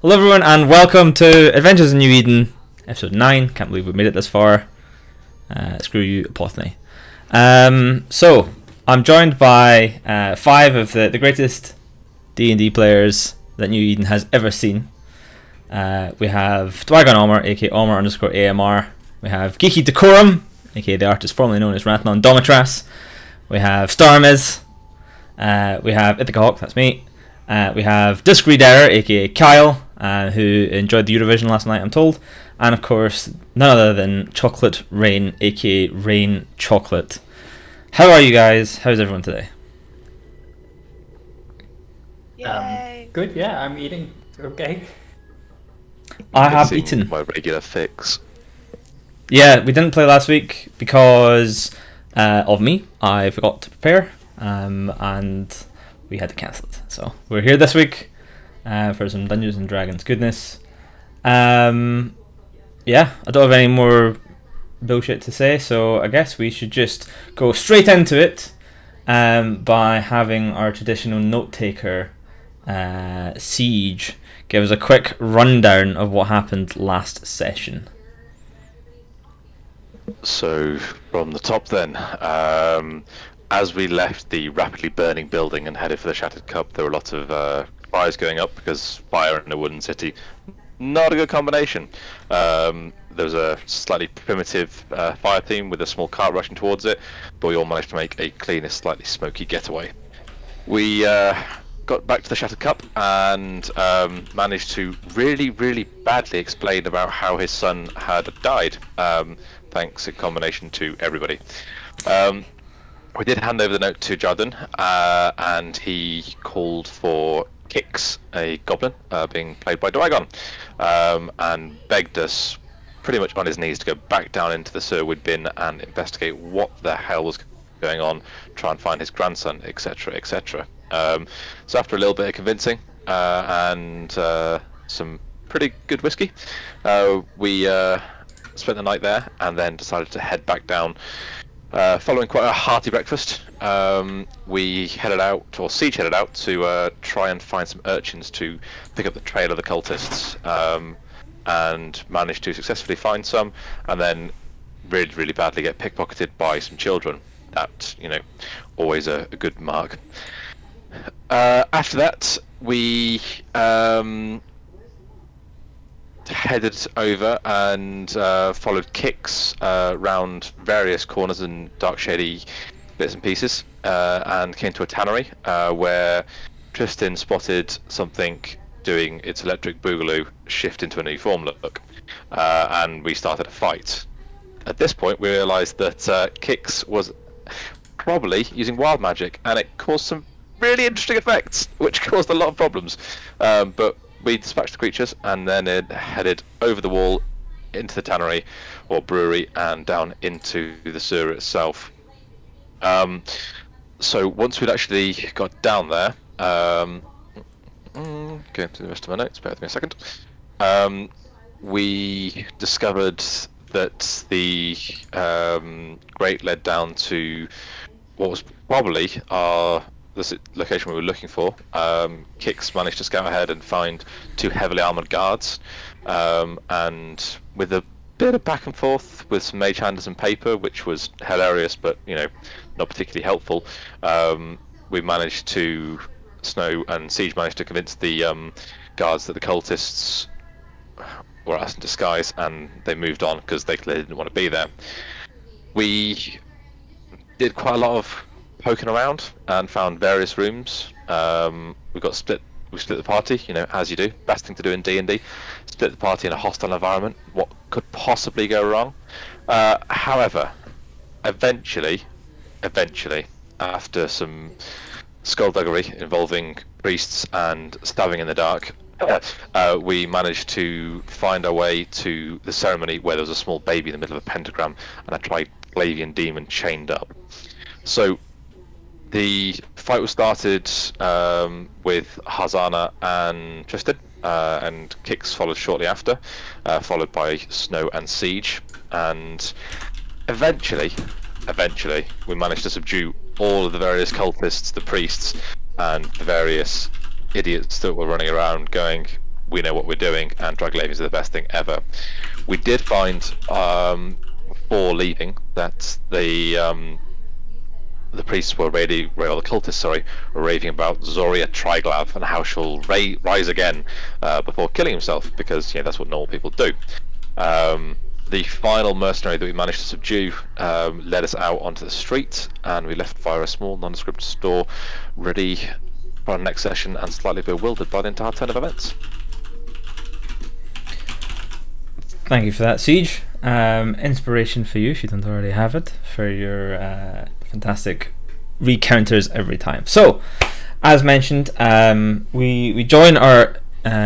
Hello everyone and welcome to Adventures in New Eden, episode 9. Can't believe we made it this far. Screw you, Ep.9. So, I'm joined by 5 of the greatest D&D players that New Eden has ever seen. We have Dwagon Omar, aka Omar_AMR. We have Geeky Decorum, aka the artist formerly known as Rathnon Domitras. We have Starmiz. We have Ithaca Hawk, that's me. We have Disc Reader, aka Kyle, who enjoyed the Eurovision last night, I'm told. And of course, none other than Chocolate Rain, aka Rain Chocolate. How are you guys? How's everyone today? Yay. Good, yeah, I'm eating. Okay. I have eaten. My regular fix. Yeah, we didn't play last week because of me. I forgot to prepare, and we had to cancel it. So we're here this week for some Dungeons and Dragons goodness. Yeah, I don't have any more bullshit to say, so I guess we should just go straight into it by having our traditional note taker, Siege, give us a quick rundown of what happened last session. So, from the top then, as we left the rapidly burning building and headed for the Shattered Cup, there were lots of fires going up because fire in a wooden city, not a good combination. There was a slightly primitive fire theme with a small cart rushing towards it, but we all managed to make a clean, slightly smoky getaway. We got back to the Shattered Cup and managed to really badly explain about how his son had died, thanks in combination to everybody. We did hand over the note to Jardin, and he called for Kix, a goblin, being played by Dwagon, and begged us pretty much on his knees to go back down into the Sirwood bin and investigate what the hell was going on, try and find his grandson, etc, etc. So after a little bit of convincing and some pretty good whiskey, we spent the night there and then decided to head back down. Following quite a hearty breakfast, we headed out, or Siege headed out, to try and find some urchins to pick up the trail of the cultists, and managed to successfully find some, and then really badly get pickpocketed by some children. That, you know, always a good mark. After that, we headed over and followed Kix round various corners and dark shady bits and pieces, and came to a tannery where Tristan spotted something doing its electric boogaloo shift into a new form look, and we started a fight. At this point we realised that Kix was probably using wild magic, and it caused some really interesting effects which caused a lot of problems, but we dispatched the creatures and then it headed over the wall into the tannery or brewery and down into the sewer itself. So once we'd actually got down there, going to the rest of my notes, bear with me a second, we discovered that the grate led down to what was probably the location we were looking for. Kix managed to scout ahead and find 2 heavily armoured guards, and with a bit of back and forth with some mage handers and paper, which was hilarious but, you know, not particularly helpful, we managed to, Snow and Siege managed to convince the guards that the cultists were us in disguise, and they moved on because they clearly didn't want to be there. We did quite a lot of poking around and found various rooms. We split the party, you know, as you do, best thing to do in D&D, split the party in a hostile environment. What could possibly go wrong? However, eventually, after some skullduggery involving priests and stabbing in the dark, we managed to find our way to the ceremony where there was a small baby in the middle of a pentagram and a Triglavian demon chained up. So the fight was started with Hazana and Tristan, and Kix followed shortly after, followed by Snow and Siege, and eventually we managed to subdue all of the various cultists, the priests, and the various idiots that were running around going we know what we're doing, and drug lavies are the best thing ever. We did find, before leaving, that the priests were or the cultists, sorry, were raving about Zoria Triglav and how she'll rise again before killing himself, because that's what normal people do. The final mercenary that we managed to subdue led us out onto the street, and we left via a small nondescript store, ready for our next session and slightly bewildered by the entire turn of events. Thank you for that, Siege. Inspiration for you, if you don't already have it, for your fantastic recounters every time. So, as mentioned, we join our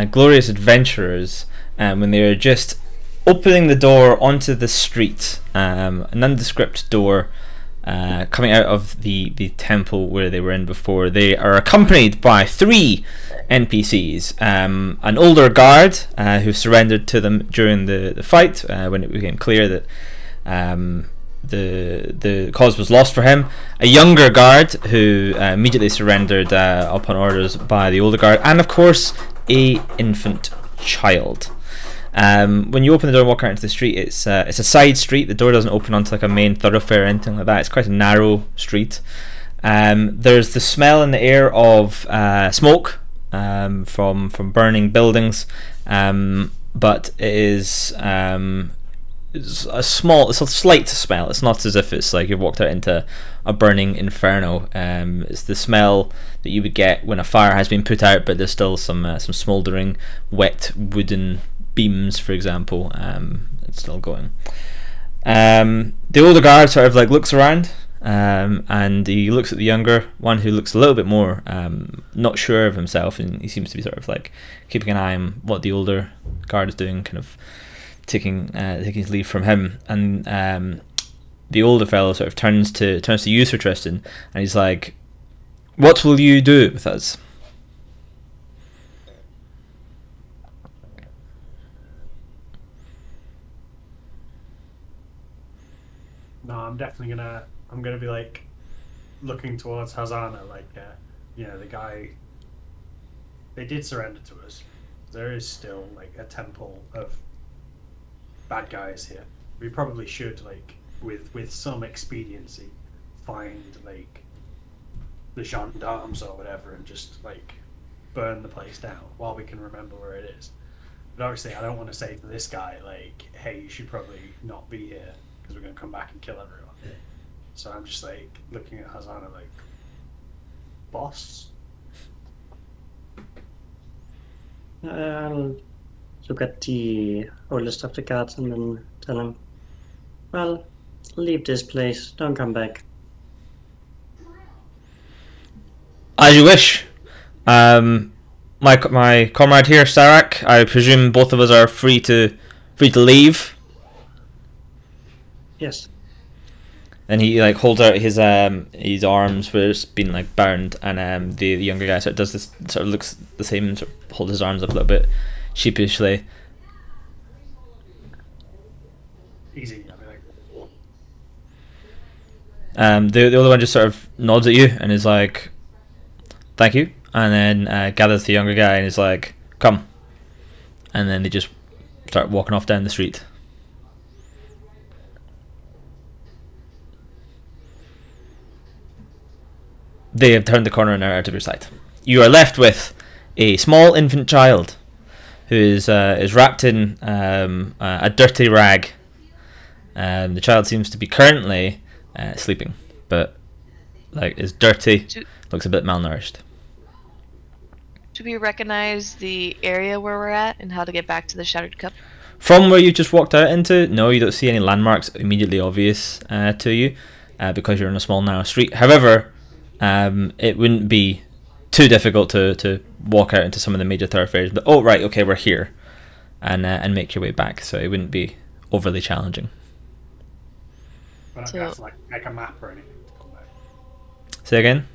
glorious adventurers when they are just opening the door onto the street, a nondescript door coming out of the temple where they were in before. They are accompanied by 3 NPCs, an older guard who surrendered to them during the fight when it became clear that the cause was lost for him, a younger guard who immediately surrendered upon orders by the older guard, and of course a infant child. When you open the door and walk out into the street, it's a side street. The door doesn't open onto like a main thoroughfare or anything like that. It's quite a narrow street. There's the smell in the air of smoke from burning buildings, but it is it's a slight smell. It's not as if it's like you've walked out into a burning inferno. It's the smell that you would get when a fire has been put out, but there's still some smouldering wet wooden beams, for example. It's still going. The older guard sort of like looks around, and he looks at the younger one, who looks a little bit more not sure of himself, and he seems to be sort of like keeping an eye on what the older guard is doing, kind of taking his leave from him. And the older fellow sort of turns to you, Sir Tristan, and he's like, "What will you do with us?" No, I'm definitely I'm gonna be like looking towards Hazana, like the guy. They did surrender to us. There is still like a temple of bad guys here. We probably should, like, with some expediency, find like the gendarmes or whatever and just like burn the place down while we can remember where it is. But obviously I don't want to say to this guy like, hey, you should probably not be here because we're going to come back and kill everyone. So I'm just like looking at Hazana like, boss? I'll look at the oldest of the guards and then tell him, well, leave this place, don't come back. As you wish. My comrade here, Sarak, I presume both of us are free to leave. Yes. And he like holds out his arms where it's been like bound, and the younger guy sort of does this, sort of looks the same, and sort of holds his arms up a little bit sheepishly. Easy. The other one just sort of nods at you and is like, "Thank you," and then gathers the younger guy and is like, "Come," and then they just start walking off down the street. They have turned the corner and are out of your sight. You are left with a small infant child who is wrapped in a dirty rag. The child seems to be currently sleeping, but like is dirty, looks a bit malnourished. Do we recognize the area where we're at and how to get back to the Shattered Cup? From where you just walked out into, no, you don't see any landmarks immediately obvious to you because you're in a small narrow street. However, it wouldn't be too difficult to walk out into some of the major thoroughfares, but oh right, okay, we're here, and make your way back, so it wouldn't be overly challenging. We're not gonna have to like make a map or anything to come back. Say again?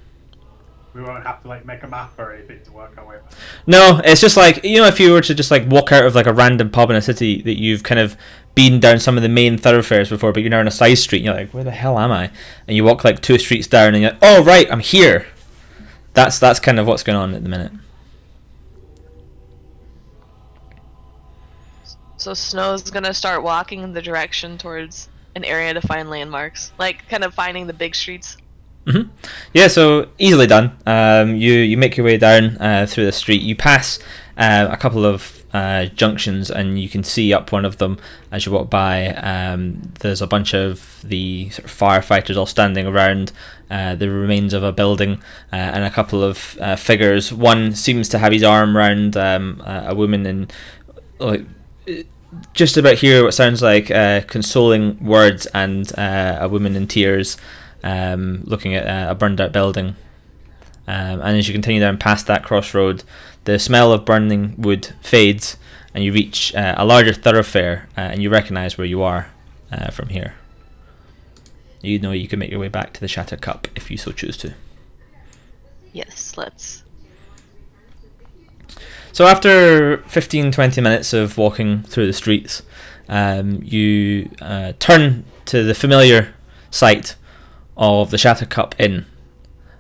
We won't have to like make a map or anything to work our way back. No, it's just like, you know, if you were to just like walk out of like a random pub in a city that you've kind of been down some of the main thoroughfares before, but you're now on a side street and you're like, where the hell am I? And you walk like 2 streets down and you're like, oh right, I'm here. That's kind of what's going on at the minute. So Snow's gonna start walking in the direction towards an area to find landmarks, like kind of finding the big streets. Mm-hmm. Yeah, so easily done. You make your way down through the street. You pass a couple of junctions, and you can see up one of them as you walk by. There's a bunch of the sort of firefighters all standing around the remains of a building, and a couple of figures. One seems to have his arm around a woman, and like just about hear what sounds like consoling words, and a woman in tears. Looking at a burned out building, and as you continue down past that crossroad, the smell of burning wood fades, and you reach a larger thoroughfare, and you recognise where you are from here. You know you can make your way back to the Shattered Cup if you so choose to. Yes, let's. So after 15-20 minutes of walking through the streets, you turn to the familiar sight of the Shattered Cup Inn,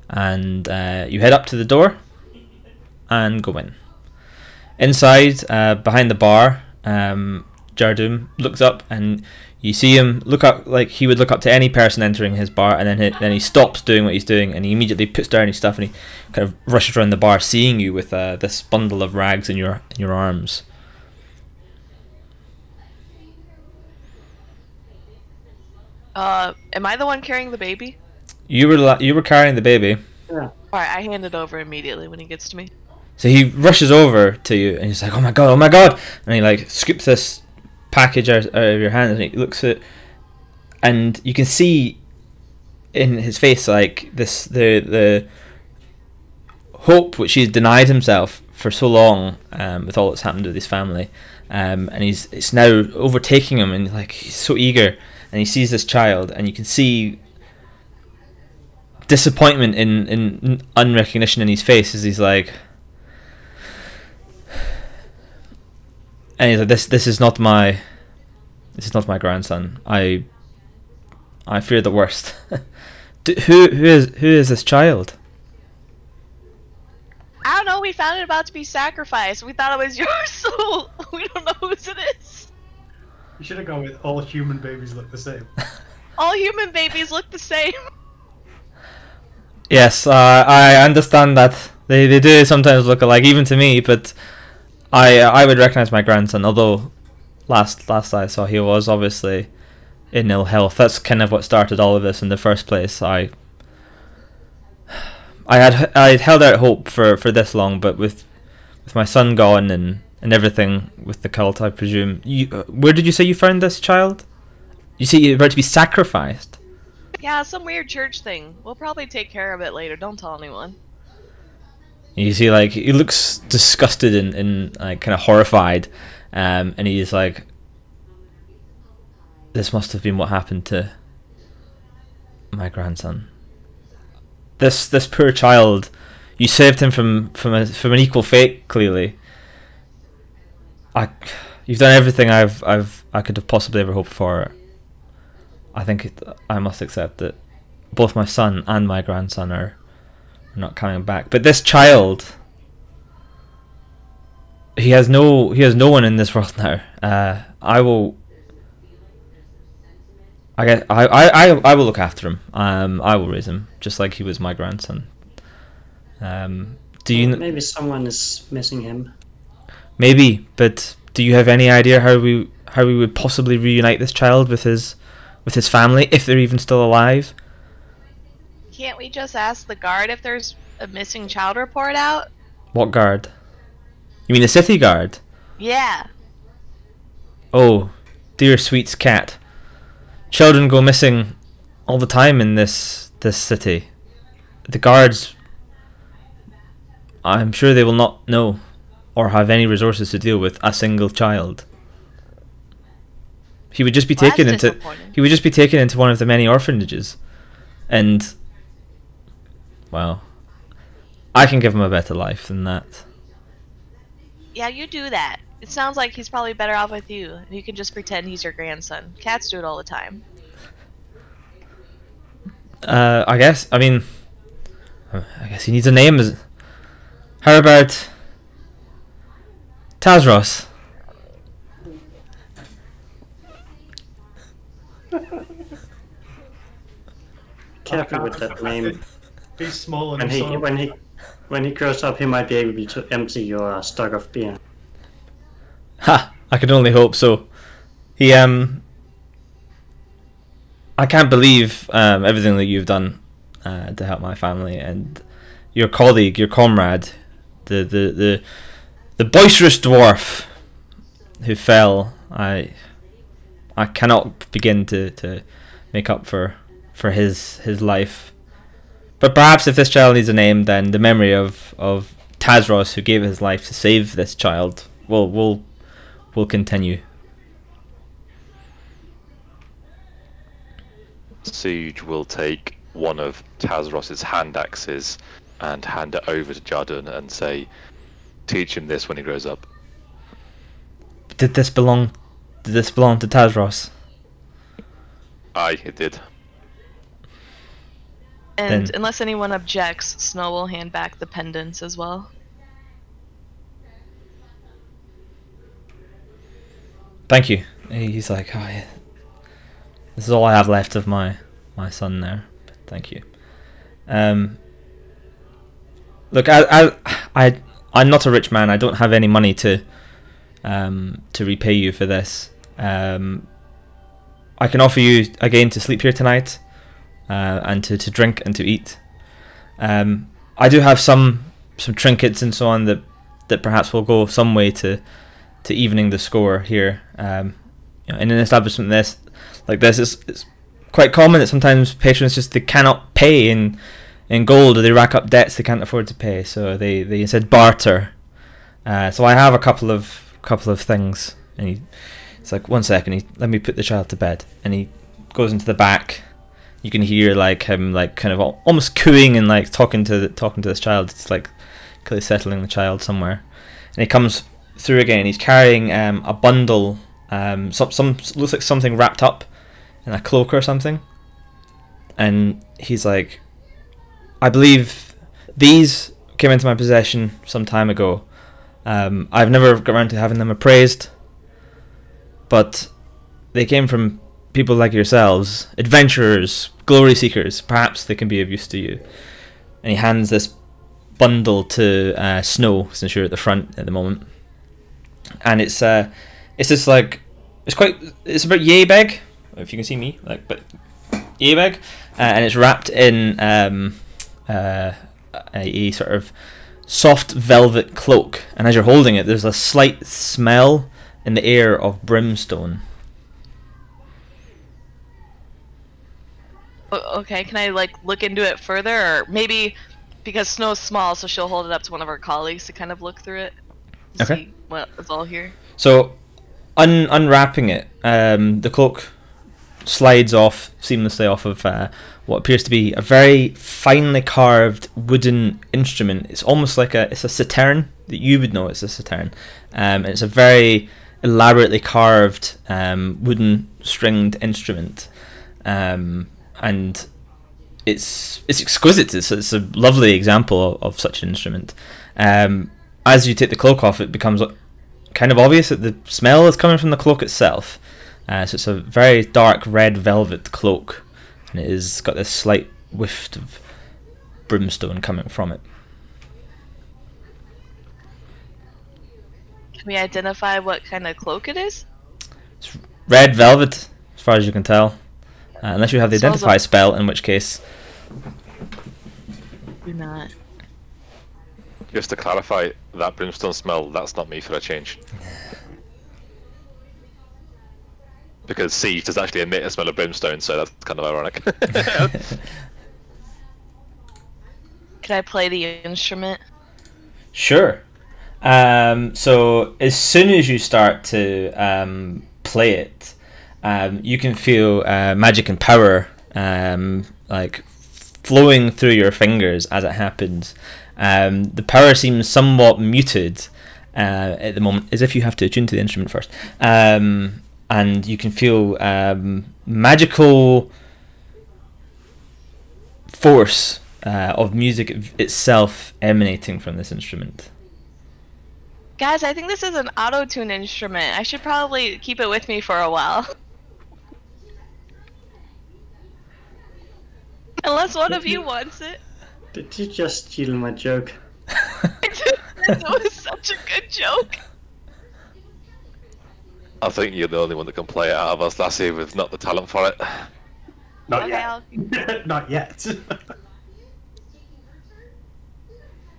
and you head up to the door and go in. Inside, behind the bar, Jardum looks up, and you see him look up like he would look up to any person entering his bar, and then he stops doing what he's doing, and he immediately puts down his stuff, and he kind of rushes around the bar, seeing you with this bundle of rags in your arms. Am I the one carrying the baby? You were carrying the baby. Yeah. Alright, I hand it over immediately when he gets to me. So he rushes over to you, and he's like, "Oh my god, oh my god!" And he like scoops this package out of your hands, and he looks at, and you can see in his face like this the hope which he's denied himself for so long, with all that's happened with his family, and it's now overtaking him, and like he's so eager, and he sees this child, and you can see disappointment in unrecognition in his face as he's like, and he's like, this is not my grandson. I fear the worst. Who is this child? I don't know, we found it about to be sacrificed. We thought it was yours, so we don't know whose it is. You should have gone with all human babies look the same. All human babies look the same. Yes, I understand that they do sometimes look alike, even to me. But I would recognize my grandson. Although last I saw, he was obviously in ill health. That's kind of what started all of this in the first place. I had held out hope for this long, but with my son gone and everything with the cult, I presume. Where did you say you found this child? You see, you're about to be sacrificed. Yeah, some weird church thing. We'll probably take care of it later. Don't tell anyone. You see, like, he looks disgusted and like kind of horrified, and he's like, "This must have been what happened to my grandson. This poor child. You saved him from an equal fate. Clearly, you've done everything I could have possibly ever hoped for. I think I must accept that both my son and my grandson are not coming back. But this child, he has no one in this world now. I will look after him. I will raise him just like he was my grandson. Maybe someone is missing him. Maybe, but do you have any idea how we would possibly reunite this child with his family, if they're even still alive? Can't we just ask the guard if there's a missing child report out? What guard? You mean the city guard? Yeah. Oh, dear sweet cat. Children go missing all the time in this city. The guards, I'm sure they will not know or have any resources to deal with a single child. He would just be taken into one of the many orphanages, and well, I can give him a better life than that. Yeah, you do that. It sounds like he's probably better off with you. You can just pretend he's your grandson. Cats do it all the time. I guess he needs a name. How about Tazros? Careful with that name. He's small and When he so. when he grows up, he might be able to empty your stock of beer. Ha! I can only hope so. He I can't believe everything that you've done to help my family, and your colleague, your comrade, the boisterous dwarf who fell. I cannot begin to make up for his life. But perhaps if this child needs a name, then the memory of Tazros, who gave his life to save this child, will continue. Siege will take one of Tazros's hand axes and hand it over to Jardun and say, "Teach him this when he grows up." Did this belong to Tazros? Aye, it did. And Then- unless anyone objects, Snow will hand back the pendants as well. Thank you. He's like, oh, yeah. This is all I have left of my son there. Thank you. Look, I'm not a rich man. I don't have any money to repay you for this. I can offer you again to sleep here tonight, and to drink and to eat. I do have some trinkets and so on that perhaps will go some way to evening the score here. In an establishment like this, it's quite common that sometimes patrons they cannot pay in gold, or they rack up debts they can't afford to pay, so they instead barter. So I have a couple of things, and it's like, 1 second, let me put the child to bed, and he goes into the back. You can hear him kind of almost cooing and talking to this child. It's like clearly settling the child somewhere, and he comes through again. He's carrying a bundle, some looks like something wrapped up in a cloak or something, and he's like, I believe these came into my possession some time ago. I've never got around to having them appraised, but they came from people like yourselves, adventurers, glory seekers. Perhaps they can be of use to you. And he hands this bundle to Snow, since you're at the front at the moment. And it's about yay big, if you can see me, but yay big, and it's wrapped in a sort of soft velvet cloak. And as you're holding it, there's a slight smell in the air of brimstone. Okay, can I look into it further, or maybe because Snow's small, so she'll hold it up to one of her colleagues to kind of look through it. Okay. See what is all here. So, unwrapping it, the cloak slides off seamlessly off of what appears to be a very finely carved wooden instrument. It's almost like it's a sauterne, that you would know it's a sauterne, and it's a very elaborately carved wooden stringed instrument, and it's exquisite. It's a lovely example of such an instrument. As you take the cloak off, it becomes kind of obvious that the smell is coming from the cloak itself. So it's a very dark red velvet cloak, and it has got this slight whiff of brimstone coming from it. Can we identify what kind of cloak it is? It's red velvet, as far as you can tell, unless you have the Smells identify like- spell, in which case. Do not. Just to clarify, that brimstone smell, that's not me for a change. Because Siege does actually emit a smell of brimstone, so that's kind of ironic. Can I play the instrument? Sure. So as soon as you start to play it, you can feel magic and power flowing through your fingers as it happens. The power seems somewhat muted at the moment, as if you have to attune to the instrument first. And you can feel magical force of music itself emanating from this instrument. Guys, I think this is an auto-tune instrument. I should probably keep it with me for a while. Unless one of you wants it. Did you just steal my joke? That was such a good joke. I think you're the only one that can play it out of us, Lassie, with not the talent for it. Not Okay, yet. Not yet.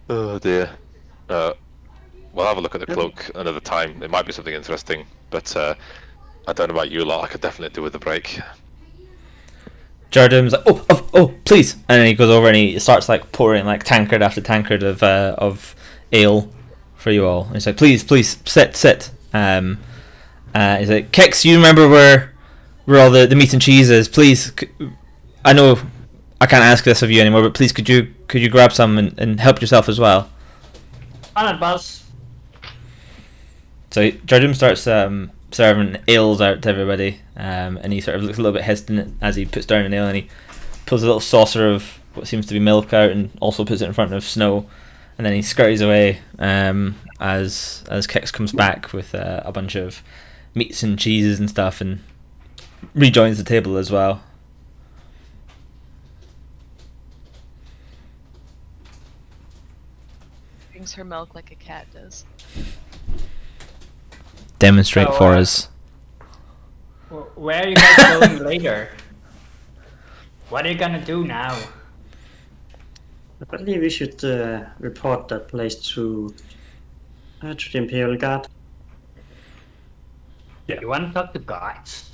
Oh dear. We'll have a look at the cloak another time. It might be something interesting, but I don't know about you lot. I could definitely do with a break. Jardim's like, oh, please, and then he goes over and he starts like pouring like tankard after tankard of ale for you all. And he's like, please, sit. He's like, Kix, you remember where all the meat and cheese is? Please, I know I can't ask this of you anymore, but please, could you grab some and help yourself as well? On it, boss. So Jardim starts serving ales out to everybody, and he sort of looks a little bit hesitant as he puts down an ale, and he pulls a little saucer of what seems to be milk out and also puts it in front of Snow, and then he scurries away as Kix comes back with a bunch of meats and cheeses and stuff and rejoins the table as well. Drinks her milk like a cat does. Demonstrate So, for us. Where are you guys going later? What are you gonna do now? I believe we should report that place to the Imperial Guard. You wanna talk to guards?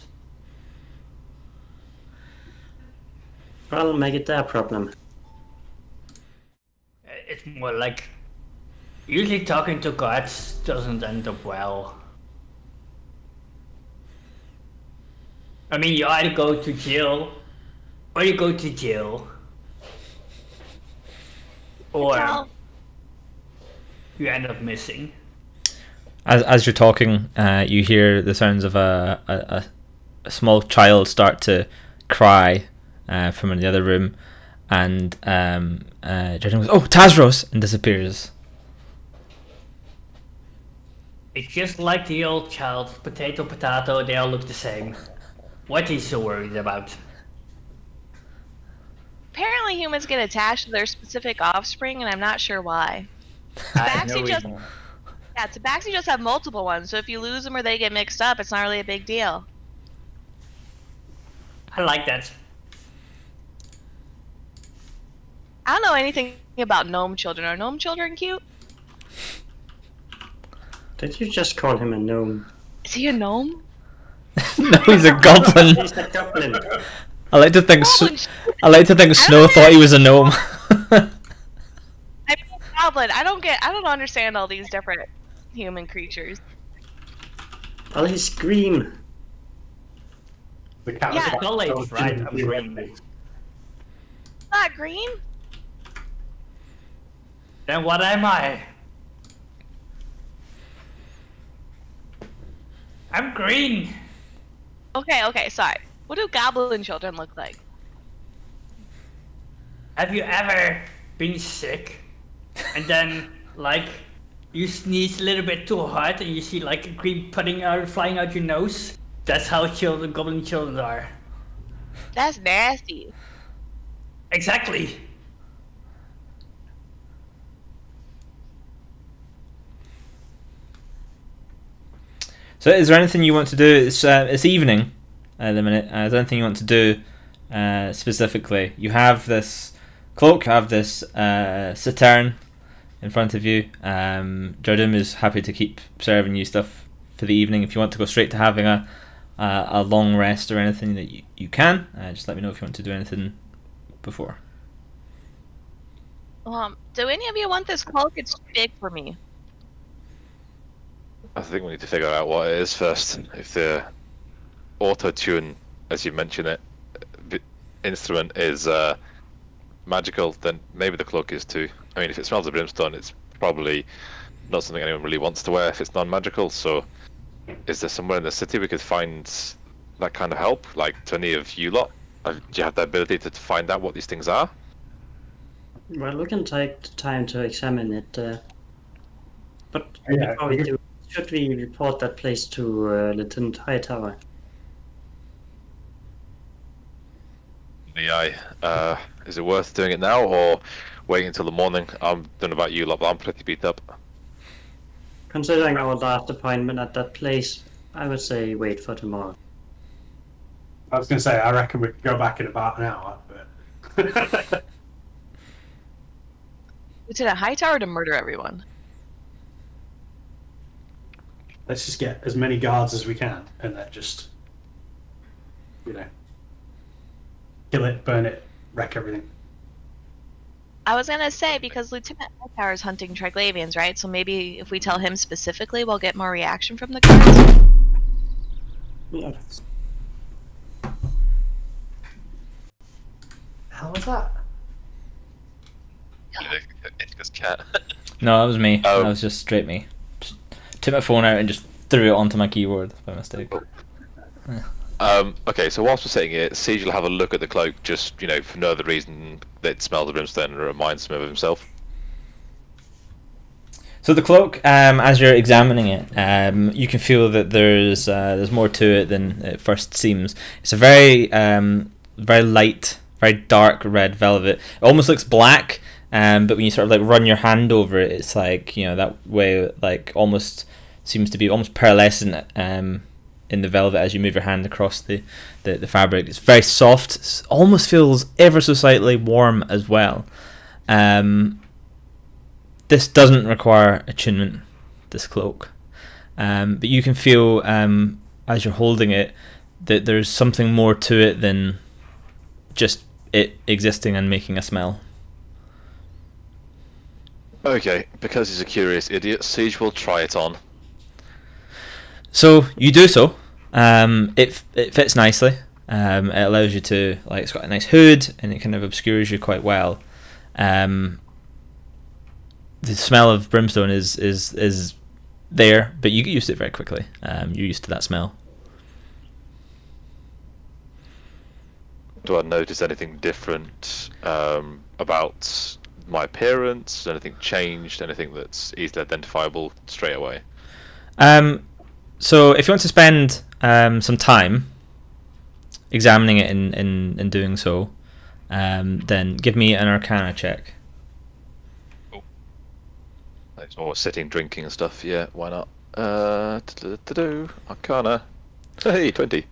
Well, make it their problem. It's more like... Usually talking to guards doesn't end up well. I mean, you either go to jail, or you go to jail. Or Well, you end up missing. As you're talking, you hear the sounds of a small child start to cry from in the other room, and Jordan goes, "Oh, Tazros!" and disappears. It's just like the old child, potato, they all look the same. What he's so worried about? apparently humans get attached to their specific offspring, and I'm not sure why. I have no Tabaxi just reason. yeah, Tabaxi just have multiple ones, so if you lose them or they get mixed up, it's not really a big deal. I like that. I don't know anything about gnome children. Are gnome children cute? Did you just call him a gnome? Is he a gnome? No, he's a goblin. He's a goblin. I like to think. Goblin. I like to think Snow thought he was a gnome. I mean, goblin. I don't understand all these different human creatures. Well, he's green. The cat Yeah. was College, about right? to I'm be green. ready. Not green. Then what am I? I'm green. Okay, sorry. What do goblin children look like? Have you ever been sick and then like you sneeze a little bit too hard and you see like green flying out your nose? That's how goblin children are. That's nasty. Exactly. So, is there anything you want to do? It's evening at the minute. Is there anything you want to do specifically? You have this cloak, you have this citern in front of you. Jordan is happy to keep serving you stuff for the evening. If you want to go straight to having a long rest or anything, that you can. Just let me know if you want to do anything before. Do any of you want this cloak? It's too big for me. I think we need to figure out what it is first. If the auto-tune, as you mentioned it, instrument is magical, then maybe the cloak is too. I mean, if it smells of brimstone, it's probably not something anyone really wants to wear if it's non-magical, so is there somewhere in the city we could find that kind of help? Like, to any of you lot? Do you have the ability to find out what these things are? Well, we can take the time to examine it. But Yeah, before we do, should we report that place to Lieutenant Hightower? The eye. Is it worth doing it now or waiting until the morning? I don't know about you lot, but I'm pretty beat up. Considering our last appointment at that place, I would say wait for tomorrow. I was going to say, I reckon we could go back in about an hour, but... Lieutenant Hightower to murder everyone. Let's just get as many guards as we can, and then just, you know, kill it, burn it, wreck everything. I was gonna say, because Lieutenant Hightower is hunting Triglavians, right? So maybe if we tell him specifically, we'll get more reaction from the guards. Yeah. How was that? It's cat. No, that was me. Oh. That was just straight me. Just took my phone out and just threw it onto my keyboard by mistake. Okay, so whilst we're sitting here, Siege will have a look at the cloak, just, you know, for no other reason that it smells of brimstone and reminds him of himself. So the cloak, as you're examining it, you can feel that there's more to it than it first seems. It's a very very light, very dark red velvet. It almost looks black, but when you sort of like run your hand over it, it's like, you know, that way, like almost seems to be almost pearlescent in the velvet as you move your hand across the fabric. It's very soft. It almost feels ever so slightly warm as well. This doesn't require attunement, this cloak, but you can feel as you're holding it that there's something more to it than just it existing and making a smell. Okay, because he's a curious idiot, Siege will try it on. So you do so. It fits nicely. It allows you to, like, it's got a nice hood and it kind of obscures you quite well. The smell of brimstone is there, but you get used to it very quickly. You're used to that smell. Do I notice anything different about my appearance? Anything changed? Anything that's easily identifiable straight away? So if you want to spend some time examining it in doing so, then give me an Arcana check. Or sitting, drinking and stuff, yeah, why not? Arcana. Hey, 20.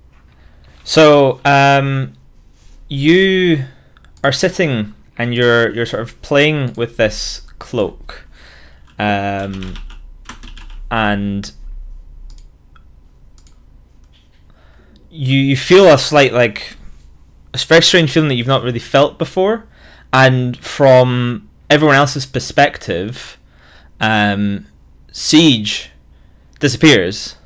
So, you are sitting and you're sort of playing with this cloak, and you feel a slight, like, a very strange feeling that you've not really felt before, and from everyone else's perspective, Siege disappears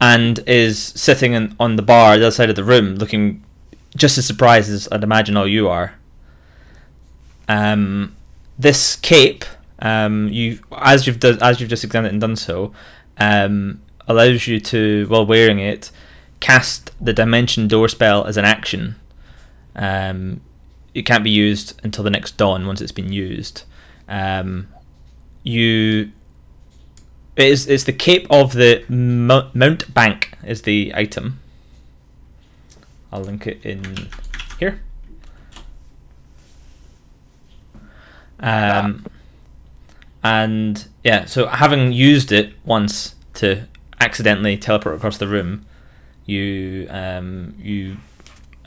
and is sitting on the bar at the other side of the room, looking just as surprised as I'd imagine all you are. This cape, as you've just examined it and done so, allows you to, while wearing it, cast the Dimension Door spell as an action. It can't be used until the next dawn once it's been used. It's the cape of the Mountebank is the item. I'll link it in here. And yeah, so having used it once to accidentally teleport across the room, you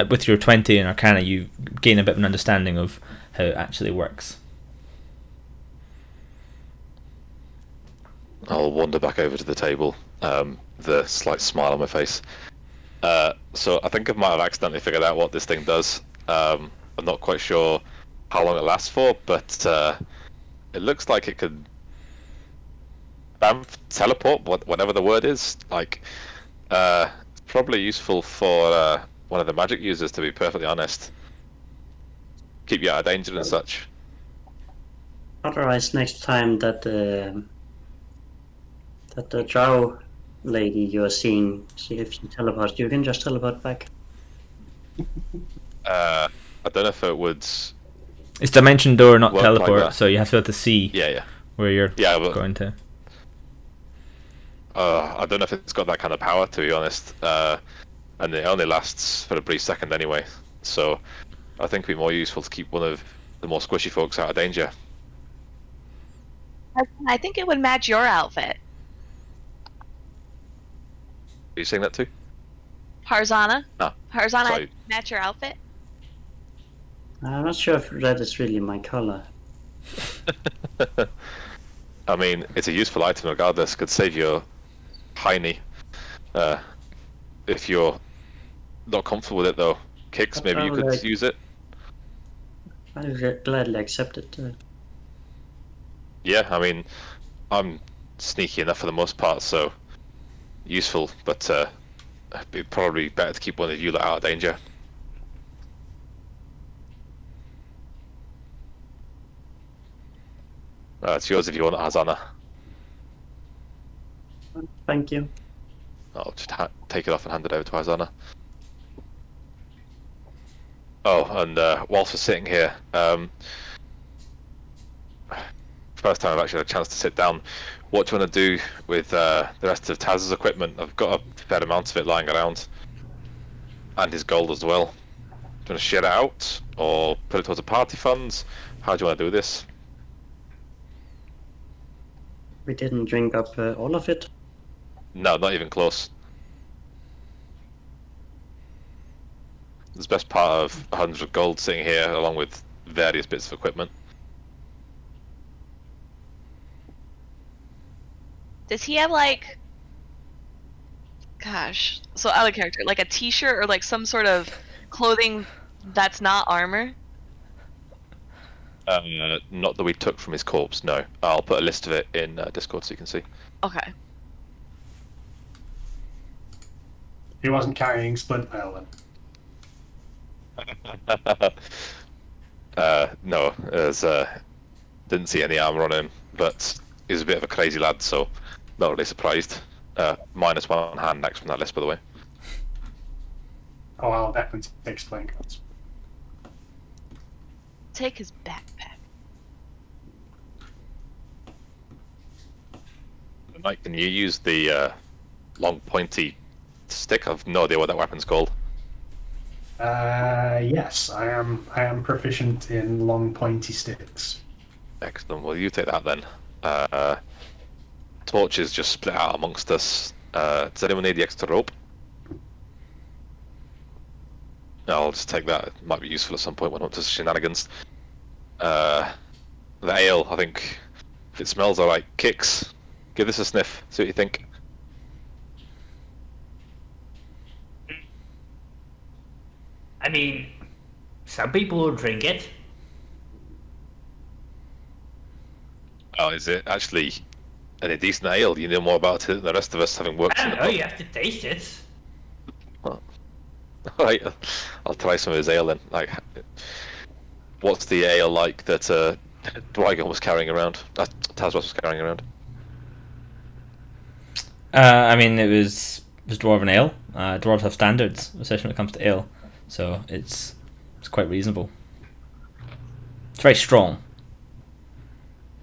with your 20 in Arcana, you gain a bit of an understanding of how it actually works. I'll wander back over to the table, the slight smile on my face. So I think I might have accidentally figured out what this thing does. I'm not quite sure how long it lasts for, but it looks like it could teleport, whatever the word is. Like, it's probably useful for one of the magic users, to be perfectly honest. Keep you out of danger and such. Otherwise, next time that the drow lady you're seeing, see if she teleports, you can just teleport back. I don't know if it would. It's Dimension Door, not work teleport, like so you have to be able to see where you're going to. I don't know if it's got that kind of power, to be honest. And it only lasts for a brief second anyway. So I think it'd be more useful to keep one of the more squishy folks out of danger. I think it would match your outfit. Are you saying that too? Harzana? No. Harzana, Sorry. match your outfit? I'm not sure if red is really my color. I mean, it's a useful item regardless. Could save your hiney. If you're not comfortable with it though. Kicks, maybe you could use it. I'd gladly accept it. Yeah, I mean, I'm sneaky enough for the most part, so useful, but it'd probably better to keep one of you out of danger. It's yours if you want it, Hazana. Thank you. I'll just take it off and hand it over to Hazana. Oh, and whilst we're sitting here, first time I've actually had a chance to sit down. What do you want to do with the rest of Taz's equipment? I've got a fair amount of it lying around, and his gold as well. Do you want to share it out, or put it towards a party funds? How do you want to do this? We didn't drink up all of it. No, not even close. There's best part of 100 gold sitting here, along with various bits of equipment. Does he have like, gosh, so out of character, like a t-shirt or like some sort of clothing that's not armor? Not that we took from his corpse, no. I'll put a list of it in Discord so you can see. Okay. He wasn't carrying splint mail then. No, didn't see any armor on him, but he's a bit of a crazy lad, so not really surprised. -1 hand axe from that list, by the way. Oh, I'll definitely take splint cards. Take his backpack. Mike, can you use the long pointy stick? I've no idea what that weapon's called. Yes, I am proficient in long pointy sticks. Excellent. Well, you take that then. Torches just split out amongst us. Does anyone need the extra rope? No, I'll just take that. It might be useful at some point when I'm up to shenanigans. The ale, I think, if it smells alright, Kicks. Give this a sniff. See what you think. I mean, some people will drink it. Oh, is it actually a decent ale? You know more about it than the rest of us, having worked I in don't the know, pub. you have to taste it. Alright, I'll try some of his ale then. Like, what's the ale like that Dwygon was carrying around? Tazros was carrying around. I mean, it was dwarven ale. Dwarves have standards, especially when it comes to ale, so it's quite reasonable. It's very strong.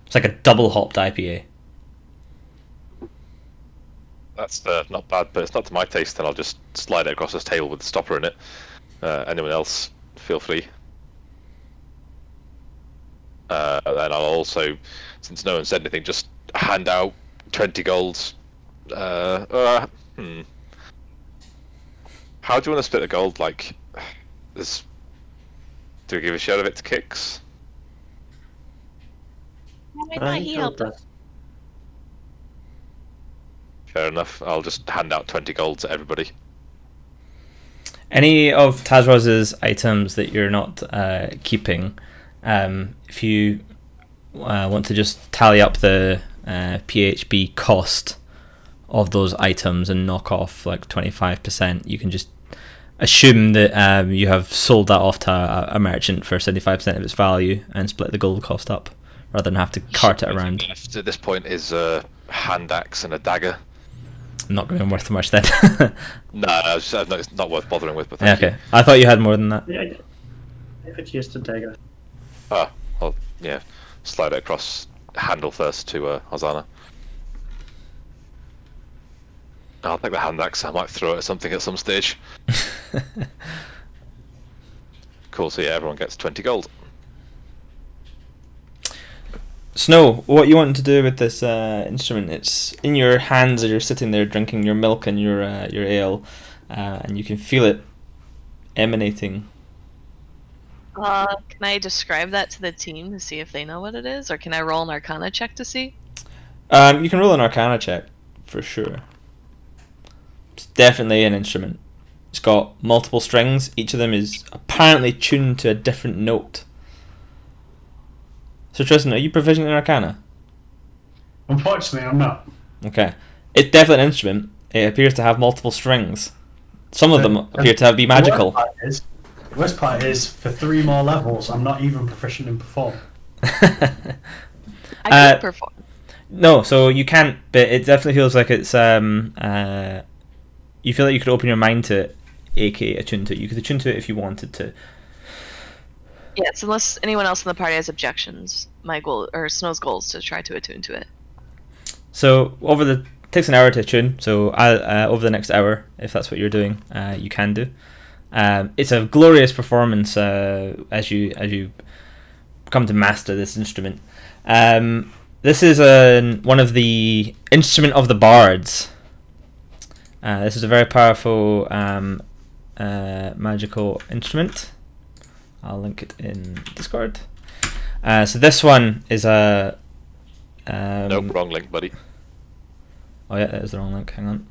It's like a double hopped IPA. That's not bad, but it's not to my taste, and I'll just slide it across this table with the stopper in it. Anyone else, feel free. And I'll also, since no one said anything, just hand out 20 golds. How do you want to split the gold? Like, do we give a share of it to Kicks? I thought he helped us. Fair enough. I'll just hand out 20 gold to everybody. Any of Tazroz's items that you're not keeping, if you want to just tally up the PHB cost of those items and knock off like 25%, you can just assume that you have sold that off to a merchant for 75% of its value and split the gold cost up, rather than have to cart it around. At this point is a hand axe and a dagger. Not going to be worth much then. No, it's not worth bothering with. But Yeah, okay, I thought you had more than that. Yeah, I could use the dagger. I'll slide it across handle first to Hosanna. I'll take the hand axe. I might throw it at something at some stage. Cool. So yeah, everyone gets 20 gold. Snow, what you want to do with this instrument? It's in your hands as you're sitting there drinking your milk and your ale, and you can feel it emanating. Can I describe that to the team to see if they know what it is, or can I roll an Arcana check to see? You can roll an Arcana check for sure. It's definitely an instrument. It's got multiple strings. Each of them is apparently tuned to a different note. So Tristan, are you proficient in Arcana? Unfortunately, I'm not. Okay. It's definitely an instrument. It appears to have multiple strings. Some of them appear to be magical. The worst part is, for 3 more levels, I'm not even proficient in Perform. I can perform. No, so you can't, but it definitely feels like it's you feel like you could open your mind to it, aka attune to it. You could attune to it if you wanted to. Yes, unless anyone else in the party has objections. My goal, or Snow's goal, is to try to attune to it. So takes an hour to attune. So over the next hour, if that's what you're doing, you can do. It's a glorious performance as you come to master this instrument. This is one of the instrument of the bards. This is a very powerful magical instrument. I'll link it in Discord. So this one is a... Nope, wrong link, buddy. Oh yeah, that is the wrong link. Hang on.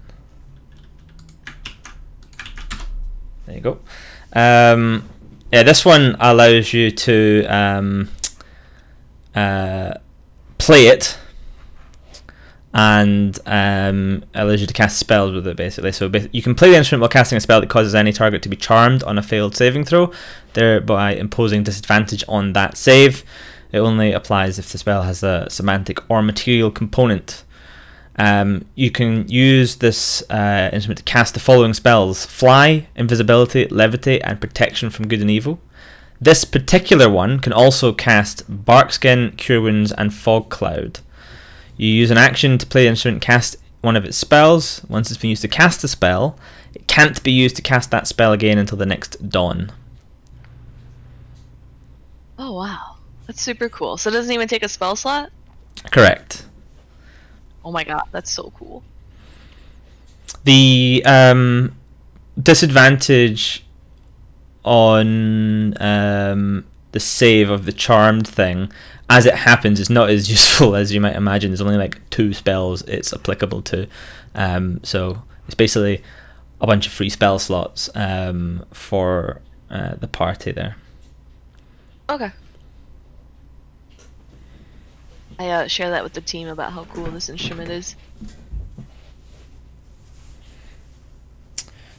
There you go. Yeah, this one allows you to play it, and allows you to cast spells with it, basically. So you can play the instrument while casting a spell that causes any target to be charmed on a failed saving throw, thereby imposing disadvantage on that save. It only applies if the spell has a semantic or material component. You can use this instrument to cast the following spells: Fly, Invisibility, Levitate, and Protection from Good and Evil. This particular one can also cast Barkskin, Cure Wounds, and Fog Cloud. You use an action to play the instrument and cast one of its spells. Once it's been used to cast a spell, it can't be used to cast that spell again until the next dawn. Oh wow, that's super cool. So it doesn't even take a spell slot? Correct. Oh my god, that's so cool. The disadvantage on the save of the charmed thing, as it happens, is not as useful as you might imagine. There's only like 2 spells it's applicable to, so it's basically a bunch of free spell slots for the party there. Okay. I share that with the team about how cool this instrument is.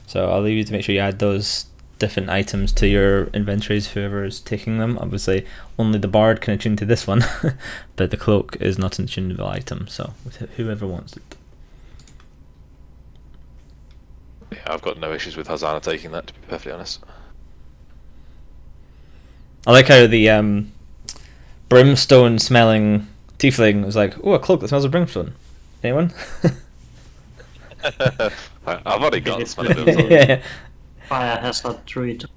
So I'll leave you to make sure you add those different items to your inventories, whoever is taking them. Obviously only the bard can attune to this one, but the cloak is not an attunable item, so whoever wants it. Yeah, I've got no issues with Hazana taking that, to be perfectly honest. I like how the brimstone smelling tiefling was like, oh, a cloak that smells of brimstone. Anyone? I've already got the smell of it. Yeah. Fire hazard druid. Is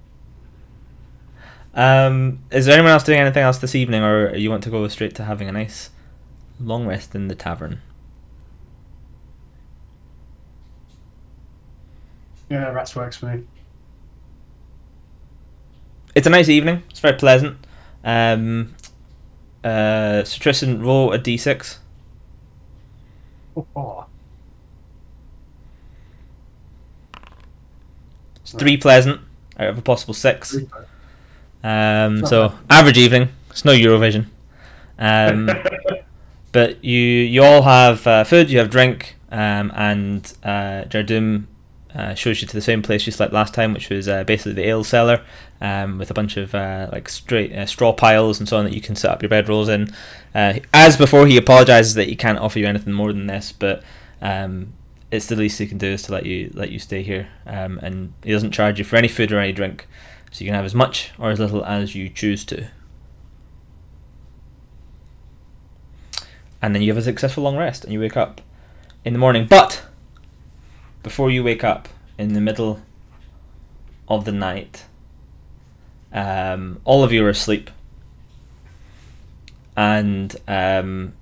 there anyone else doing anything else this evening, or you want to go straight to having a nice long rest in the tavern? Yeah, rest works for me. It's a nice evening. It's very pleasant. So Tristan, roll a d6. Oh. It's 3 pleasant out of a possible 6. So average evening. It's no Eurovision. But you all have food. You have drink, and Jardum shows you to the same place just like last time, which was basically the ale cellar, with a bunch of like straight straw piles and so on that you can set up your bedrolls in. As before, he apologises that he can't offer you anything more than this, but it's the least he can do is to let you stay here, and he doesn't charge you for any food or any drink, so you can have as much or as little as you choose to. And then you have a successful long rest, and you wake up in the morning. But before you wake up, in the middle of the night, All of you are asleep, and in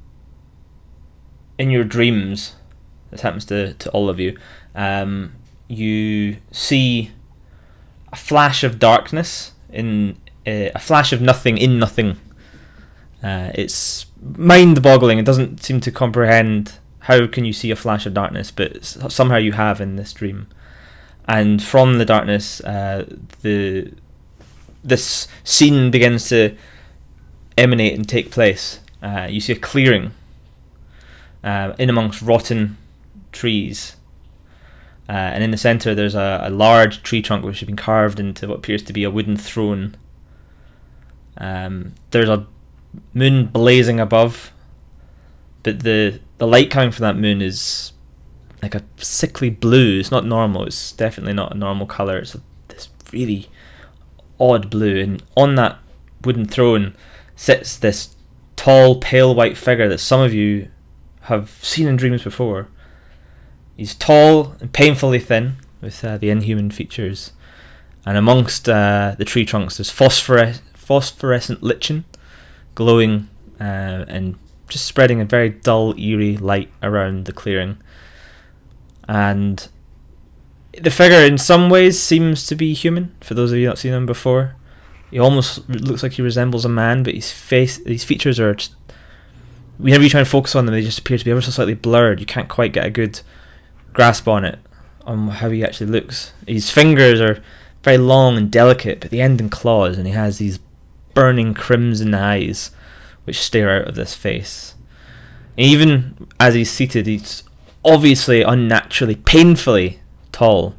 your dreams, this happens to all of you, you see a flash of darkness in a flash of nothing in nothing. It's mind-boggling. It doesn't seem to comprehend how can you see a flash of darkness, but somehow you have in this dream. And from the darkness, this scene begins to emanate and take place. You see a clearing in amongst rotten trees. And in the centre there's a large tree trunk which has been carved into what appears to be a wooden throne. There's a moon blazing above, but the light coming from that moon is like a sickly blue. It's not normal. It's definitely not a normal colour. It's this really odd blue, and on that wooden throne sits this tall, pale white figure that some of you have seen in dreams before. He's tall and painfully thin, with the inhuman features, and amongst the tree trunks there's phosphorescent lichen glowing and just spreading a very dull, eerie light around the clearing. And the figure in some ways seems to be human, for those of you not seen him before. He almost looks like he resembles a man, but his features are just, whenever you try and focus on them, they just appear to be ever so slightly blurred. You can't quite get a good grasp on it, on how he actually looks. His fingers are very long and delicate, but they end in claws, and he has these burning crimson eyes which stare out of this face. And even as he's seated, he's obviously unnaturally, painfully tall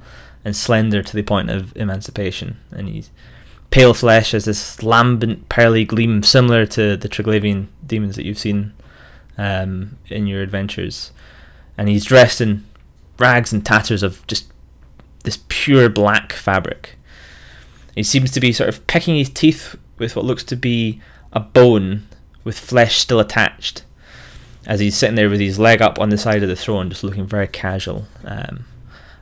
and slender to the point of emancipation, and his pale flesh has this lambent pearly gleam similar to the Triglavian demons that you've seen in your adventures. And he's dressed in rags and tatters of just this pure black fabric. He seems to be sort of picking his teeth with what looks to be a bone with flesh still attached, as he's sitting there with his leg up on the side of the throne, just looking very casual.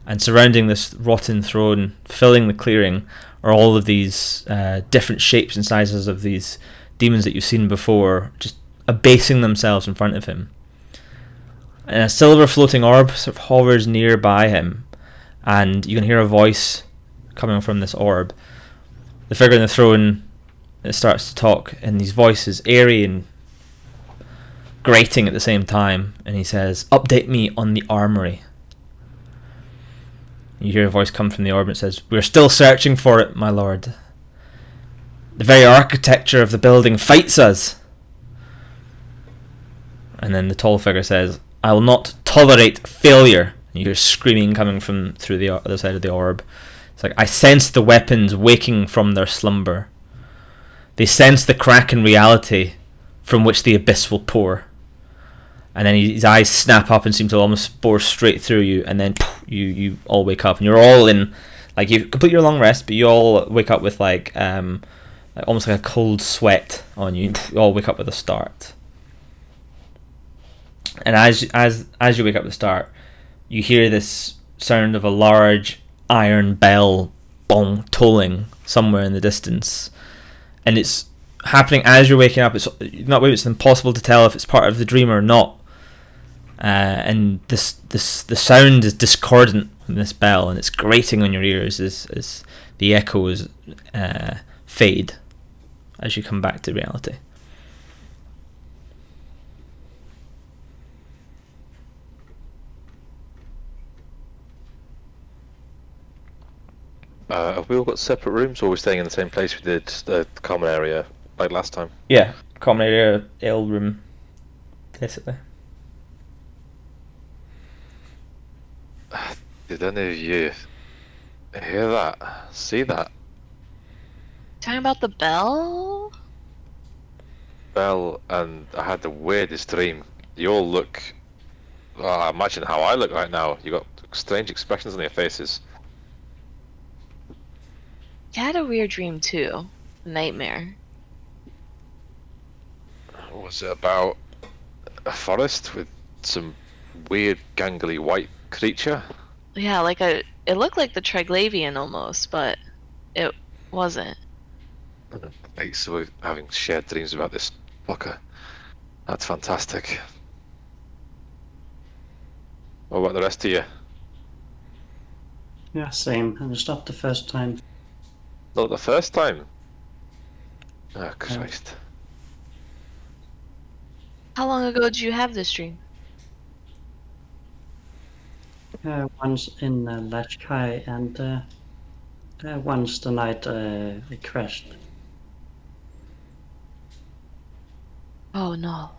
And surrounding this rotten throne, filling the clearing, are all of these different shapes and sizes of these demons that you've seen before, just abasing themselves in front of him. And a silver floating orb sort of hovers nearby him, and you can hear a voice coming from this orb. The figure in the throne starts to talk, and his voice is airy and grating at the same time, and he says, "Update me on the armory." You hear a voice come from the orb and it says, "We're still searching for it, my lord. The very architecture of the building fights us." And then the tall figure says, "I will not tolerate failure." And you hear screaming coming from through the other side of the orb. It's like, "I sense the weapons waking from their slumber. They sense the crack in reality from which the abyss will pour." And then his eyes snap up and seem to almost bore straight through you, and then you all wake up, and you're all in, like, you complete your long rest, but you all wake up with like almost like a cold sweat on you. You all wake up with a start. And as you wake up at the start, you hear this sound of a large iron bell bong tolling somewhere in the distance, and it's happening as you're waking up. It's impossible to tell if it's part of the dream or not. And the sound is discordant from this bell, and it's grating on your ears as the echoes fade as you come back to reality. Have we all got separate rooms, or are we staying in the same place we did the common area like last time? Yeah, common area, ale room, basically. Did any of you hear that? See that? Talking about the bell? Bell, and I had the weirdest dream. You all look... Well, imagine how I look right now. You got strange expressions on your faces. I had a weird dream too. A nightmare. Was it about a forest with some weird gangly white creature? Yeah, it looked like the Triglavian almost, but it wasn't. Right, so we're having shared dreams about this fucker. That's fantastic. What about the rest of you? Yeah, same. And it's not the first time. Not the first time. Oh, Christ. How long ago did you have this dream? Once in Lashkai and once the night I crashed. Oh no.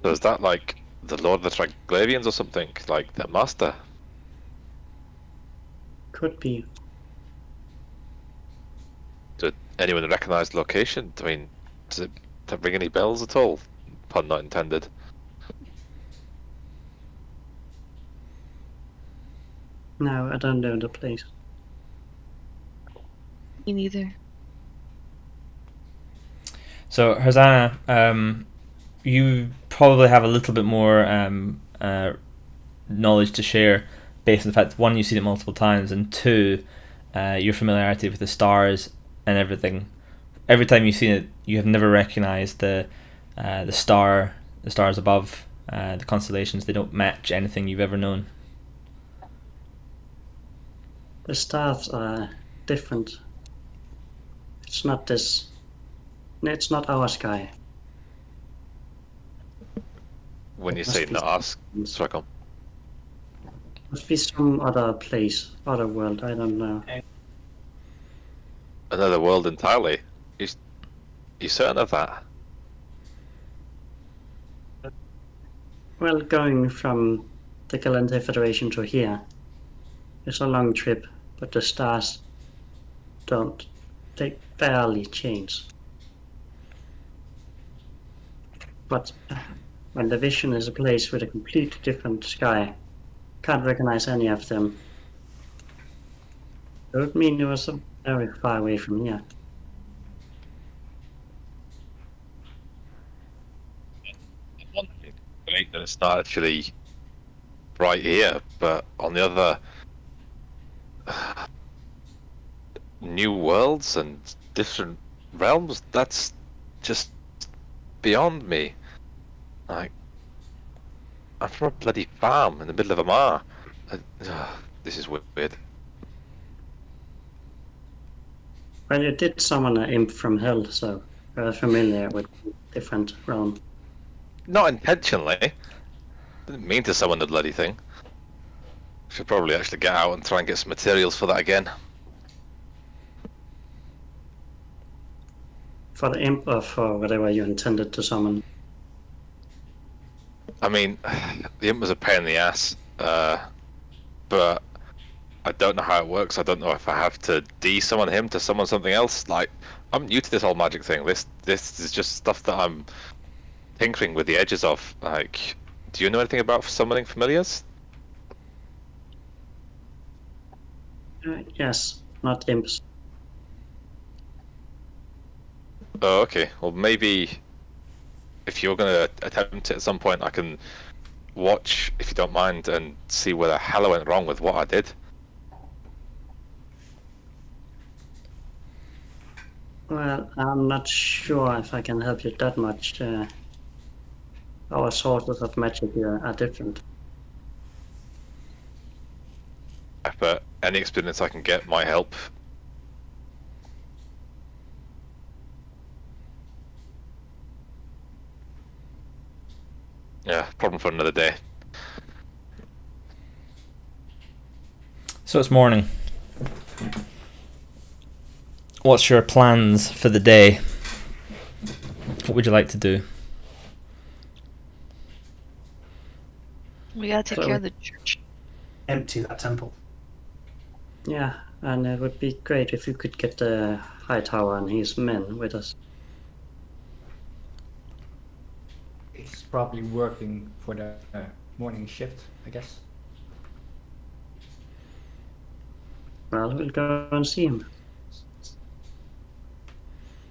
So is that like the Lord of the Triglavians or something? Like the Master? Could be. Did anyone recognize the location? I mean, does it ring any bells at all? Pun not intended. No, I don't know the place. Me neither. So, Hosanna, you probably have a little bit more knowledge to share based on the fact, one, you've seen it multiple times, and two, your familiarity with the stars and everything. Every time you've seen it, you have never recognised the stars above, the constellations. They don't match anything you've ever known. The stars are different. It's not this. It's not our sky. When you Must say be not us, some- strike on. Must be some other place, other world. I don't know. Another world entirely. You certain of that? Well, going from the Galante Federation to here is a long trip, but the stars don't. They barely change. But when the vision is a place with a completely different sky, can't recognize any of them. It would mean it was very far away from here. Great that it's not actually right here, but on the other, new worlds and different realms, that's just beyond me. Like, I'm from a bloody farm in the middle of a mar. This is weird. Well, you did summon an imp from hell, so you're familiar with different realm. Not intentionally. Didn't mean to summon the bloody thing. Should probably actually get out and try and get some materials for that again. For the imp or for whatever you intended to summon? I mean, the imp was a pain in the ass, but I don't know how it works. I don't know if I have to de-summon him to summon something else. Like, I'm new to this whole magic thing. This is just stuff that I'm tinkering with the edges of. Like, do you know anything about summoning familiars? Yes, not imps. Oh, okay. Well, maybe if you're going to attempt it at some point, I can watch, if you don't mind, and see where the hell I went wrong with what I did. Well, I'm not sure if I can help you that much. Our sources of magic here are different. But any experience I can get might help. Yeah, problem for another day. So it's morning. What's your plans for the day? What would you like to do? We gotta take So- care of the church. Empty that temple. Yeah, and it would be great if you could get the High Tower and his men with us. He's probably working for the morning shift, I guess. Well, we'll go and see him.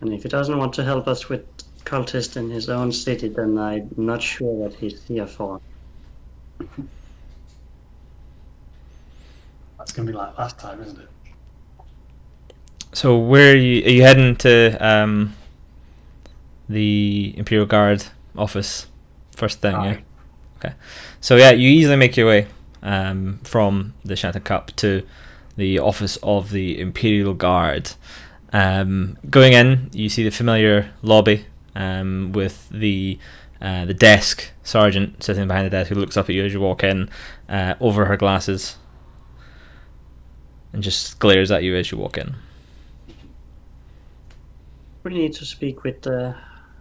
And if he doesn't want to help us with cultists in his own city, then I'm not sure what he's here for. That's gonna be like last time, isn't it? So where are you heading to the Imperial Guard office first thing? Yeah. Okay. So yeah, you easily make your way from the Shattered Cup to the office of the Imperial Guard. Going in, you see the familiar lobby with the desk sergeant sitting behind the desk, who looks up at you as you walk in over her glasses and just glares at you as you walk in. We need to speak with the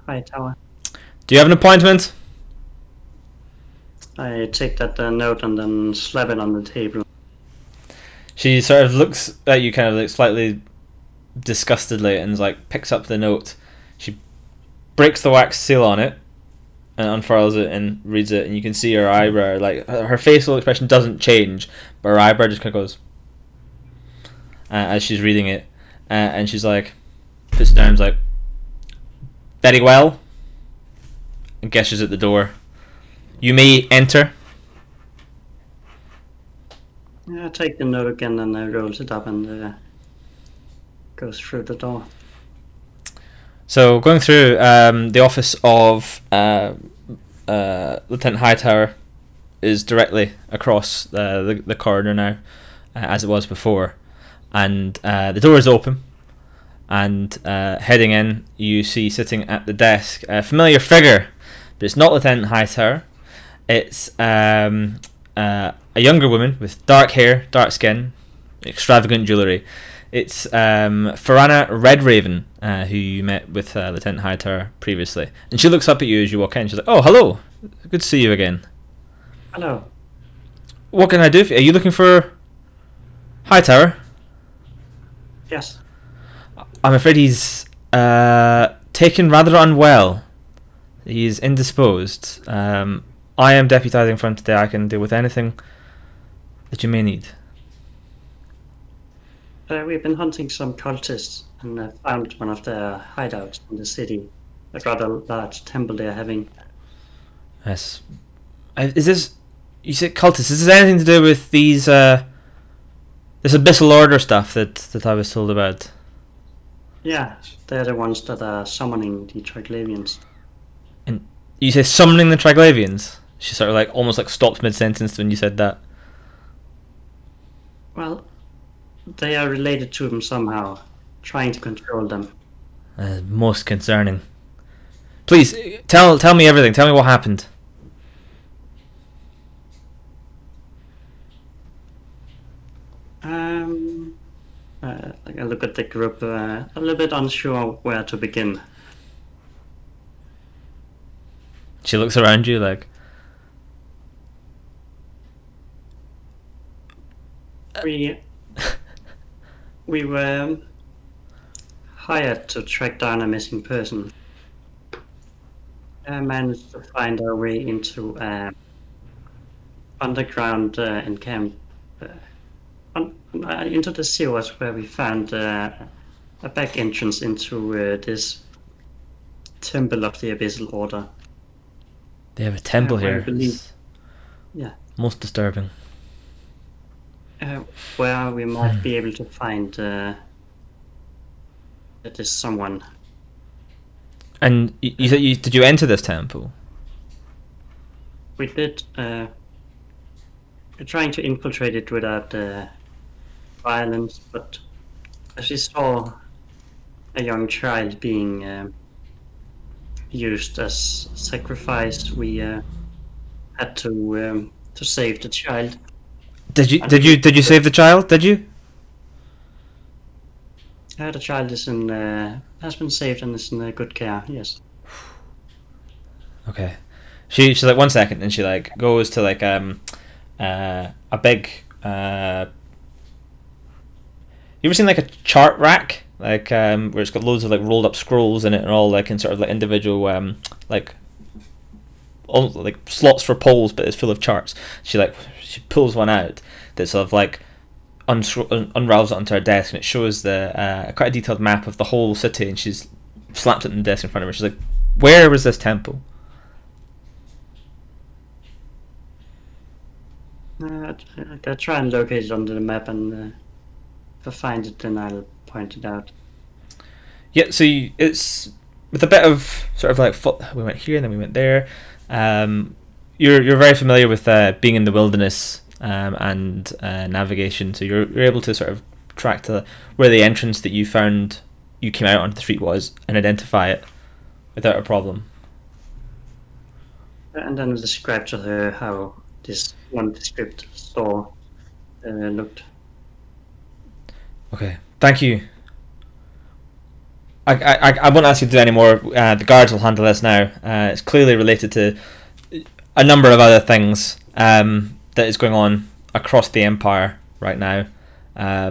High Tower. Do you have an appointment? I take that note and then slap it on the table. She sort of looks at you kind of like slightly disgustedly and like picks up the note. She breaks the wax seal on it and unfurls it and reads it, and you can see her eyebrow, like her facial expression doesn't change, but her eyebrow just kind of goes as she's reading it, and she's like, puts it down, and is like, very well, and gestures at the door. You may enter. Yeah, I take the note again and I rolls it up and goes through the door. So going through the office of Lieutenant Hightower is directly across the corridor now, as it was before, and the door is open. And heading in, you see sitting at the desk a familiar figure, but it's not Lieutenant Hightower. It's a younger woman with dark hair, dark skin, extravagant jewellery. It's Farana Redraven, who you met with Lieutenant Hightower previously. And she looks up at you as you walk in. She's like, "Oh, hello. Good to see you again." Hello. What can I do for you? Are you looking for Hightower? Yes. I'm afraid he's taken rather unwell. He's indisposed. I am deputising for him today. I can deal with anything that you may need. We've been hunting some cultists and found one of their hideouts in the city. A rather large temple they're having. Yes. Is this... You said cultists. Is this anything to do with these... this Abyssal Order stuff that I was told about? Yeah, they're the ones that are summoning the Triglavians. And you say summoning the Triglavians? She sort of like almost like stopped mid-sentence when you said that. Well, they are related to them somehow, trying to control them. Most concerning. Please, tell me everything. Tell me what happened. I look at the group, a little bit unsure where to begin. She looks around you like... We were hired to track down a missing person. I managed to find our way into underground encamp into the sewers, where we found a back entrance into this temple of the Abyssal Order. They have a temple here. I believe, yeah. Most disturbing. Where we might be able to find that is someone. And you said did you enter this temple? We did. We're trying to infiltrate it without violence, but as we saw a young child being used as sacrifice, we had to save the child. Did you save the child? Did you? The child is has been saved and is in good care. Yes. Okay. She's like 1 second, and she like goes to like a big you ever seen like a chart rack, like where it's got loads of like rolled up scrolls in it and all like in sort of like individual like all like slots for polls, but it's full of charts. She pulls one out that sort of like unravels it onto her desk, and it shows the quite a detailed map of the whole city, and she's slapped it on the desk in front of her. She's like, "Where was this temple?" I'll try and locate it on the map, and if I find it, then I'll pointed out. Yeah, so it's with a bit of sort of like we went here and then we went there. You're very familiar with being in the wilderness and navigation, so you're able to sort of track to where the entrance that you found you came out onto the street was and identify it without a problem. And then describe to her how this nondescript store looked. Okay, thank you. I won't ask you to do any more. The guards will handle this now. It's clearly related to a number of other things that is going on across the Empire right now. I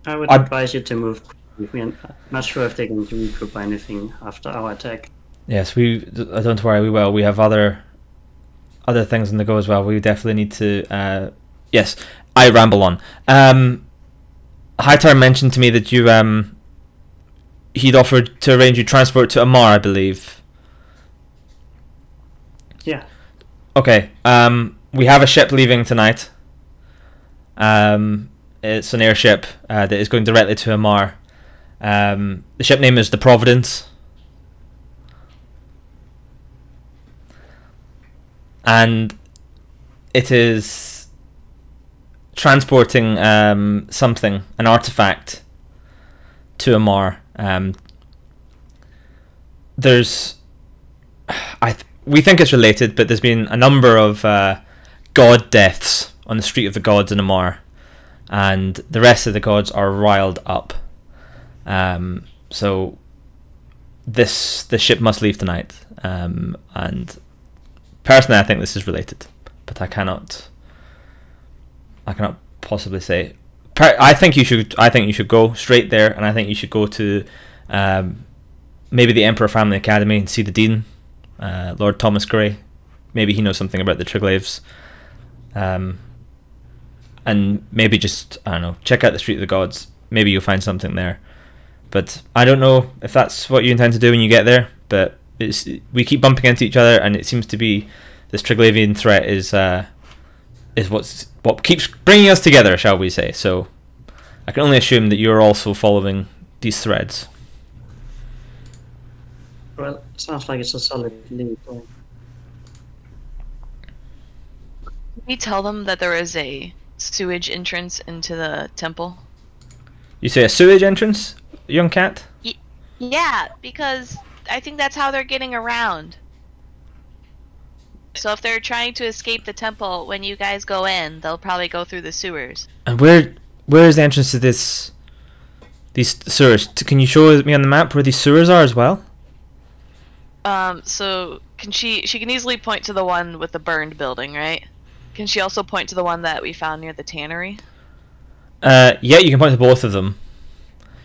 would advise you to move quickly. I'm not sure if they're going to regroup or anything after our attack. Yes, don't worry, we will. We have other things on the go as well. We definitely need to... yes, I ramble on. Hightower mentioned to me that you... he'd offered to arrange you transport to Amar, I believe. Yeah. Okay, we have a ship leaving tonight. It's an airship that is going directly to Amar. The ship name is the Providence. And it is transporting something, an artifact, to Amar. We think it's related, but there's been a number of god deaths on the Street of the Gods in Amar, and the rest of the gods are riled up. So the ship must leave tonight, and personally I think this is related, but I cannot possibly say. I think you should go straight there, and I think you should go to maybe the Emperor Family Academy and see the Dean, Lord Thomas Grey. Maybe he knows something about the Triglaves. And maybe just, I don't know, check out the Street of the Gods. Maybe you'll find something there. But I don't know if that's what you intend to do when you get there, but we keep bumping into each other, and it seems to be this Triglavian threat is what keeps bringing us together, shall we say. So I can only assume that you're also following these threads. Well, sounds like it's a solid lead. Can we tell them that there is a sewage entrance into the temple? You say a sewage entrance, young cat? Yeah, because I think that's how they're getting around. So if they're trying to escape the temple, when you guys go in, they'll probably go through the sewers. And where is the entrance to these sewers? Can you show me on the map where these sewers are as well? So she can easily point to the one with the burned building, right? Can she also point to the one that we found near the tannery? Yeah, you can point to both of them.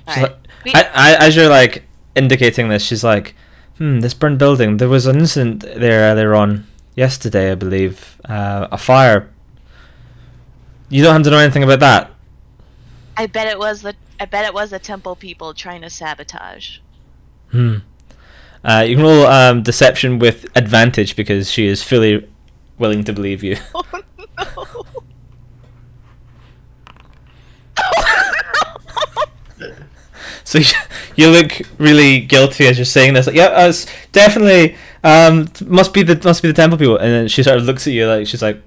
Alright. As you're like indicating this, she's like, this burned building. There was an incident there earlier on yesterday, I believe. A fire. You don't have to know anything about that. I bet it was the temple people trying to sabotage. You can roll deception with advantage because she is fully willing to believe you. Oh no! So you look really guilty as you're saying this. Like, yeah, it's definitely must be the temple people. And then she sort of looks at you like she's like,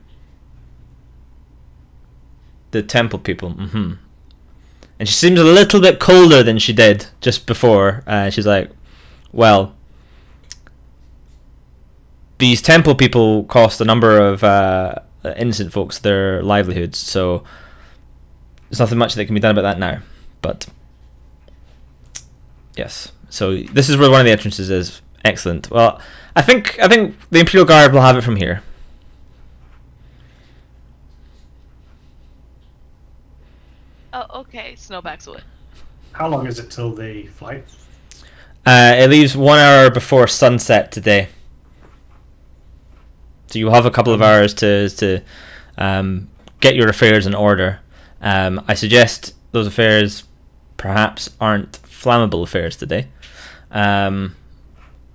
the temple people. And she seems a little bit colder than she did just before. She's like, well, these temple people cost a number of innocent folks their livelihoods, so there's nothing much that can be done about that now. But yes, so this is where one of the entrances is. Excellent. Well, I think the Imperial Guard will have it from here. Oh, okay. Snowback's away. How long is it till the flight? It leaves 1 hour before sunset today. So you'll have a couple of hours to get your affairs in order. I suggest those affairs perhaps aren't flammable affairs today.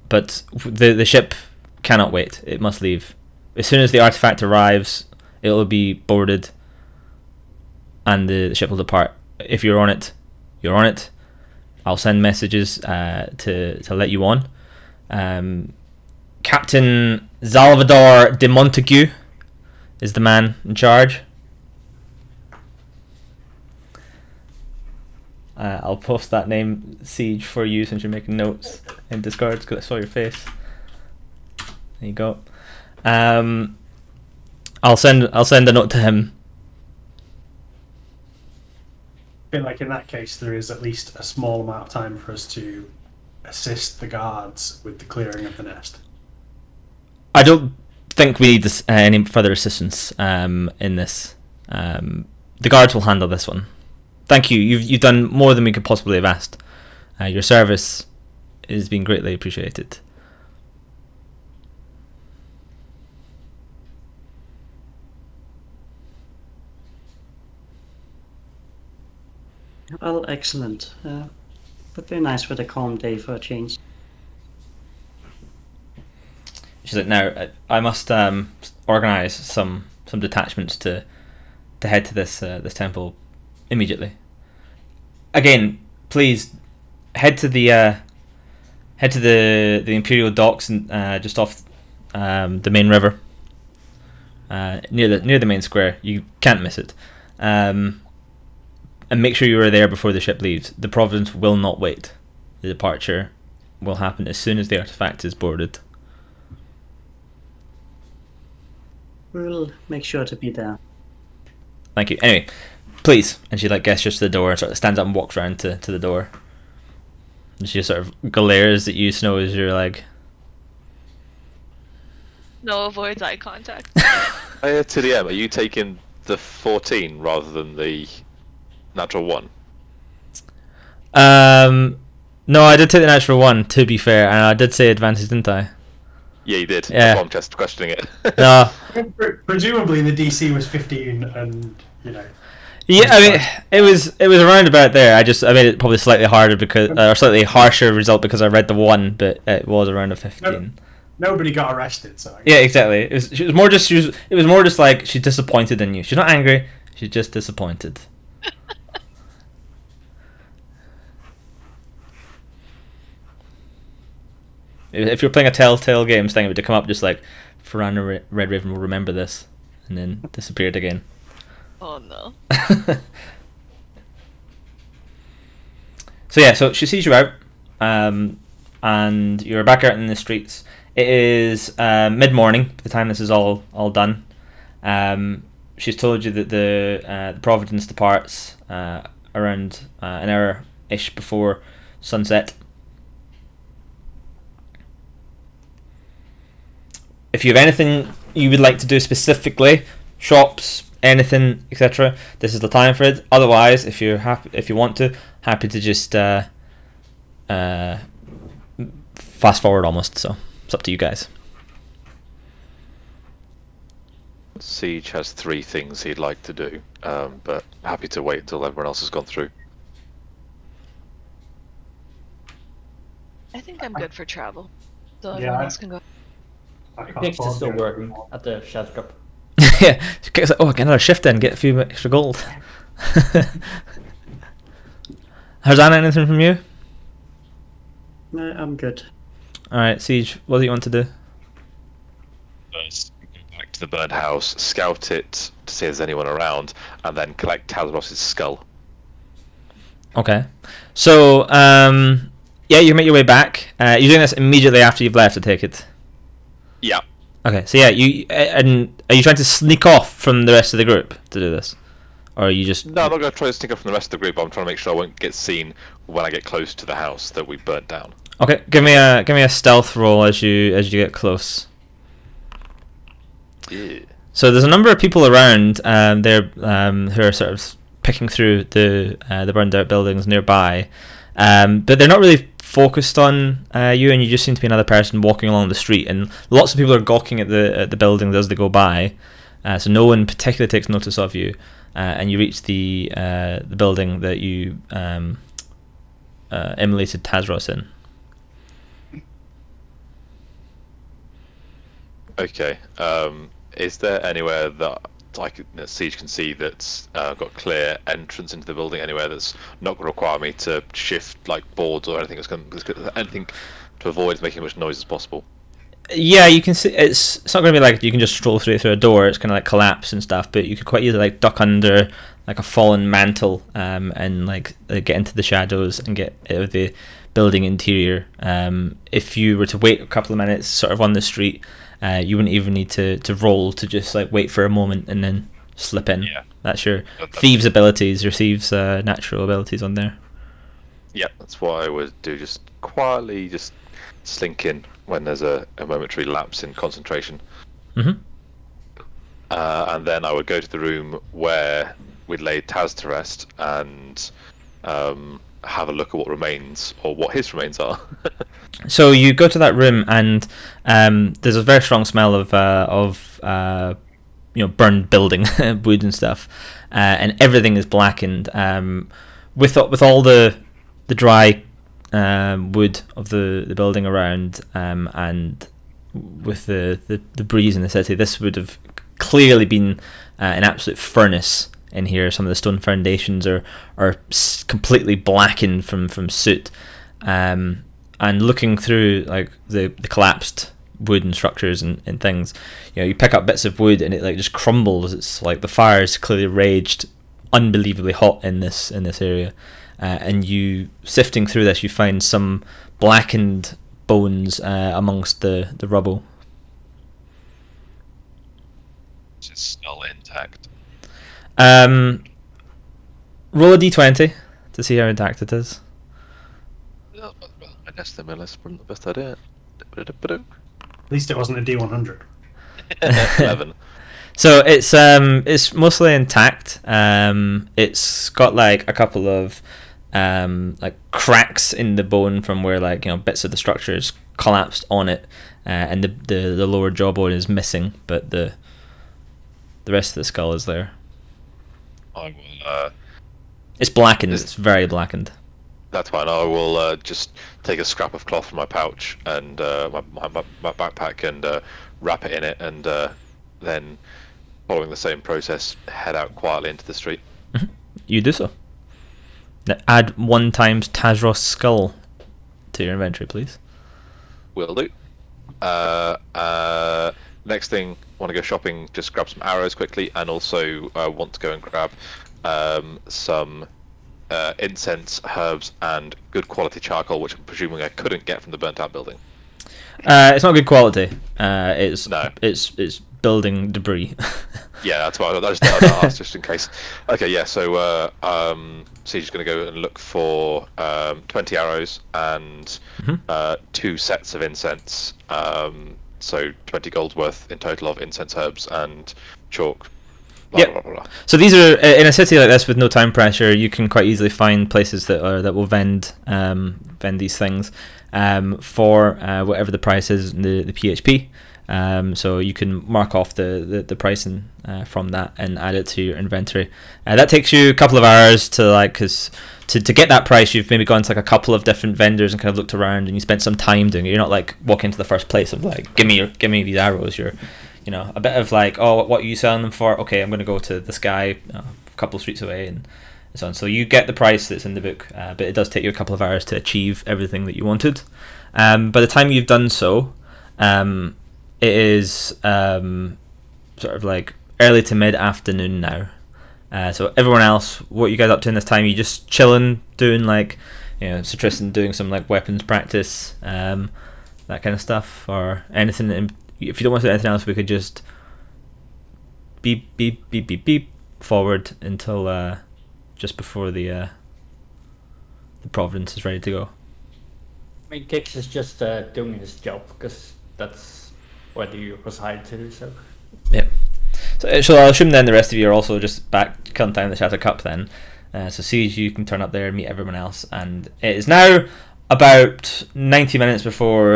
But the ship cannot wait. It must leave. As soon as the artifact arrives, it will be boarded and the ship will depart if you're on it, you're on it. I'll send messages to let you on. Captain Salvador de Montague is the man in charge. I'll post that name, Siege, for you since you're making notes in Discord because I saw your face. There you go. I'll send a note to him. I feel like in that case there is at least a small amount of time for us to assist the guards with the clearing of the nest. I don't think we need this, any further assistance in this. The guards will handle this one. Thank you. You've done more than we could possibly have asked. Your service is being greatly appreciated. Well, excellent. Would be nice with a calm day for a change. She's like, now I must organise some detachments to head to this temple immediately. Again, please head to the Imperial Docks and just off the main river, near the main square. You can't miss it. And make sure you are there before the ship leaves. The Providence will not wait. The departure will happen as soon as the artifact is boarded. We'll make sure to be there. Thank you. Anyway, please. And she gestures to the door and sort of stands up and walks around to the door. And she sort of glares at you, Snow, as you're like... No, avoids eye contact. To the M, are you taking the 14 rather than the natural 1? No, I did take the natural 1, to be fair, and I did say advantage, didn't I? Yeah, you did. Yeah. That's why I'm just questioning it. No. Presumably the DC was 15 and, you know... Yeah, I mean, it was around about there. I made it probably slightly harder because, or slightly harsher result because I read the 1, but it was around a 15. Nobody got arrested, so... Yeah, exactly. It was more just like she's disappointed in you. She's not angry, she's just disappointed. If you're playing a Telltale Games thing, it would come up just like, Ferrana Red Raven will remember this, and then disappeared again. Oh no. So yeah, so she sees you out, and you're back out in the streets. It is mid-morning by the time this is all done. She's told you that the Providence departs around an hour-ish before sunset. If you have anything you would like to do specifically, shops, anything, etc., this is the time for it. Otherwise, if you want to, happy to just fast forward almost. So it's up to you guys. Siege has 3 things he'd like to do, but happy to wait until everyone else has gone through. I think I'm good for travel. So Yeah, everyone else can go. Pix is still working at the shelf cup. Yeah, it's like, oh, get another shift in, get a few extra gold. Harzana, anything from you? No, I'm good. Alright, Siege, what do you want to do? First, go back to the burned house, scout it to see if there's anyone around, and then collect Talros's skull. Okay. So, yeah, you make your way back. You're doing this immediately after you've left, I take it. Yeah. Okay, so yeah, and are you trying to sneak off from the rest of the group to do this? Or are you just... No, I'm not going to try to sneak up from the rest of the group. I'm trying to make sure I won't get seen when I get close to the house that we burnt down. Okay, give me a stealth roll as you get close. Yeah. So there's a number of people around there who are sort of picking through the burned out buildings nearby, but they're not really focused on you, and you just seem to be another person walking along the street, and lots of people are gawking at the buildings as they go by, so no one particularly takes notice of you, and you reach the building that you immolated Tazros in. Okay. Is there anywhere that Siege can see that's got clear entrance into the building anywhere that's not going to require me to shift like boards or anything that's going anything to avoid making as much noise as possible. Yeah, you can see it's not going to be like you can just stroll through a door. It's going to like collapse and stuff, but you could quite easily like duck under like a fallen mantle and like get into the shadows and get out of the building interior. If you were to wait a couple of minutes sort of on the street, you wouldn't even need to roll to just like wait for a moment and then slip in. Yeah. That's your thieves abilities, your thieves natural abilities on there. Yeah, that's what I would do, just quietly just slink in when there's a momentary lapse in concentration. Mm-hmm. And then I would go to the room where we'd laid Taz to rest and have a look at what remains, or what his remains are. So you go to that room and there's a very strong smell of burned building, wood and stuff, and everything is blackened. With all the dry wood of the building around, and with the breeze in the city, this would have clearly been an absolute furnace in here. Some of the stone foundations are completely blackened from soot. And looking through like the collapsed wooden structures and things, you pick up bits of wood and it like just crumbles. It's like the fire's clearly raged unbelievably hot in this area. And you sifting through this, you find some blackened bones amongst the rubble. Is his skull intact? Roll a d20 to see how intact it is. I guess the list wasn't the best idea. At least it wasn't a D100. 11. So it's mostly intact. It's got like a couple of like cracks in the bone from where like bits of the structures collapsed on it, and the lower jawbone is missing, but the rest of the skull is there. I will. It's blackened. It's very blackened. That's fine. I will just take a scrap of cloth from my pouch and my backpack and wrap it in it, and then, following the same process, head out quietly into the street. Mm-hmm. You do so. Now add 1 times Tazros skull to your inventory, please. Will do. Next thing, want to go shopping, just grab some arrows quickly, and also want to go and grab some incense, herbs, and good quality charcoal, which I'm presuming I couldn't get from the burnt out building. It's not good quality. It's building debris. Yeah, that's why I just thought I'd ask just in case. Okay, yeah. So Siege is going to go and look for 20 arrows and 2 sets of incense. So 20 gold's worth in total of incense, herbs, and chalk. Yeah. So these are in a city like this with no time pressure. You can quite easily find places that will vend these things for whatever the price is in the PHP. So you can mark off the pricing from that and add it to your inventory. That takes you a couple of hours because to get that price, you've maybe gone to like a couple of different vendors and kind of looked around, and you spent some time doing it. You're not like walking to the first place of like give me these arrows. You're a bit of like, oh, what are you selling them for? Okay, I'm going to go to this guy a couple of streets away and so on. So you get the price that's in the book, but it does take you a couple of hours to achieve everything that you wanted. By the time you've done so, it is sort of like early to mid-afternoon now. So everyone else, what are you guys up to in this time? You just chilling, doing like, Sir Tristan doing some like weapons practice, that kind of stuff, or anything. If you don't want to do anything else, we could just beep beep beep beep beep forward until just before the Providence is ready to go. I mean, Kix is just doing his job because that's what he was hired to do. So. Yeah. So I'll assume then the rest of you are also just back cutting down the Shatter Cup then. So Siege, you can turn up there and meet everyone else, and it is now about 90 minutes before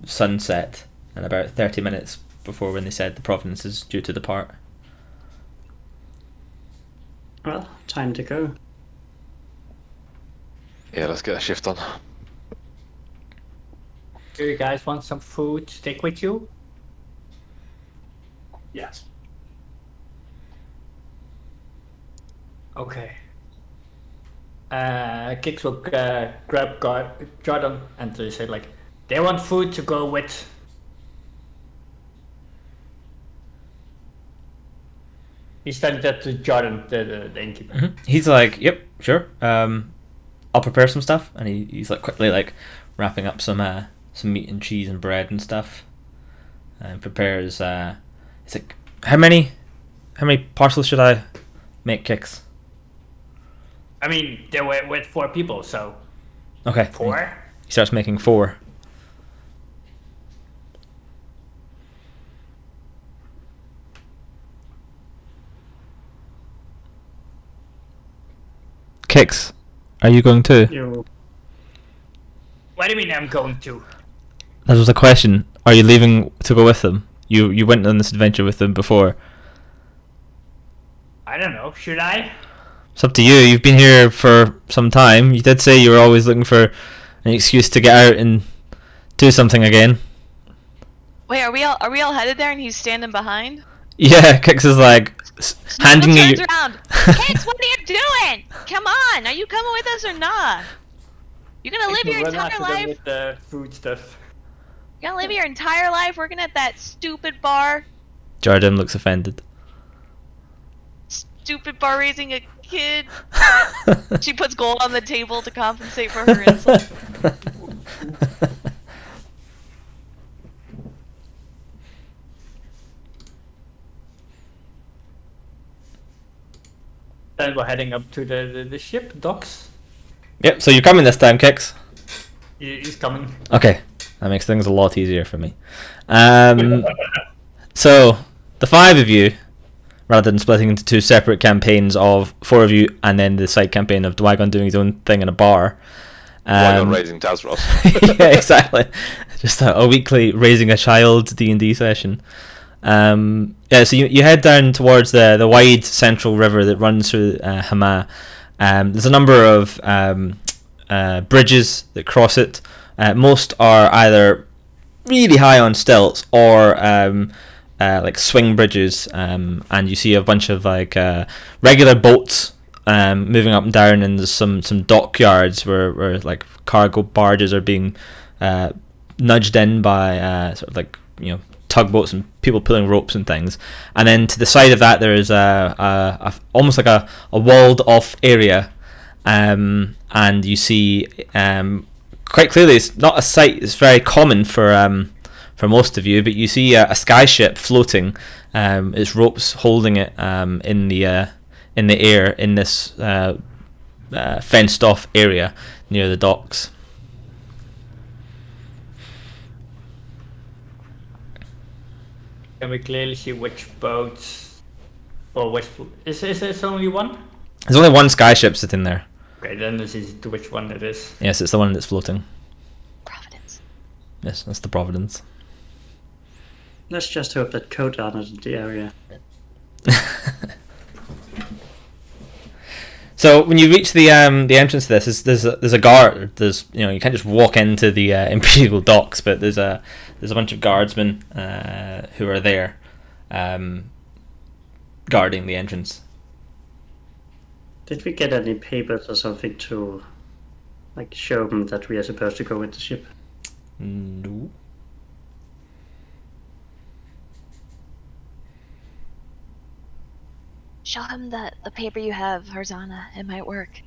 sunset, and about 30 minutes before when they said the Providence is due to depart. Well, time to go. Yeah, let's get a shift on. Do you guys want some food to take with you? Yes. Okay. Kix will grab Jordan and they say like, they want food to go with. He's telling that to Jordan, the innkeeper. He's like, yep, sure. I'll prepare some stuff, and he's like quickly like wrapping up some meat and cheese and bread and stuff, and prepares. He's like, how many parcels should I make, Kix? I mean, they were with 4 people, so Okay. 4. He starts making 4. Kix, are you going too? You What do you mean I'm going to? That was a question. Are you leaving to go with them? You went on this adventure with them before. I don't know. Should I? It's up to you. You've been here for some time. You did say you were always looking for an excuse to get out and do something again. Wait, are we all headed there and he's standing behind? Yeah, Kix is like handing you. Turns around. Kix, what are you doing? Come on, are you coming with us or not? You're gonna live your entire life. With the food stuff. You're gonna live your entire life working at that stupid bar. Jordan looks offended. Stupid bar raising a kid. She puts gold on the table to compensate for her insult. Then we're heading up to the ship docks. Yep. So you're coming this time, Kix. He's coming. Okay, that makes things a lot easier for me. So the 5 of you, rather than splitting into 2 separate campaigns of 4 of you, and then the side campaign of Dwygon doing his own thing in a bar. Dwygon raising Tazros. Yeah, exactly. Just a weekly raising a child D&D session. Yeah, so you head down towards the wide central river that runs through Hama. There's a number of bridges that cross it. Most are either really high on stilts or like swing bridges, and you see a bunch of like regular boats moving up and down, and there's some dockyards where like cargo barges are being nudged in by sort of like, you know, tugboats and people pulling ropes and things. And then to the side of that there is almost like a walled off area, and you see quite clearly, it's not a sight that's very common for most of you, but you see a sky ship floating. Its ropes holding it in the air in this fenced off area near the docks. Can we clearly see which boats, or which is there only one? There's only one sky ship sitting there. Okay, then this is to which one it is. Yes, it's the one that's floating. Providence. Yes, that's the Providence. let's just hope that Code aren't in the area. So when you reach the entrance to this, there's a guard. There's, you know, you can't just walk into the Imperial docks, but there's a bunch of guardsmen who are there, guarding the entrance. Did we get any papers or something to, like, show them that we are supposed to go with the ship? No. Show him the paper you have, Harzana. It might work.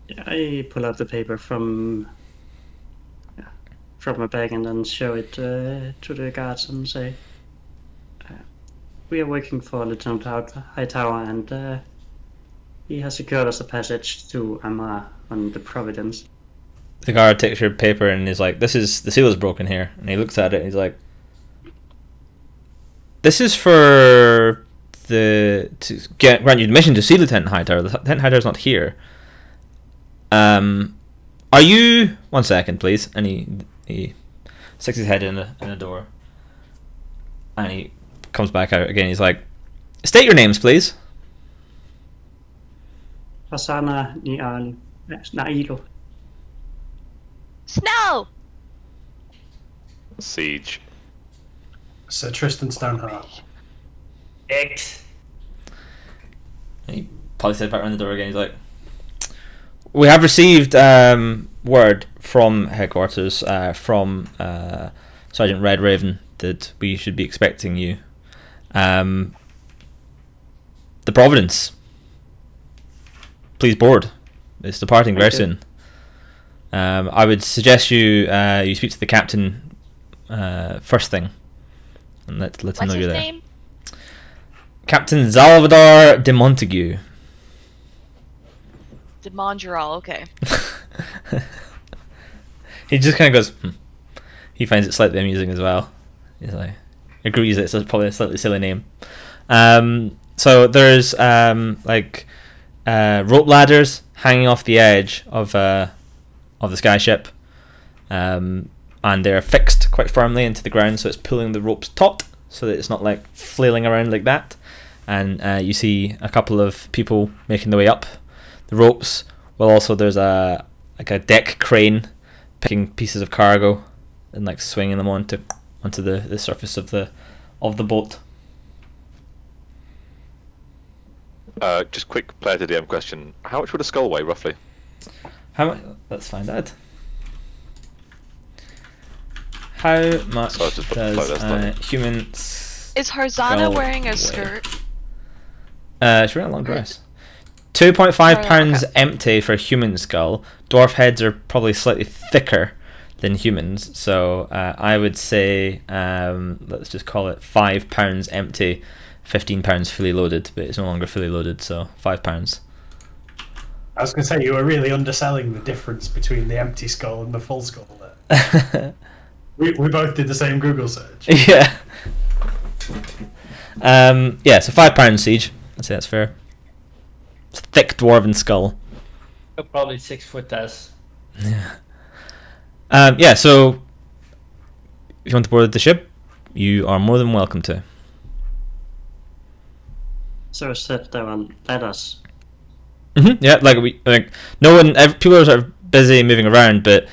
Yeah, I pull out the paper from my bag and then show it to the guards and say, we are working for Lieutenant Hightower, and he has secured us a passage to Amar on the Providence. The guard takes your paper and is like, "This is, the seal is broken here." And he looks at it and he's like, "This is for to grant you admission to see Lieutenant Hightower. Lieutenant Hightower's not here. Are you? One second, please." And he sticks his head in a door, and he comes back out again. He's like, "State your names, please." Hasana Nailo. Snow! Siege. Sir Tristan Stoneheart. X. And he probably said back around the door again. He's like, "We have received word from headquarters from Sergeant Red Raven that we should be expecting you. The Providence. Please board. It's departing very soon. I would suggest you you speak to the captain first thing, and let him know you're there. What's his name? Captain Salvador de Montague. De Mondral, okay. He just kind of goes. He finds it slightly amusing as well. He's like, agrees it's probably a slightly silly name. So there's like rope ladders hanging off the edge of the skyship, and they're fixed quite firmly into the ground, so it's pulling the ropes taut, so that it's not like flailing around like that. And you see a couple of people making their way up the ropes. Well, also there's a deck crane picking pieces of cargo and like swinging them onto the surface of the boat. Just quick player to DM question. How much would a skull weigh, roughly? How much? Let's find out. How much So I was just about to does play this a then. human Is Harzana skull wearing a weigh? skirt? She's wearing a long dress. 2.5 Oh, pounds okay. empty for a human skull. Dwarf heads are probably slightly thicker than humans, so I would say let's just call it 5 pounds empty, 15 pounds fully loaded, but it's no longer fully loaded, so 5 pounds. I was going to say, you were really underselling the difference between the empty skull and the full skull there. We both did the same Google search. Yeah. Yeah, so 5 pounds siege. I'd say that's fair. It's a thick dwarven skull. Probably 6 foot as. Yeah. Yeah, so if you want to board the ship, you are more than welcome to. So sit there and let us. Yeah, like no one, people are sort of busy moving around, but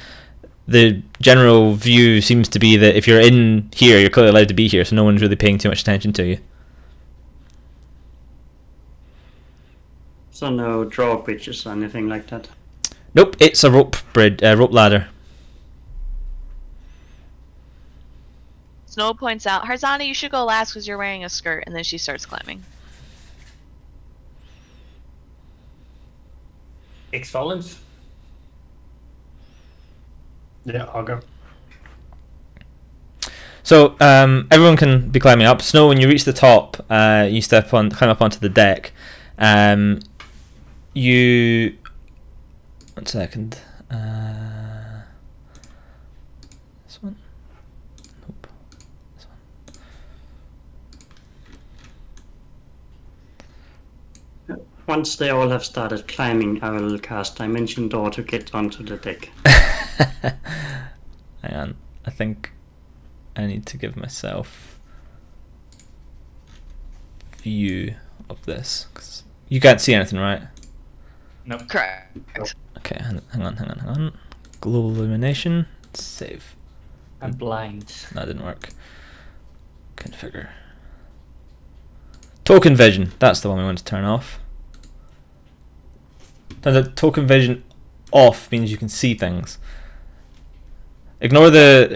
the general view seems to be that if you're in here, you're clearly allowed to be here, so no one's really paying too much attention to you. So no drawbridges or anything like that. Nope, it's a rope ladder. Snow points out, Harzana, you should go last because you're wearing a skirt, and then she starts climbing. X Volans. Yeah, I'll go. So everyone can be climbing up. Snow, when you reach the top, you climb up onto the deck. You 1 second. This one. Nope. This one. Once they all have started climbing, I will cast Dimension Door to get onto the deck. Hang on. I think I need to give myself view of this, 'cause you can't see anything, right? Nope. Correct. Okay, hang on. Global illumination. Save. I'm blind. That didn't work. Configure. Token vision. That's the one we want to turn off. Turns out token vision off means you can see things. Ignore the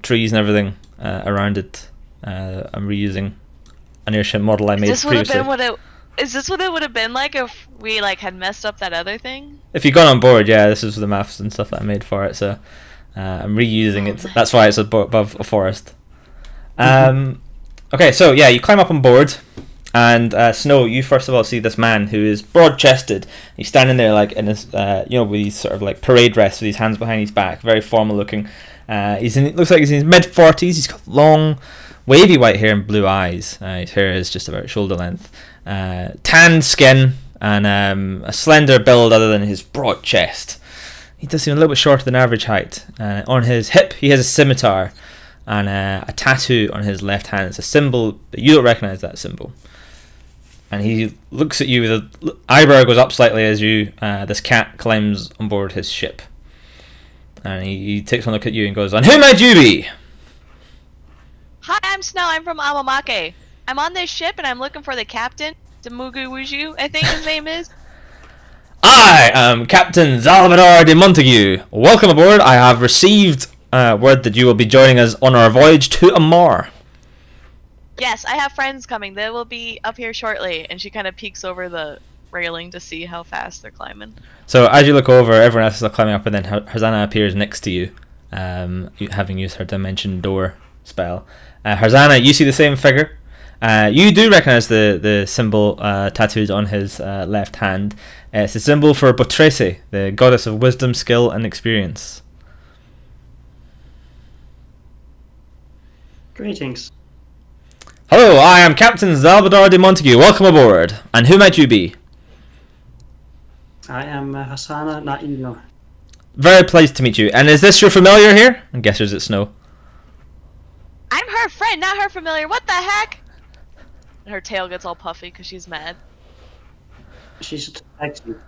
trees and everything around it. I'm reusing an airship model I made previously. Is this what it would have been like if we had messed up that other thing? If you've gone on board, yeah, this is the maths and stuff that I made for it, so I'm reusing it. That's why it's above a forest. Okay, so yeah, you climb up on board, and Snow, you first of all see this man who is broad-chested. He's standing there in his, with his sort of parade dress with his hands behind his back, very formal looking. Looks like he's in his mid-40s. He's got long, wavy white hair and blue eyes. His hair is just about shoulder length. Tan skin and a slender build other than his broad chest. He does seem a little bit shorter than average height. On his hip he has a scimitar and a tattoo on his left hand. It's a symbol, but you don't recognise that symbol. And he looks at you with an eyebrow goes up slightly as this cat climbs on board his ship. And he takes one look at you and goes, "On who might you be?" Hi, I'm Snow. I'm from Amamake. I'm on this ship and I'm looking for the captain, Demuguwuju, I think his name is. I am Captain Salvador de Montague. Welcome aboard. I have received word that you will be joining us on our voyage to Amar. Yes, I have friends coming. They will be up here shortly. And she kind of peeks over the railing to see how fast they're climbing. So as you look over, everyone else is climbing up, and then Harzana appears next to you, having used her Dimension Door spell. Harzana, you see the same figure. You do recognize the symbol tattooed on his left hand. It's a symbol for Botrese, the goddess of wisdom, skill, and experience. Greetings. Hello, I am Captain Salvador de Montague. Welcome aboard. And who might you be? I am Hasana Naino. Very pleased to meet you. And is this your familiar here? I guess there's Snow. I'm her friend, not her familiar. What the heck? And her tail gets all puffy because she's mad. She's attacked you.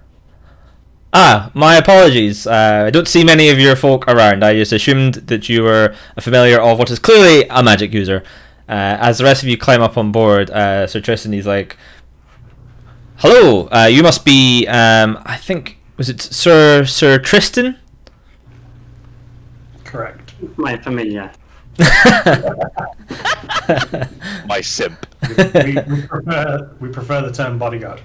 Ah, my apologies. I don't see many of your folk around. I just assumed that you were a familiar of what is clearly a magic user. As the rest of you climb up on board, Sir Tristan, he's like, hello, you must be, I think, was it Sir Tristan? Correct. My familiar. My simp. We prefer the term bodyguard.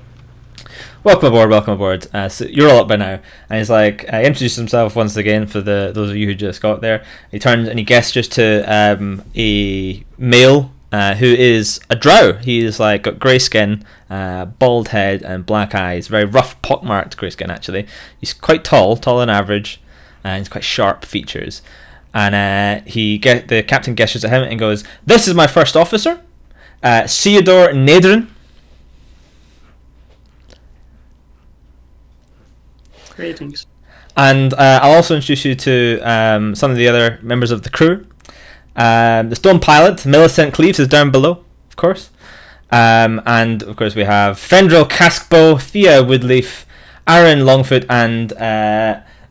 Welcome aboard, welcome aboard. So you're all up by now. And he's like, introduced himself once again for those of you who just got there. He turns and he gestures to a male who is a drow. He is like got grey skin, bald head and black eyes. Very rough, pockmarked grey skin actually. He's quite tall than average, and he's quite sharp features. And the captain gestures at him and goes, "This is my first officer, Theodore Nadrin." Greetings. And I'll also introduce you to some of the other members of the crew. The stone pilot, Millicent Cleaves, is down below, of course. And, of course, we have Fendril Caskbow, Thea Woodleaf, Aaron Longfoot, and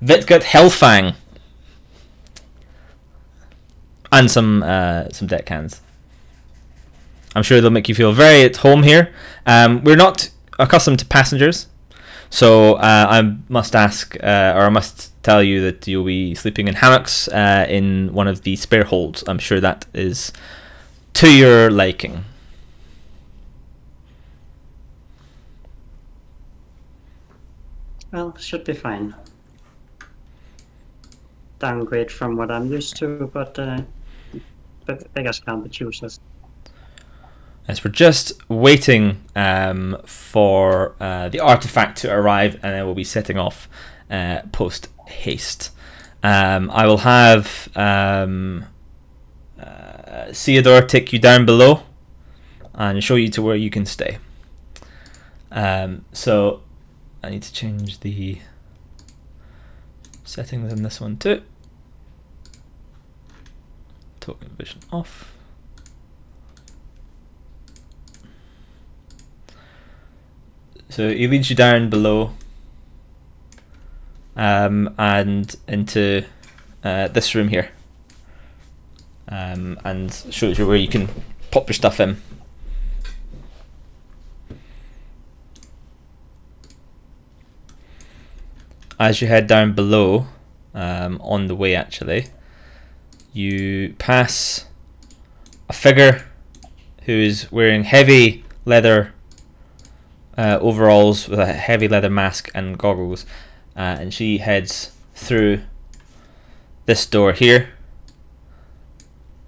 Vitgut Hellfang. And some deckhands. I'm sure they'll make you feel very at home here. We're not accustomed to passengers. So I must ask, or I must tell you that you'll be sleeping in hammocks in one of the spare holds. I'm sure that is to your liking. Well, should be fine. Downgrade from what I'm used to, but beggars can't be choosers. As we're just waiting for the artifact to arrive, and then we'll be setting off post haste. I will have Theodore take you down below and show you to where you can stay. So I need to change the settings in this one too. Token vision off. So he leads you down below and into this room here, and shows you where you can pop your stuff in. As you head down below, on the way actually, you pass a figure who is wearing heavy leather overalls with a heavy leather mask and goggles, and she heads through this door here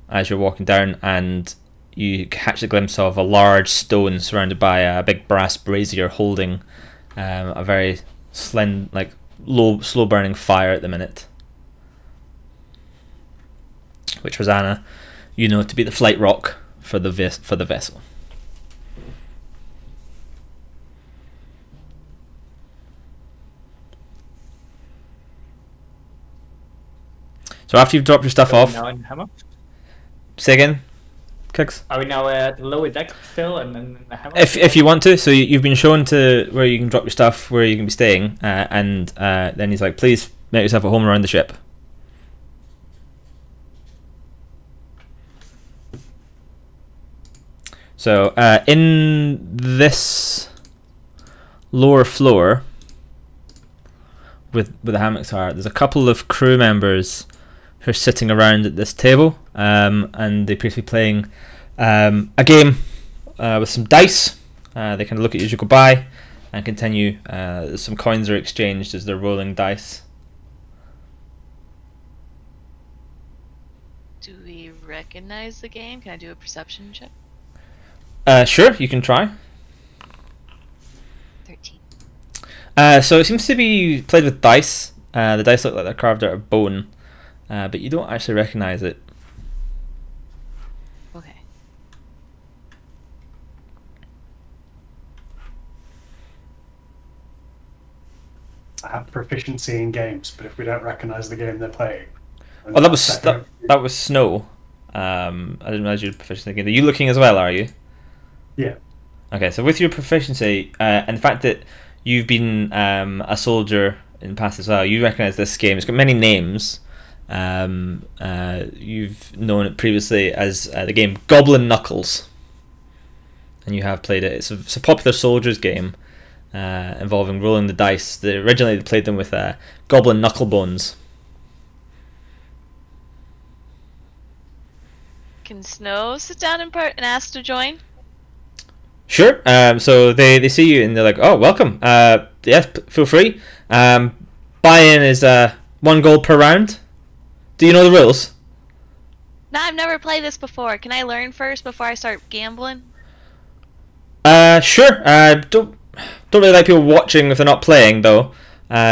as you're walking down, and you catch a glimpse of a large stone surrounded by a big brass brazier holding a very slow burning fire at the minute, which Rosanna, you know to be the flight rock for the vessel. So after you've dropped your stuff off, Now in hammock? say again, Kix? Are we now at the lower deck still and then in the hammock? If you want to, so you've been shown to where you can drop your stuff, where you can be staying, and then he's like, please make yourself at home around the ship. So in this lower floor with the hammocks are, there's a couple of crew members who are sitting around at this table, and they appear to be playing a game with some dice. They kind of look at you as you go by and continue. Some coins are exchanged as they're rolling dice. Do we recognize the game? Can I do a perception check? Sure, you can try. 13. So it seems to be played with dice. The dice look like they're carved out of bone, but you don't actually recognize it. Okay. I have proficiency in games, but if we don't recognize the game they're playing... Oh, that was Snow. I didn't realize you had proficiency in the game. Are you looking as well, are you? Yeah. Okay, so with your proficiency, and the fact that you've been a soldier in the past as well, you recognise this game. It's got many names. You've known it previously as the game Goblin Knuckles, and you have played it. It's a popular soldiers game involving rolling the dice. Originally they played them with Goblin Knucklebones. Can Snow sit down and ask to join? Sure. So they see you and they're like, "Oh, welcome. Yes, feel free. Buy-in is 1 gold per round. Do you know the rules?" No, I've never played this before. Can I learn first before I start gambling? Sure. Don't really like people watching if they're not playing though.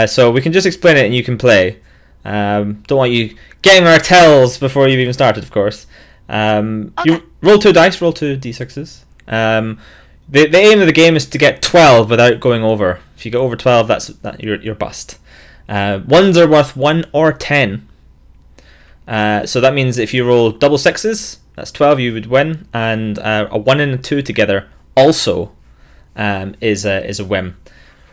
So we can just explain it and you can play. Don't want you getting our tells before you've even started, of course. Okay. You roll 2 dice. Roll 2 d6s. The aim of the game is to get 12 without going over. If you go over 12, you're bust. Ones are worth 1 or 10. So that means if you roll double 6s, that's 12, you would win, and a 1 and a 2 together also is a win.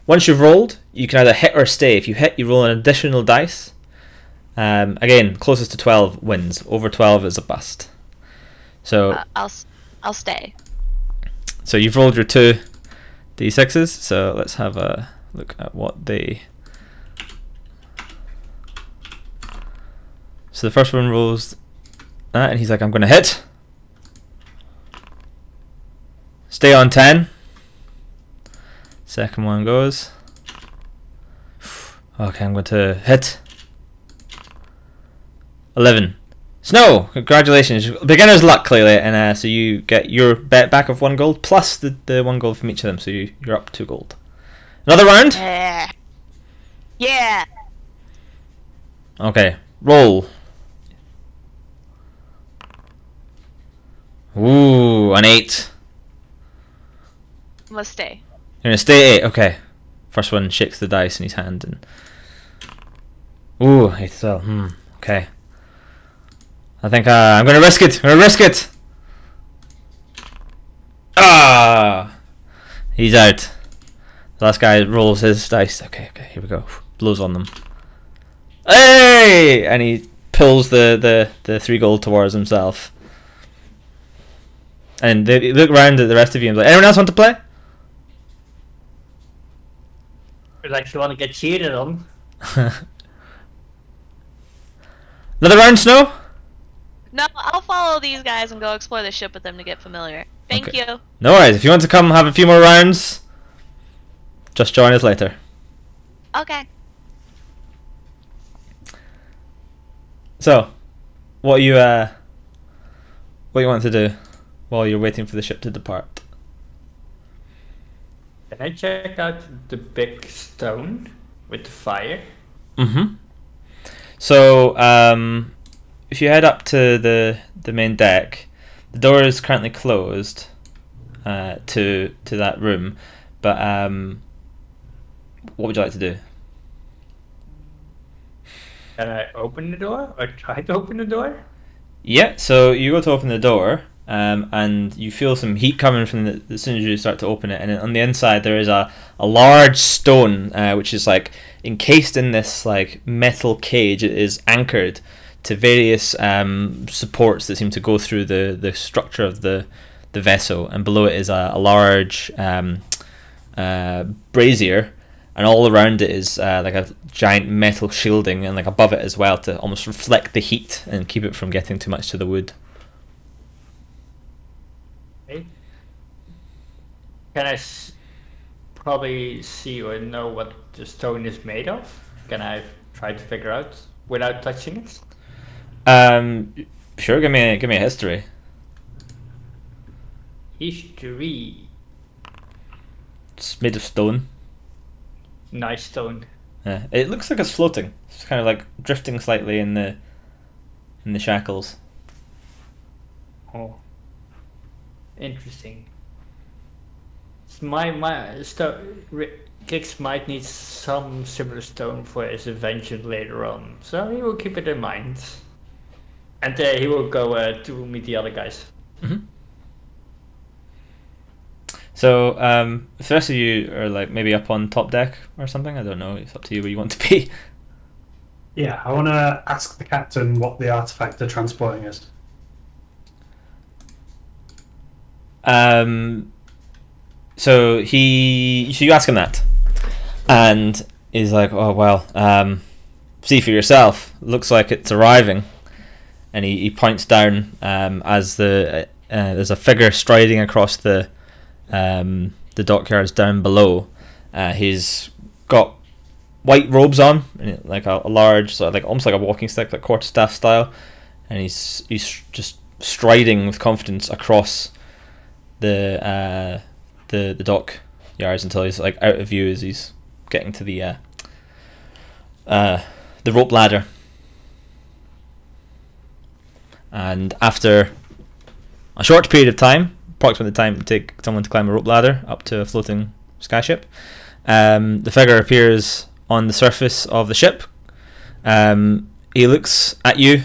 Once you've rolled, you can either hit or stay. If you hit, you roll an additional dice. Again, closest to 12 wins. Over 12 is a bust. So I'll stay. So you've rolled your 2 d6s. So let's have a look at what they. So the first one rolls that, and he's like, "I'm going to hit. Stay on 10. Second one goes. Okay, I'm going to hit. 11. Snow, congratulations. Beginner's luck, clearly, and so you get your bet back of 1 gold plus the 1 gold from each of them, so you're up 2 gold. Another round? Yeah. Okay, roll. Ooh, an 8. I'm gonna stay. You're gonna stay 8, okay. First one shakes the dice in his hand and. Ooh, 8 as well. Okay. I think I'm gonna risk it. Ah, he's out. The last guy rolls his dice. Okay, here we go. Blows on them. Hey! And he pulls the 3 gold towards himself. And they look around at the rest of you and be like, "Anyone else want to play?" I actually want to get cheated on. Another round, Snow? No, I'll follow these guys and go explore the ship with them to get familiar. Thank Okay. you. No worries. If you want to come have a few more rounds, just join us later. Okay. So, what you want to do while you're waiting for the ship to depart? Can I check out the big stone with the fire? Mm-hmm. So, if you head up to the main deck, the door is currently closed to that room. But what would you like to do? Can I open the door or try to open the door? Yeah. So you go to open the door, and you feel some heat coming from as soon as you start to open it. And on the inside there is a large stone which is like encased in this like metal cage. It is anchored to various supports that seem to go through the structure of the the vessel, and below it is a large brazier, and all around it is like a giant metal shielding, and like above it as well, to almost reflect the heat and keep it from getting too much to the wood. Okay. Can I probably see or know what the stone is made of? Can I try to figure out without touching it? Sure. Give me a history. History. It's made of stone. Nice stone. Yeah, it looks like it's floating. It's kind of like drifting slightly in the shackles. Oh, interesting. My Gix might need some similar stone for his invention later on, so he will keep it in mind. And he will go to meet the other guys. Mm-hmm. So, if the rest of you are like maybe up on top deck or something, I don't know. It's up to you where you want to be. Yeah, I want to ask the captain what the artifact they're transporting is. So you ask him that, and he's like, "Oh well, see for yourself. Looks like it's arriving." And he points down as there's a figure striding across the dockyards down below. He's got white robes on, like a large, sort of like almost like a walking stick, like quarterstaff style, and he's just striding with confidence across the dock yards until he's like out of view as he's getting to the rope ladder. And after a short period of time, approximately the time it would take someone to climb a rope ladder up to a floating skyship, the figure appears on the surface of the ship. He looks at you,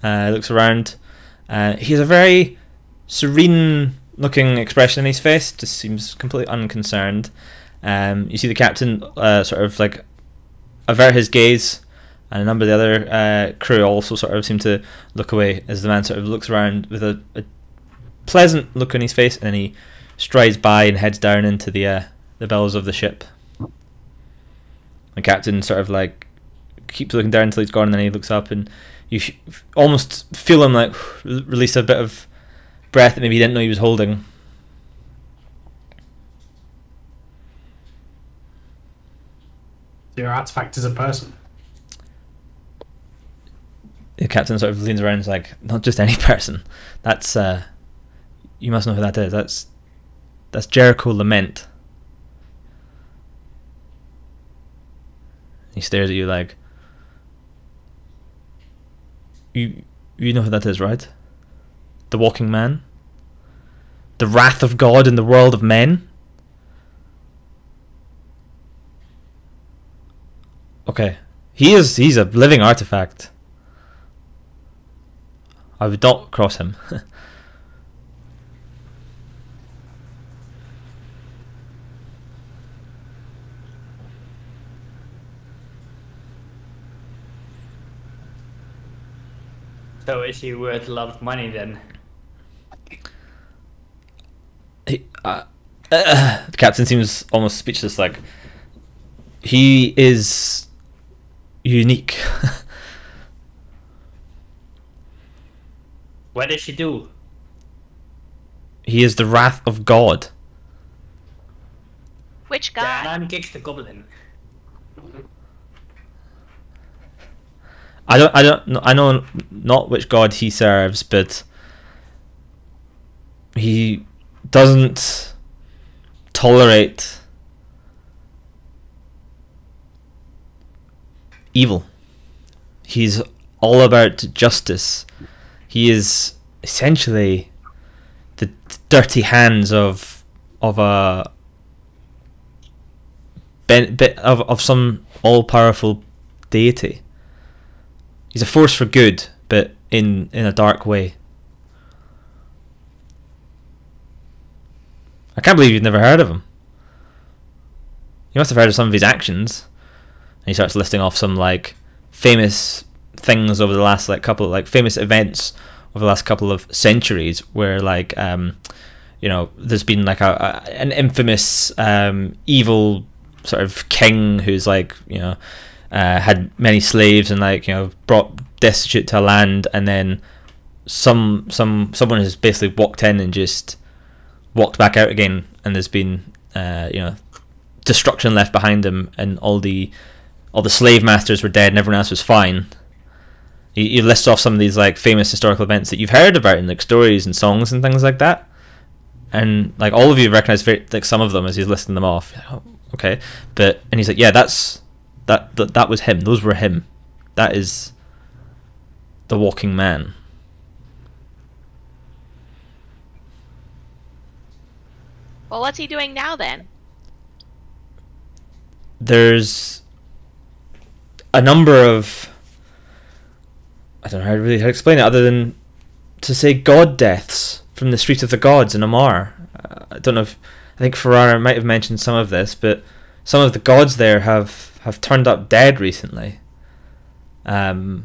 looks around. He has a very serene looking expression in his face, just seems completely unconcerned. You see the captain sort of like avert his gaze, and a number of the other crew also sort of seem to look away as the man sort of looks around with a pleasant look on his face, and then he strides by and heads down into the bellows of the ship. The captain sort of like keeps looking down until he's gone, and then he looks up, and you almost feel him like release a bit of breath that maybe he didn't know he was holding. Your artifact is a person. The captain sort of leans around and is like, not just any person. That's you must know who that is. That's Jericho Lament. He stares at you like, you know who that is, right? The walking man? The wrath of God in the world of men? Okay. He's a living artifact. I would not cross him. So is he worth a lot of money then? The captain seems almost speechless, like, he is unique. What does he do? He is the wrath of God. Which Yeah, and guy? I'm Gix the Goblin. I know not which god he serves, but he doesn't tolerate evil. He's all about justice. He is essentially the dirty hands of some all-powerful deity. He's a force for good, but in a dark way. I can't believe you've never heard of him. You must have heard of some of his actions. And he starts listing off some like famous things over the last like couple of like famous events over the last couple of centuries, where like you know, there's been like an infamous evil sort of king who's like, you know, had many slaves and like, you know, brought destitute to a land, and then someone has basically walked in and just walked back out again, and there's been you know, destruction left behind him, and all the slave masters were dead and everyone else was fine. You list off some of these like famous historical events that you've heard about in like stories and songs and things like that, and like all of you recognize like some of them as he's listing them off. Oh, okay, and he's like, yeah, that was him. Those were him. That is the walking man. Well, what's he doing now then? There's a number of, I don't know how to explain it other than to say god deaths from the Street of the Gods in Amar. I don't know if, I think Ferrara might have mentioned some of this, but some of the gods there have turned up dead recently. And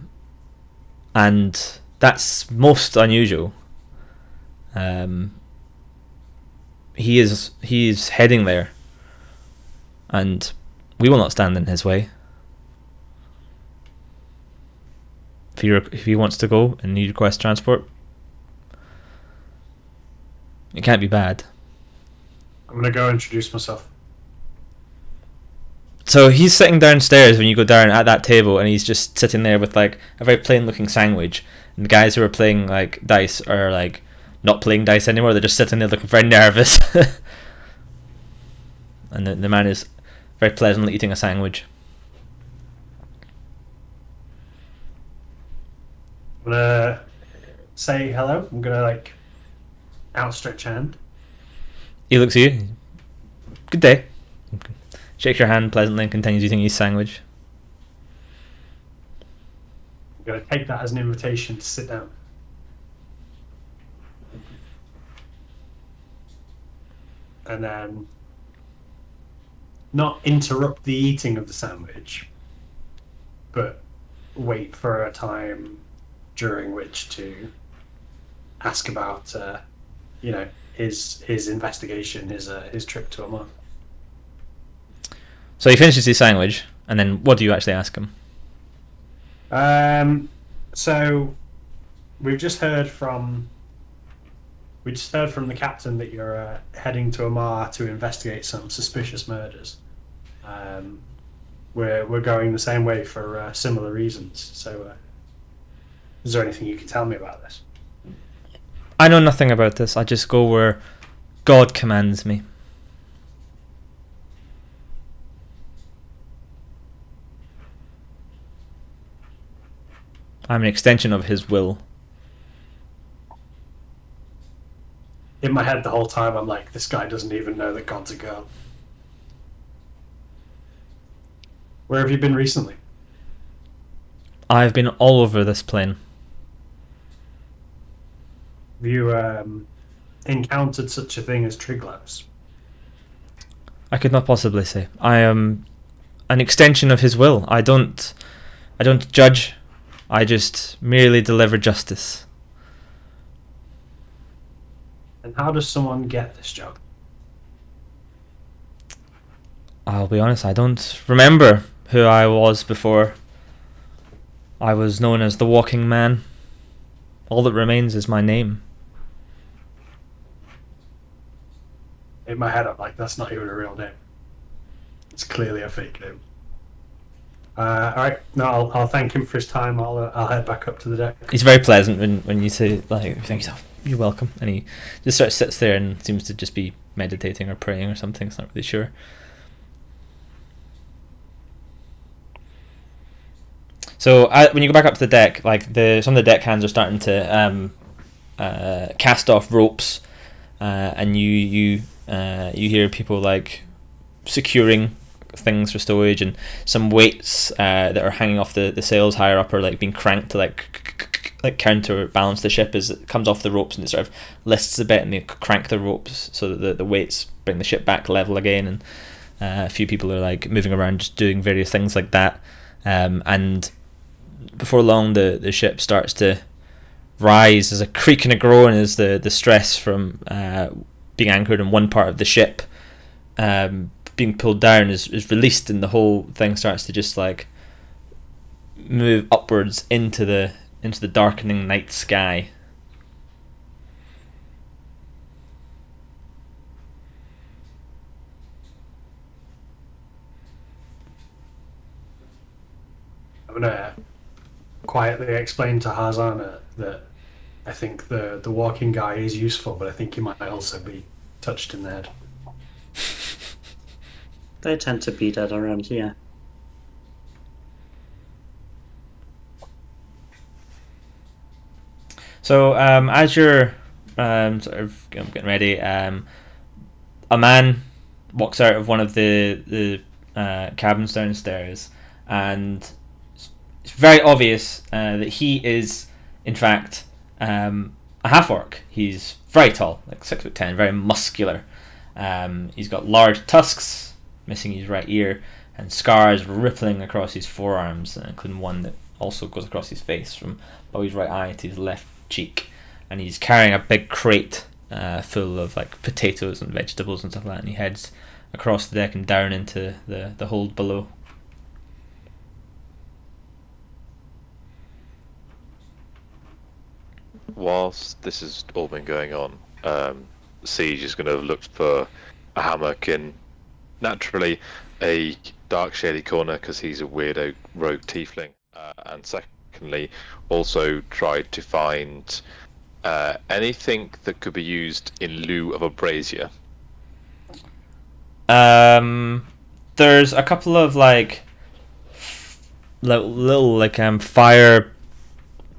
that's most unusual. He is heading there, and we will not stand in his way. If he wants to go and he requests transport, it can't be bad. I'm gonna go introduce myself. So he's sitting downstairs when you go down at that table, and he's just sitting there with like a very plain looking sandwich, and the guys who are playing like dice are like not playing dice anymore. They're just sitting there looking very nervous. And the man is very pleasantly eating a sandwich. I'm gonna say hello. I'm gonna like outstretch hand. He looks at you. Good day. Shakes your hand pleasantly and continues eating his sandwich. I'm gonna take that as an invitation to sit down. And then not interrupt the eating of the sandwich, but wait for a time during which to ask about, you know, his investigation, his trip to Oman. So he finishes his sandwich, and then what do you actually ask him? So we just heard from the captain that you're heading to Amar to investigate some suspicious murders. We're going the same way for similar reasons. So, is there anything you can tell me about this? I know nothing about this. I just go where God commands me. I'm an extension of his will. In my head the whole time I'm like, this guy doesn't even know that God's a girl. Where have you been recently? I've been all over this plane. Have you encountered such a thing as Triglavs? I could not possibly say. I am an extension of his will. I don't judge. I just merely deliver justice. And how does someone get this job? I'll be honest, I don't remember who I was before I was known as the Walking Man. All that remains is my name. In my head I'm like, that's not even a real name. It's clearly a fake name. Alright, no, I'll thank him for his time. I'll head back up to the deck. He's very pleasant when you say, like, thank yourself, you're welcome. And he just sort of sits there and seems to just be meditating or praying or something. It's not really sure. So when you go back up to the deck, like some of the deck hands are starting to cast off ropes, and you hear people like securing things for stowage, and some weights that are hanging off the sails higher up are like being cranked to like counterbalance the ship as it comes off the ropes, and it sort of lists a bit, and they crank the ropes so that the weights bring the ship back level again. And a few people are like moving around just doing various things like that, and before long the ship starts to rise. There's a creak and a groan as the stress from being anchored in one part of the ship being pulled down is released, and the whole thing starts to just like move upwards into the darkening night sky. I'm gonna quietly explain to Hazana that I think the walking guy is useful, but I think he might also be touched in the head. They tend to be dead around here. So as you're sort of getting ready, a man walks out of one of the cabins downstairs, and it's very obvious that he is, in fact, a half-orc. He's very tall, like 6'10", very muscular. He's got large tusks, missing his right ear, and scars rippling across his forearms, including one that also goes across his face from above his right eye to his left cheek. And he's carrying a big crate full of like potatoes and vegetables and stuff like that, and he heads across the deck and down into the hold below. Whilst this has all been going on, Siege is going to have looked for a hammock in, naturally, a dark shady corner because he's a weirdo rogue tiefling, and secondly, also tried to find anything that could be used in lieu of a brazier. There's a couple of like little like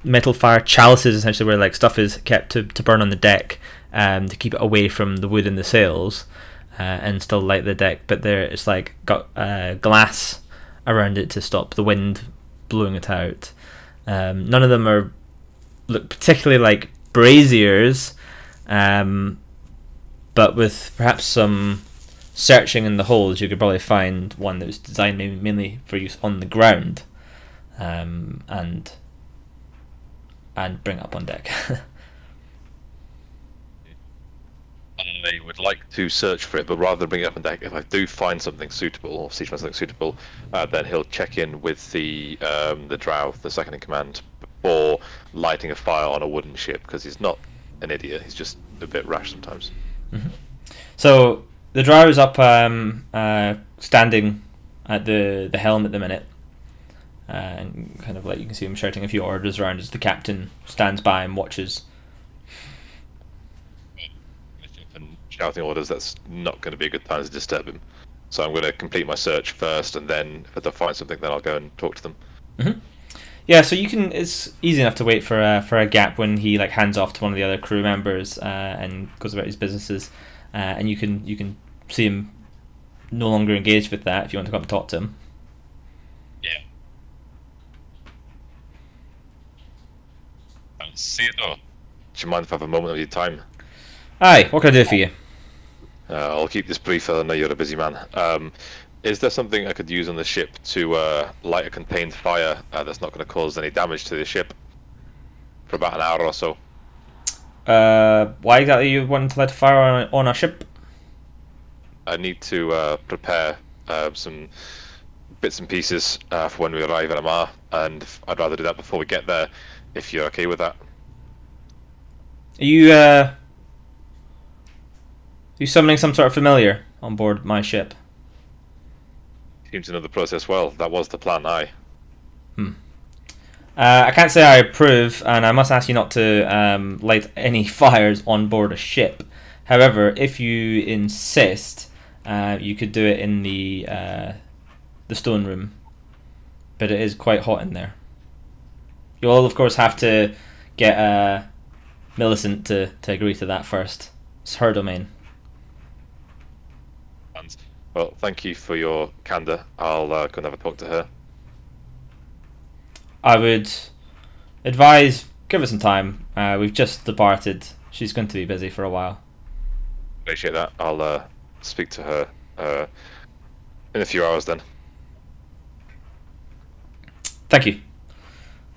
metal fire chalices, essentially, where like stuff is kept to burn on the deck, to keep it away from the wood and the sails, and still light the deck. But it's like got glass around it to stop the wind blowing it out. None of them look particularly like braziers, but with perhaps some searching in the holes, you could probably find one that was designed mainly for use on the ground, and bring it up on deck. I would like to search for it, but rather than bring it up on deck, if I do find something suitable, or Siege finds something suitable, then he'll check in with the drow, the second in command, before lighting a fire on a wooden ship, because he's not an idiot, he's just a bit rash sometimes. Mm-hmm. So the drow is up, standing at the helm at the minute, and kind of like you can see him shouting a few orders around as the captain stands by and watches. And shouting orders, that's not going to be a good time to disturb him. So I'm going to complete my search first, and then if I find something, then I'll go and talk to them. Mm-hmm. Yeah, so it's easy enough to wait for a gap when he like hands off to one of the other crew members and goes about his businesses, and you can see him no longer engaged with that if you want to come and talk to him. Yeah. I'll see you though. Do you mind if I have a moment of your time? Aye, what can I do for you? I'll keep this brief, I know you're a busy man. Is there something I could use on the ship to light a contained fire that's not going to cause any damage to the ship for about an hour or so? Why exactly you want to light a fire on our ship? I need to prepare some bits and pieces for when we arrive at Amar, and I'd rather do that before we get there, if you're okay with that. Are you summoning some sort of familiar on board my ship? Seems to know the process well. That was the plan, aye. I can't say I approve, and I must ask you not to light any fires on board a ship. However, if you insist, you could do it in the stone room, but it is quite hot in there. You'll of course have to get Millicent to agree to that first. It's her domain. Well, thank you for your candour. I'll go and have a talk to her. I would advise, give her some time. We've just departed. She's going to be busy for a while. Appreciate that. I'll speak to her in a few hours then. Thank you.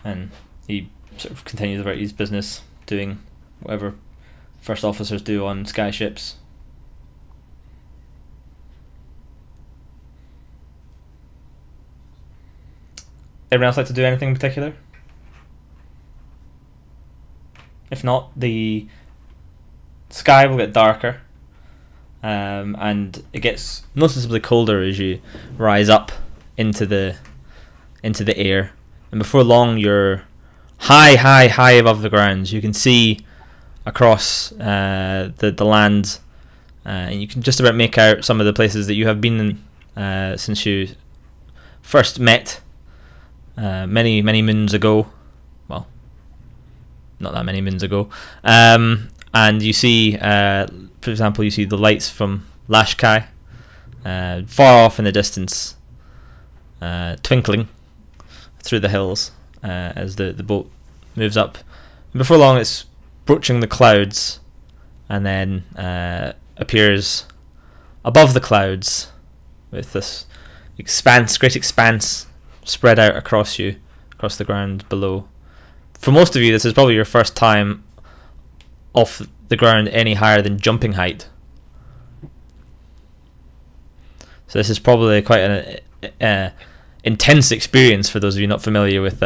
And he sort of continues about his business, doing whatever first officers do on sky ships. Everyone else like to do anything in particular? If not, the sky will get darker, and it gets noticeably colder as you rise up into the air. And before long, you're high above the ground. You can see across the land, and you can just about make out some of the places that you have been in since you first met many moons ago. Well, not that many moons ago. And you see, for example, you see the lights from Lashkai far off in the distance, twinkling through the hills as the boat moves up. And before long, it's broaching the clouds, and then appears above the clouds with this great expanse spread out across you, across the ground below. For most of you, this is probably your first time off the ground any higher than jumping height. So this is probably quite an intense experience for those of you not familiar with,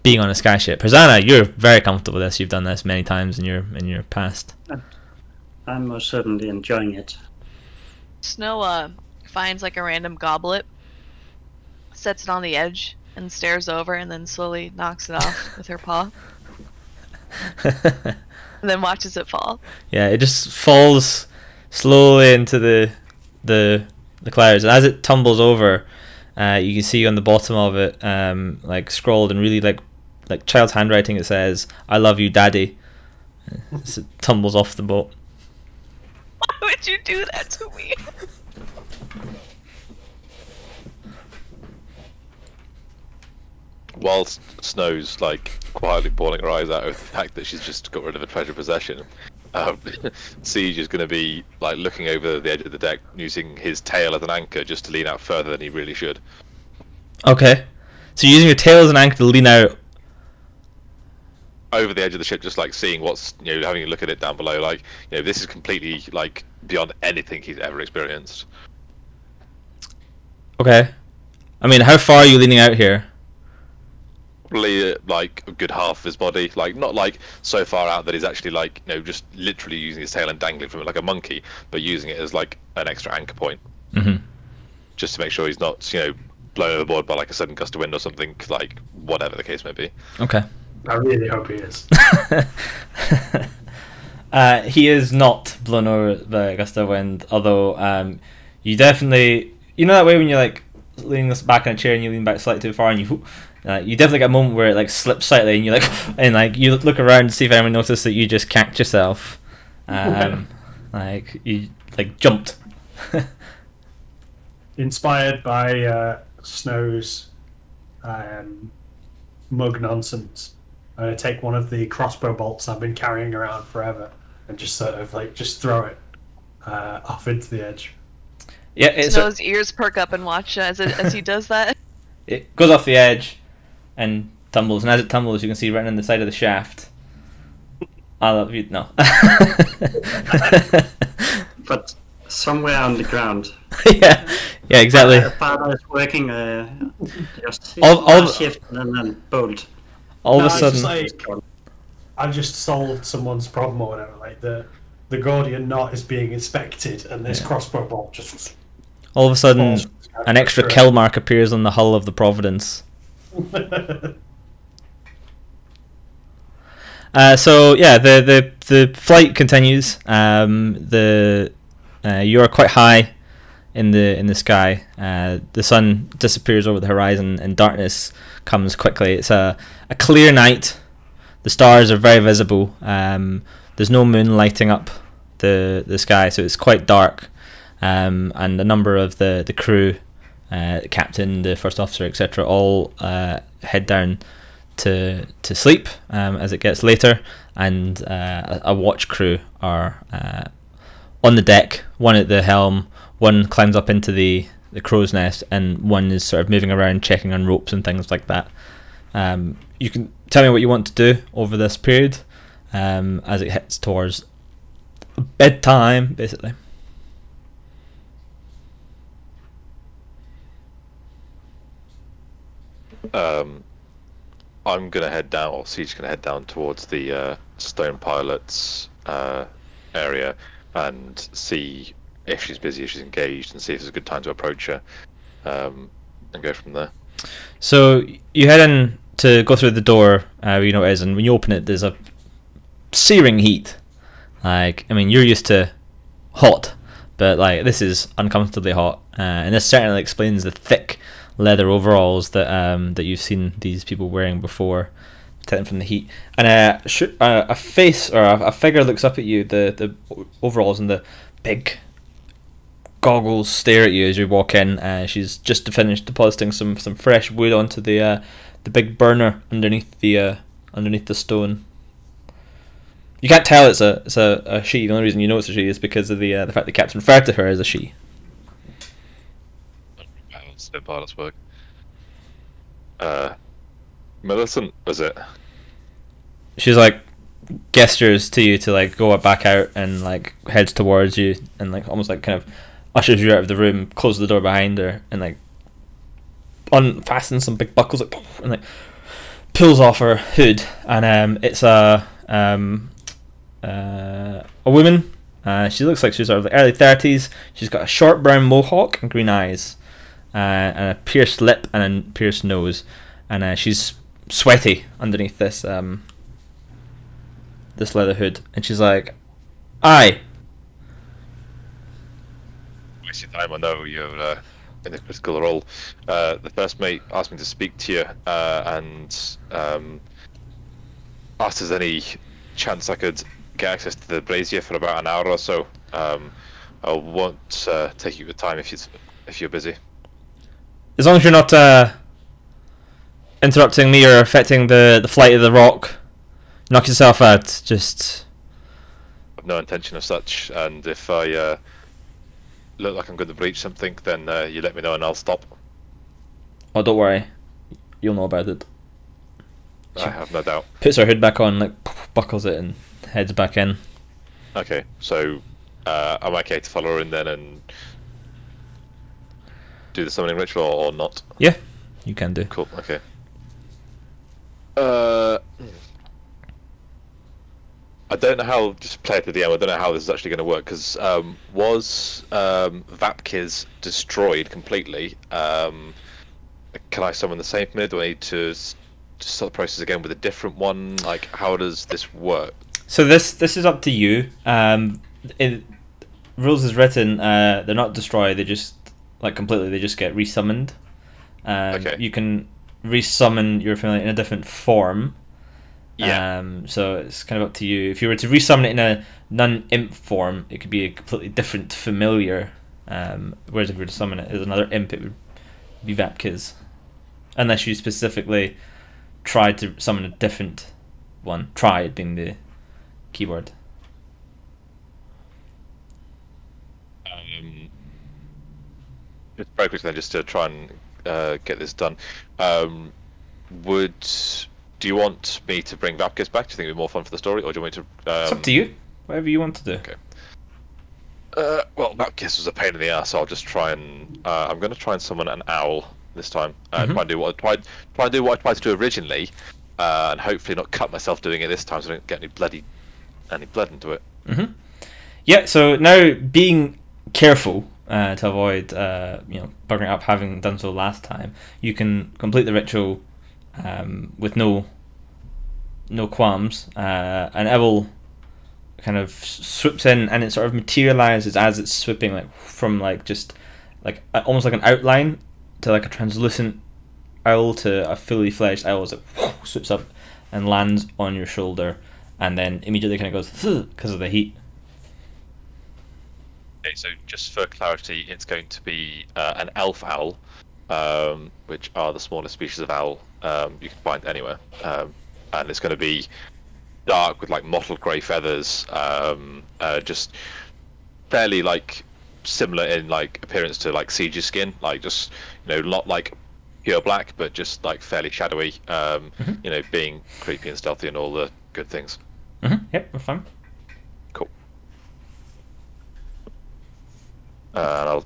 being on a skyship. Hosanna, you're very comfortable with this. You've done this many times in your past. I'm most certainly enjoying it. Snow finds like a random goblet, sets it on the edge, and stares over, and then slowly knocks it off with her paw. And then watches it fall. Yeah, it just falls slowly into the clouds, and as it tumbles over, you can see on the bottom of it, like scrawled in really like child's handwriting, it says, "I love you, Daddy." As it tumbles off the boat. Why would you do that to me? Whilst Snow's like quietly bawling her eyes out of the fact that she's just got rid of a treasure possession, Siege is going to be like looking over the edge of the deck, using his tail as an anchor just to lean out further than he really should. Okay, so you're using your tail as an anchor to lean out over the edge of the ship, just like seeing what's, having a look at it down below. Like, this is completely like beyond anything he's ever experienced. Okay, I mean, how far are you leaning out here? Probably like a good half of his body, like not like so far out that he's actually like just literally using his tail and dangling from it like a monkey, but using it as like an extra anchor point, just to make sure he's not blown overboard by like a sudden gust of wind or something, like whatever the case may be. Okay. I really hope he is. He is not blown over by a gust of wind, although you definitely, that way when you're like leaning this back in a chair and you lean back slightly too far and you definitely get a moment where it like slips slightly and you you look around to see if anyone noticed that you just cacked yourself, like you like jumped. Inspired by Snow's mug nonsense, I'm gonna take one of the crossbow bolts I've been carrying around forever and just sort of like just throw it off into the edge. Yeah, Snow's ears perk up and watch as he does that. It goes off the edge and tumbles, and as it tumbles, you can see right on the side of the shaft. I love you. No. But somewhere on the ground. yeah, exactly. Father is working just all shift and then bolt. All of a it's just sudden, like, I've just solved someone's problem or whatever. Like the Gordian knot is being inspected, and this crossbow bolt just. all of a sudden, falls an extra kill mark appears on the hull of the Providence. So yeah, the flight continues. You are quite high in the sky. The sun disappears over the horizon, and darkness comes quickly. It's a clear night. The stars are very visible. There's no moon lighting up the sky, so it's quite dark. And a number of the crew, the captain, the first officer, etc., all head down to sleep as it gets later, and a watch crew are on the deck, one at the helm, one climbs up into the crow's nest, and one is sort of moving around checking on ropes and things like that. You can tell me what you want to do over this period as it hits towards bedtime, basically. I'm gonna head down, or Siege gonna head down towards the stone pilots area and see if she's busy, if she's engaged, and see if there's a good time to approach her, and go from there. So you head in to go through the door, you know it is, and when you open it, there's a searing heat. Like, I mean, you're used to hot, but like this is uncomfortably hot, and this certainly explains the thick leather overalls that that you've seen these people wearing before, protecting from the heat. And a face or a figure looks up at you. The overalls and the big goggles stare at you as you walk in. She's just finished depositing some fresh wood onto the big burner underneath the stone. You can't tell it's a she. The only reason you know it's a she is because of the fact the captain referred to her as a she. Stone pilot's work. Millicent, was it? She's like gestures to you to like go back out and like heads towards you and like almost like kind of ushers you out of the room, closes the door behind her, and like unfastens some big buckles like and like pulls off her hood, and it's a woman. She looks like she's sort of like early 30s. She's got a short brown mohawk and green eyes, and a pierced lip and a pierced nose, and she's sweaty underneath this this leather hood, and she's like, "Aye." Wasting time, I know you're in a critical role. The first mate asked me to speak to you, and asked if there's any chance I could get access to the brazier for about an hour or so. I won't take you the time if you're busy. As long as you're not interrupting me or affecting the flight of the rock, knock yourself out. Just. I've no intention of such, and if I look like I'm going to breach something, then you let me know and I'll stop. Oh, don't worry, you'll know about it. I have no doubt. Puts her hood back on, like buckles it, and heads back in. Okay, so am I okay to follow her in then and do the summoning ritual or not? Yeah, you can do. Cool. Okay. I don't know how. Just play it to the end. I don't know how this is actually going to work because was Vapkiz destroyed completely? Can I summon the same familiar? Do I need to start the process again with a different one? Like, how does this work? So this is up to you. Rules is written. They're not destroyed. They just like completely. They just get resummoned. Okay. You can resummon your familiar in a different form. Yeah. So it's kind of up to you. If you were to resummon it in a non-imp form, it could be a completely different familiar. Whereas if you were to summon it as another imp, it would be Vapkiz. Unless you specifically tried to summon a different one. Tried being the keyword. Just very quickly then, just to try and get this done. Do you want me to bring Vapkiz back? Do you think it'd be more fun for the story, or do you want me to? It's up to you. Whatever you want to do. Okay. Well, Vapkiz was a pain in the ass, so I'll just try and I'm going to try and summon an owl this time. Try and do what I tried to do originally, and hopefully not cut myself doing it this time, so I don't get any blood into it. Yeah. So now being careful to avoid bugging up, having done so last time, you can complete the ritual with no qualms. An owl kind of swoops in, and it sort of materializes as it's swooping, like from like just like almost like an outline to like a translucent owl to a fully fledged owl as it swoops up and lands on your shoulder, and then immediately kind of goes because of the heat. Okay, so just for clarity, it's going to be an elf owl, which are the smallest species of owl you can find anywhere, and it's going to be dark with like mottled grey feathers, just fairly like similar in like appearance to like Siege's skin, like just not like pure black, but just like fairly shadowy. You know, being creepy and stealthy and all the good things. Yep, that's fine. Cool. And I'll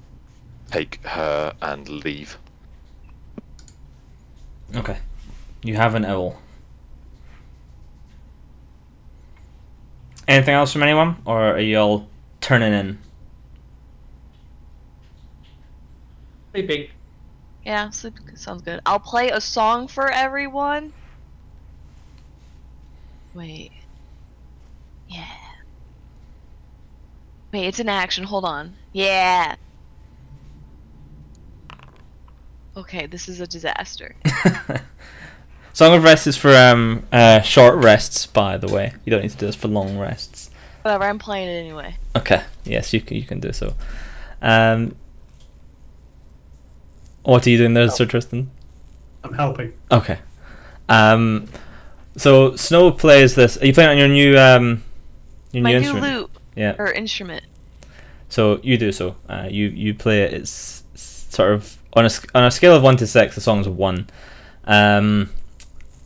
take her and leave. Okay. You have an owl. Anything else from anyone, or are you all turning in? Sleeping. Yeah, sleep sounds good. I'll play a song for everyone. Wait. Yeah. Wait, it's an action. Hold on. Yeah. Okay, this is a disaster. Song of Rest is for short rests, by the way. You don't need to do this for long rests. Whatever, I'm playing it anyway. Okay. Yes, you can do so. What are you doing there, Sir Tristan? I'm helping. Okay. So Snow plays this. Are you playing on your new My new instrument? lute Yeah. or instrument. So you do so. You play it. It's sort of on a scale of 1 to 6. The song's a 1.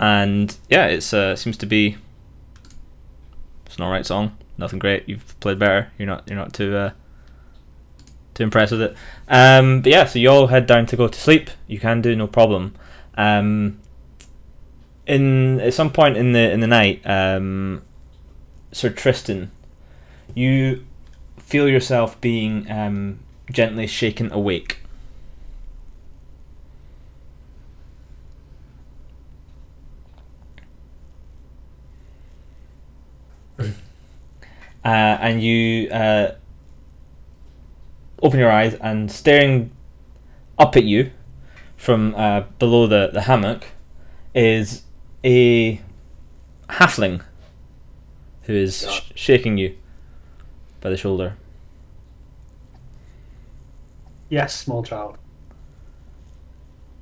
And yeah, it's seems to be. It's an alright song. Nothing great. You've played better. You're not too impressed with it. But yeah, so you all head down to go to sleep. You can do, no problem. At some point in the night, Sir Tristan, you feel yourself being gently shaken awake. And you open your eyes, and staring up at you from below the hammock is a halfling who is shaking you by the shoulder. Yes, small child.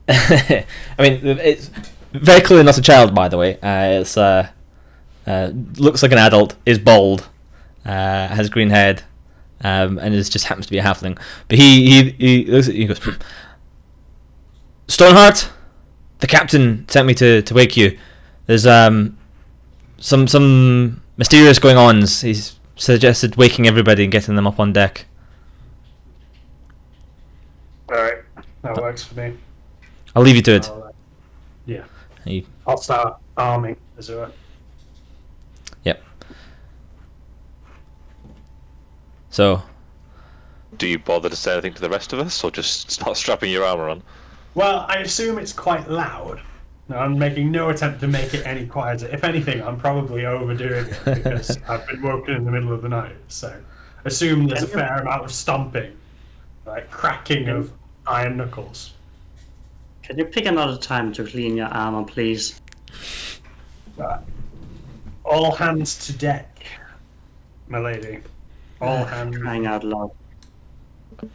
I mean, it's very clearly not a child, by the way. It's looks like an adult, is bald, has a green head, and is just happens to be a halfling. But he looks at you and goes, Stoneheart, the captain sent me to wake you. There's some mysterious going ons. He's suggested waking everybody and getting them up on deck. Alright, that works for me. I'll leave you to it. Yeah. You- I'll start arming as well. Yep. So, Do you bother to say anything to the rest of us, or just start strapping your armor on? Well, I assume it's quite loud. No, I'm making no attempt to make it any quieter. If anything, I'm probably overdoing it because I've been woken in the middle of the night. So, assume there's a fair amount of stomping, like cracking of iron knuckles. Can you pick another time to clean your armor, please? Right. All hands to deck, my lady. All hands. Crying out loud.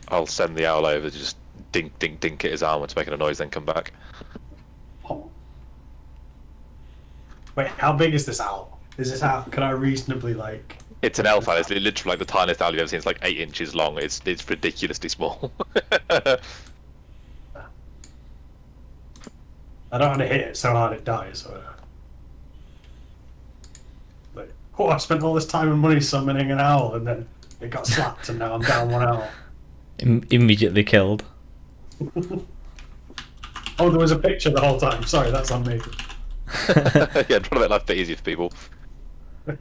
I'll send the owl over to just dink, dink, dink at his armor to make a noise, then come back. Wait, how big is this owl? Is this owl? Can I reasonably like? It's an elf owl. It's literally like the tiniest owl you've ever seen. It's like 8 inches long. It's ridiculously small. I don't want to hit it so hard it dies. Or... Like, oh, I spent all this time and money summoning an owl, and then it got slapped, and now I'm down one owl. immediately killed. Oh, there was a picture the whole time. Sorry, that's on me. Yeah, I'm trying to make life a bit easier for people. But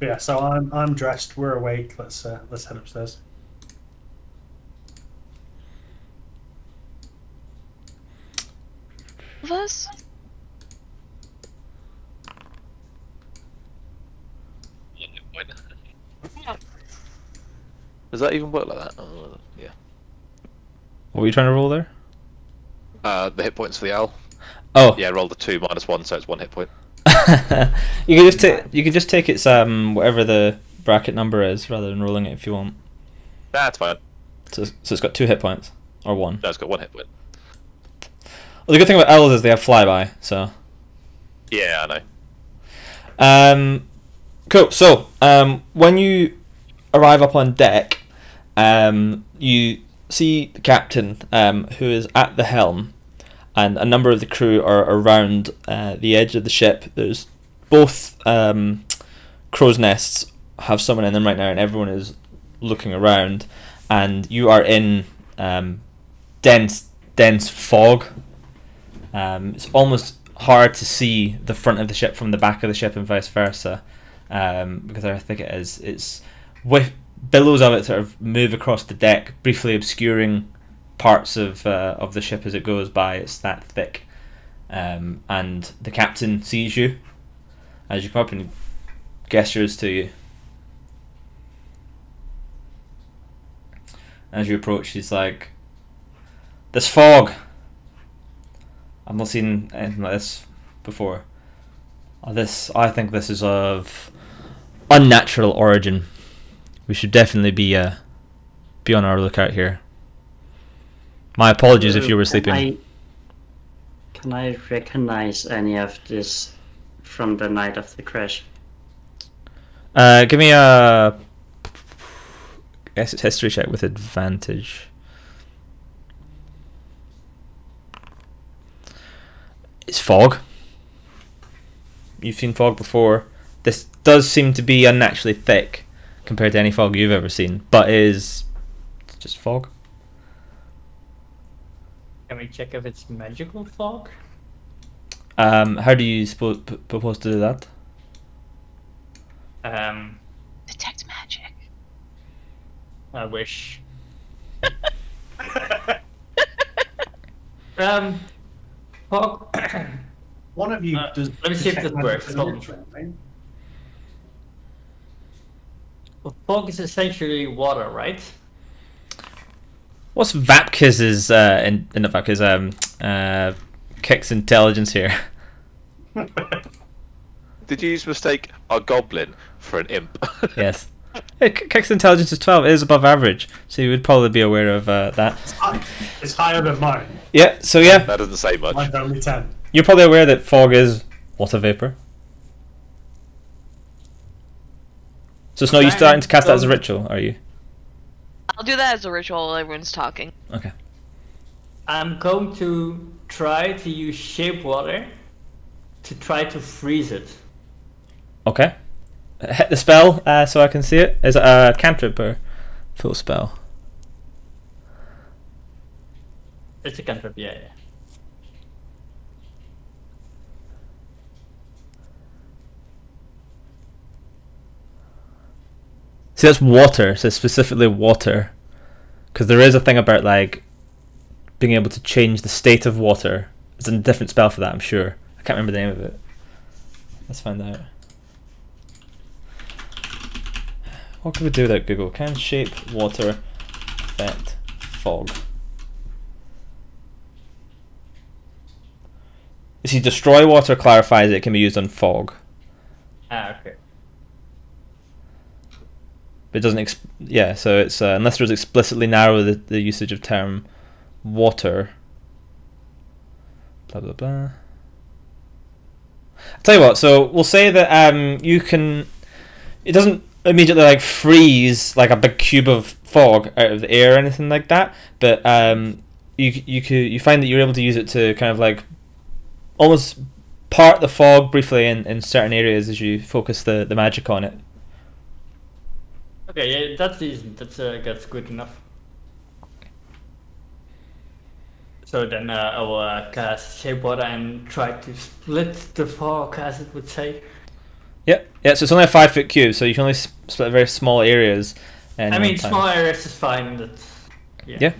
yeah, so I'm dressed. We're awake. Let's head upstairs. Of us? Does that even work like that? Yeah. What were you trying to roll there? The hit points for the owl. Oh, Yeah, roll the 2 minus 1, so it's 1 hit point. you can just take its whatever the bracket number is rather than rolling it if you want. That's fine. So it's got 2 hit points or 1. No, it's got 1 hit point. Well, the good thing about owls is they have flyby. So. Yeah, I know. Cool. So when you arrive up on deck, you see the captain, who is at the helm, and a number of the crew are around the edge of the ship. There's both crow's nests have someone in them right now, and everyone is looking around. And you are in dense fog. It's almost hard to see the front of the ship from the back of the ship, and vice versa, because how thick it is. It's with billows of it sort of move across the deck, briefly obscuring parts of the ship as it goes by. It's that thick, and the captain sees you as you come up and gestures to you. As you approach, he's like, "This fog. I've not seen anything like this before. I think this is of unnatural origin. We should definitely be on our lookout here. My apologies if you were sleeping." Can I recognize any of this from the night of the crash? Give me a... I guess it's history check with advantage. It's fog. You've seen fog before. This does seem to be unnaturally thick compared to any fog you've ever seen, but it's just fog. Can we check if it's magical fog? How do you propose to do that? Detect magic. I wish. Fog. One of you does. Let me see if this works. Right? Well, fog is essentially water, right? What's Vapkiz's not Vapkiz, Kick's intelligence here? Did you mistake a goblin for an imp? Yes. Kick's intelligence is 12. It is above average, so you would probably be aware of that. It's higher than mine. Yeah, so yeah. That doesn't say much. Mine's only 10. You're probably aware that fog is water vapor. So it's no use starting to cast that as a ritual, are you? I'll do that as a ritual while everyone's talking. Okay. I'm going to try to use shape water to try to freeze it. Okay. Hit the spell so I can see it. Is it a cantrip or full spell? It's a cantrip, yeah. See, that's water. It says specifically water, because there is a thing about like being able to change the state of water. There's a different spell for that, I'm sure. I can't remember the name of it. Let's find out. What can we do without Google? Can shape water affect fog? You see, destroy water clarifies it can be used on fog. Ah, okay. But it doesn't. Yeah, so it's unless there's explicitly narrow the usage of term water. Blah blah blah. I'll tell you what. So we'll say that you can. It doesn't immediately like freeze like a big cube of fog out of the air or anything like that. But you find that you're able to use it to kind of like almost part the fog briefly in certain areas as you focus the magic on it. Okay, yeah, that's decent. That's good enough. So then I will cast shape water and try to split the fog, as it would say. Yeah. So it's only a 5-foot cube, so you can only split very small areas. I mean, small areas is fine. That's, yeah. Yeah.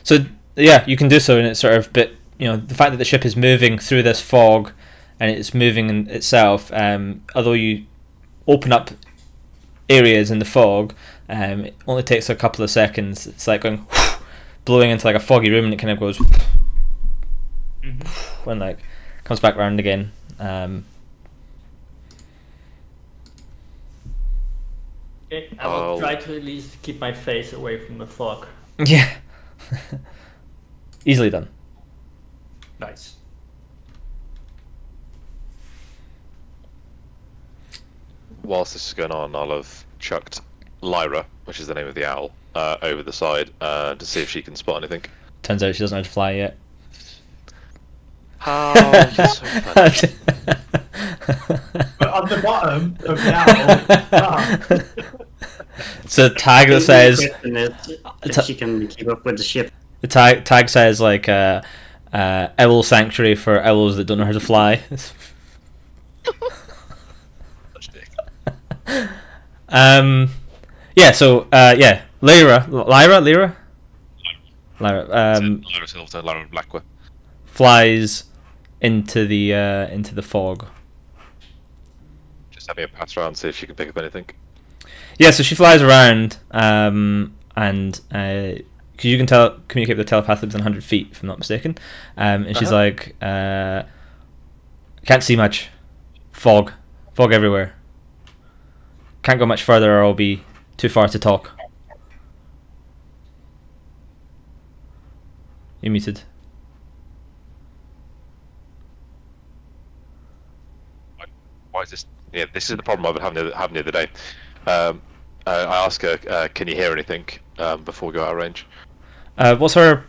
So yeah, you can do so, and it's sort of, but you know, the fact that the ship is moving through this fog, and it's moving in itself. Although you open up areas in the fog, it only takes a couple of seconds. It's like going blowing into like a foggy room, and it kind of goes when like comes back around again. Okay, I will try to at least keep my face away from the fog. Yeah. Easily done. Nice. Whilst this is going on, I'll have chucked Lyra which is the name of the owl, over the side to see if she can spot anything. Turns out she doesn't know how to fly yet. Oh, you're so funny. But on the bottom of the owl. It's a tag that says. If she can keep up with the ship. The tag says like owl sanctuary for owls that don't know how to fly. Yeah. So Lyra. Lyra Silverton, Lyra Blackwood. Flies into the fog. Just having a pass around, see if she can pick up anything. Yeah, so she flies around, and because you can communicate with the telepath within 100 feet, if I'm not mistaken. And she's like, can't see much, fog everywhere. Can't go much further, or I'll be too far to talk. You're muted. Why is this? Yeah, this is the problem I've been having the other day. I ask her, can you hear anything before we go out of range? What's her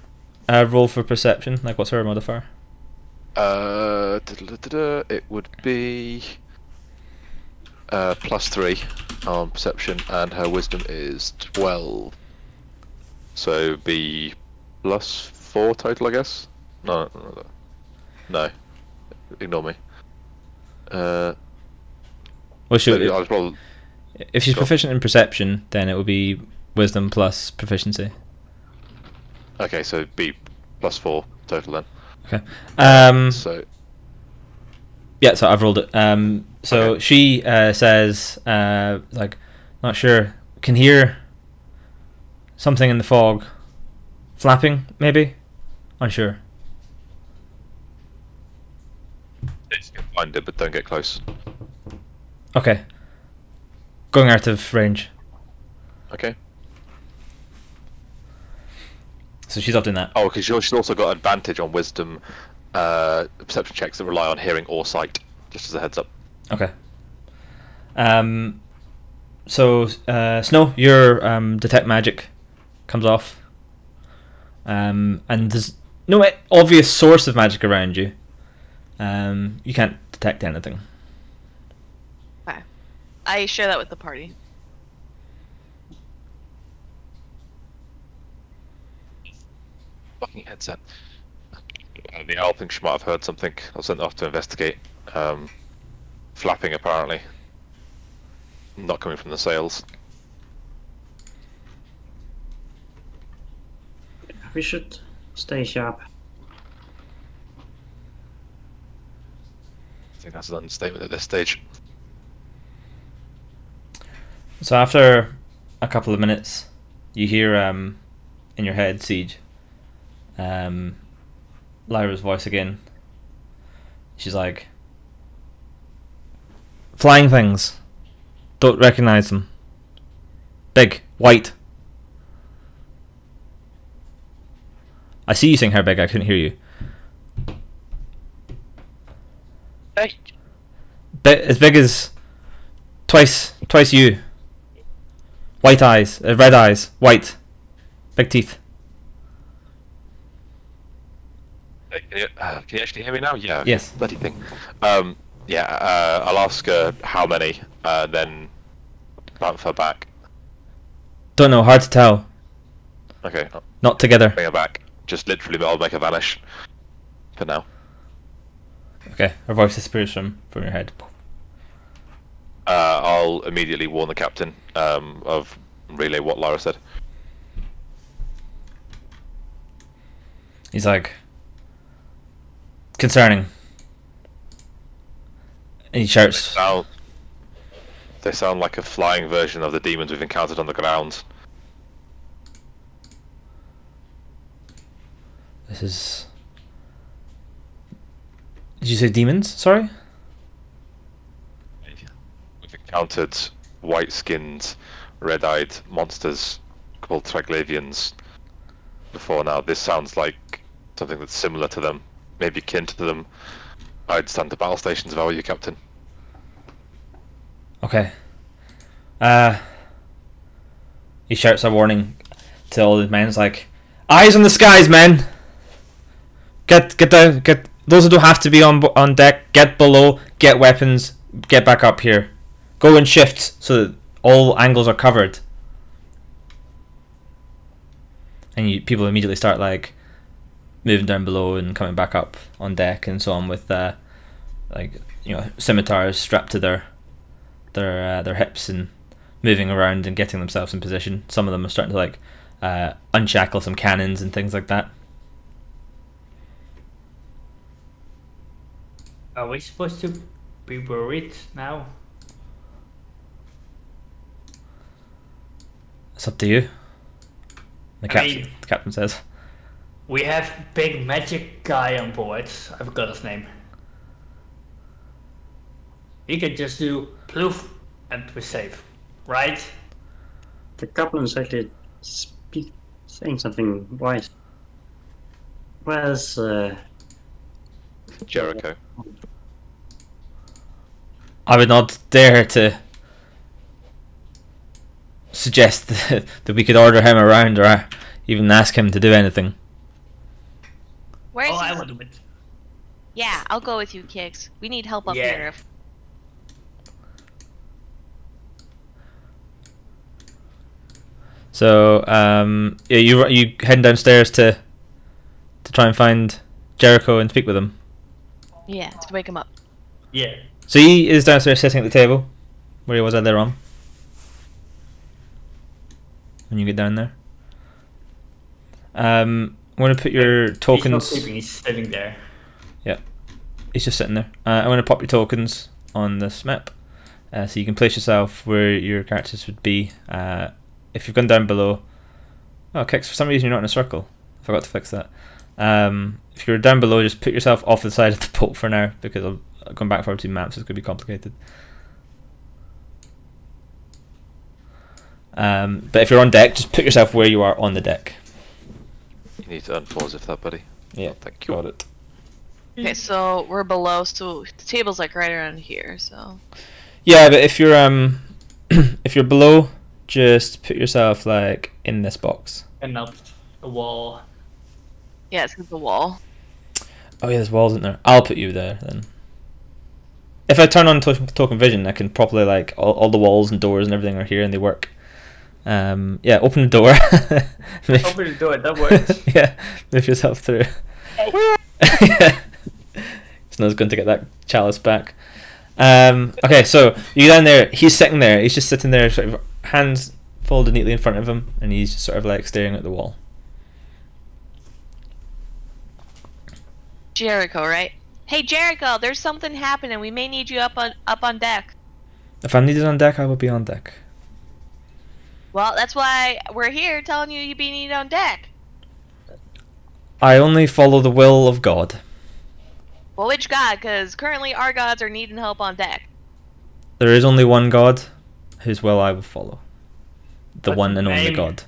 roll for perception? Like, what's her modifier? It would be +3 on perception, and her wisdom is 12. So be +4 total, I guess. No. Ignore me. Well, if she's Sure. proficient in perception, then it will be wisdom plus proficiency. Okay, so be +4 total then. Okay. So Yeah, so I've rolled it. So Okay. she says, like, not sure, can hear something in the fog, flapping maybe, unsure. you can find it, but don't get close. Okay. Going out of range. Okay. So she's up doing that. Oh, because she's also got advantage on wisdom perception checks that rely on hearing or sight. Just as a heads up. Okay. So Snow, your detect magic comes off, and there's no obvious source of magic around you. You can't detect anything. Okay. I share that with the party. Fucking headset. The owl thinks she might have heard something. I'll send it off to investigate. Flapping apparently. Not coming from the sails. We should stay sharp. I think that's an understatement at this stage. So after a couple of minutes, you hear in your head, Siege, Lyra's voice again. She's like, flying things. Don't recognize them. Big, white. I see you saying her big, I couldn't hear you. As big as twice you. White eyes, red eyes, white, big teeth. Can you actually hear me now? Yeah. Yes. Bloody thing. I'll ask her how many, then bounce her back. Don't know, hard to tell. Okay. Not together. Bring her back. Just literally, I'll make her vanish. For now. Okay, her voice disappears from your head. I'll immediately warn the captain of relay what Lyra said. He's like, concerning. And he shouts, They sound like a flying version of the demons we've encountered on the ground. this is... Did you say demons? Sorry? We've encountered white-skinned, red-eyed monsters called Triglavians before now. This sounds like something that's similar to them, maybe akin to them. I'd stand to battle stations if I were you, Captain. He shouts a warning to all the men. It's like, eyes on the skies, men. Get down. Get those who don't have to be on deck. Get below. Get weapons. Get back up here. Go in shifts so that all angles are covered. And people immediately start like moving down below and coming back up on deck and so on with like, you know, scimitars strapped to their hips and moving around and getting themselves in position. Some of them are starting to like unshackle some cannons and things like that. Are we supposed to be worried now? It's up to you. The I captain says. We have big magic guy on board. I forgot his name. He can just do ploof and we're safe, right? The goblin's actually saying something right. Where's Jericho. I would not dare to suggest that we could order him around or even ask him to do anything. Where's Oh, I he? will do it. Yeah, I'll go with you, Kix. We need help up Yeah. here. So yeah, you heading downstairs to try and find Jericho and speak with him. Yeah, to wake him up. Yeah. So he is downstairs sitting at the table where he was earlier on. When you get down there, I'm going to put your tokens. He's not sleeping, he's sitting there. Yeah, he's just sitting there. I'm going to pop your tokens on this map, so you can place yourself where your characters would be. If you've gone down below, oh, Kix, for some reason you're not in a circle. I forgot to fix that. If you're down below, just put yourself off the side of the boat for now, because I'm going back and forward between maps. It's going to be complicated. But if you're on deck, just put yourself where you are on the deck. You need to unpause if that, buddy. Yeah, Thank you. got it. Okay, so we're below, so the table's like right around here, so. Yeah, but if you're if you're below, just put yourself like in this box. And up the wall. Yeah, it's the wall. Oh yeah, there's walls in there. I'll put you there then. If I turn on token vision, I can properly like all the walls and doors and everything are here and they work. Yeah, open the door. Open the door, that works. Yeah, move yourself through. Yeah. Snow's going to get that chalice back. Okay, so you down there. He's sitting there. He's just sitting there, sort of hands folded neatly in front of him, and he's just sort of like staring at the wall. Jericho, right? Hey Jericho, there's something happening. We may need you up on deck. If I'm needed on deck, I will be on deck. Well, that's why we're here telling you you be needed on deck. I only follow the will of God. Well, which god? Because currently our gods are needing help on deck. There is only one God, whose will I will follow. The What's one his and only name? God.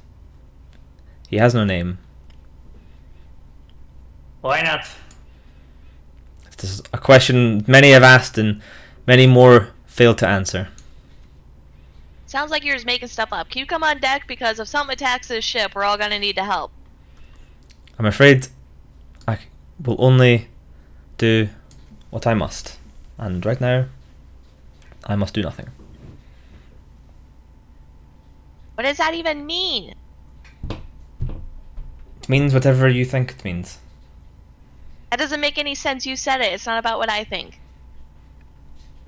He has no name. Why not? This is a question many have asked and many more failed to answer. Sounds like you're just making stuff up. Can you come on deck? Because if something attacks this ship, we're all gonna need to help. I'm afraid I will only do what I must. And right now, I must do nothing. What does that even mean? It means whatever you think it means. That doesn't make any sense. You said it. It's not about what I think.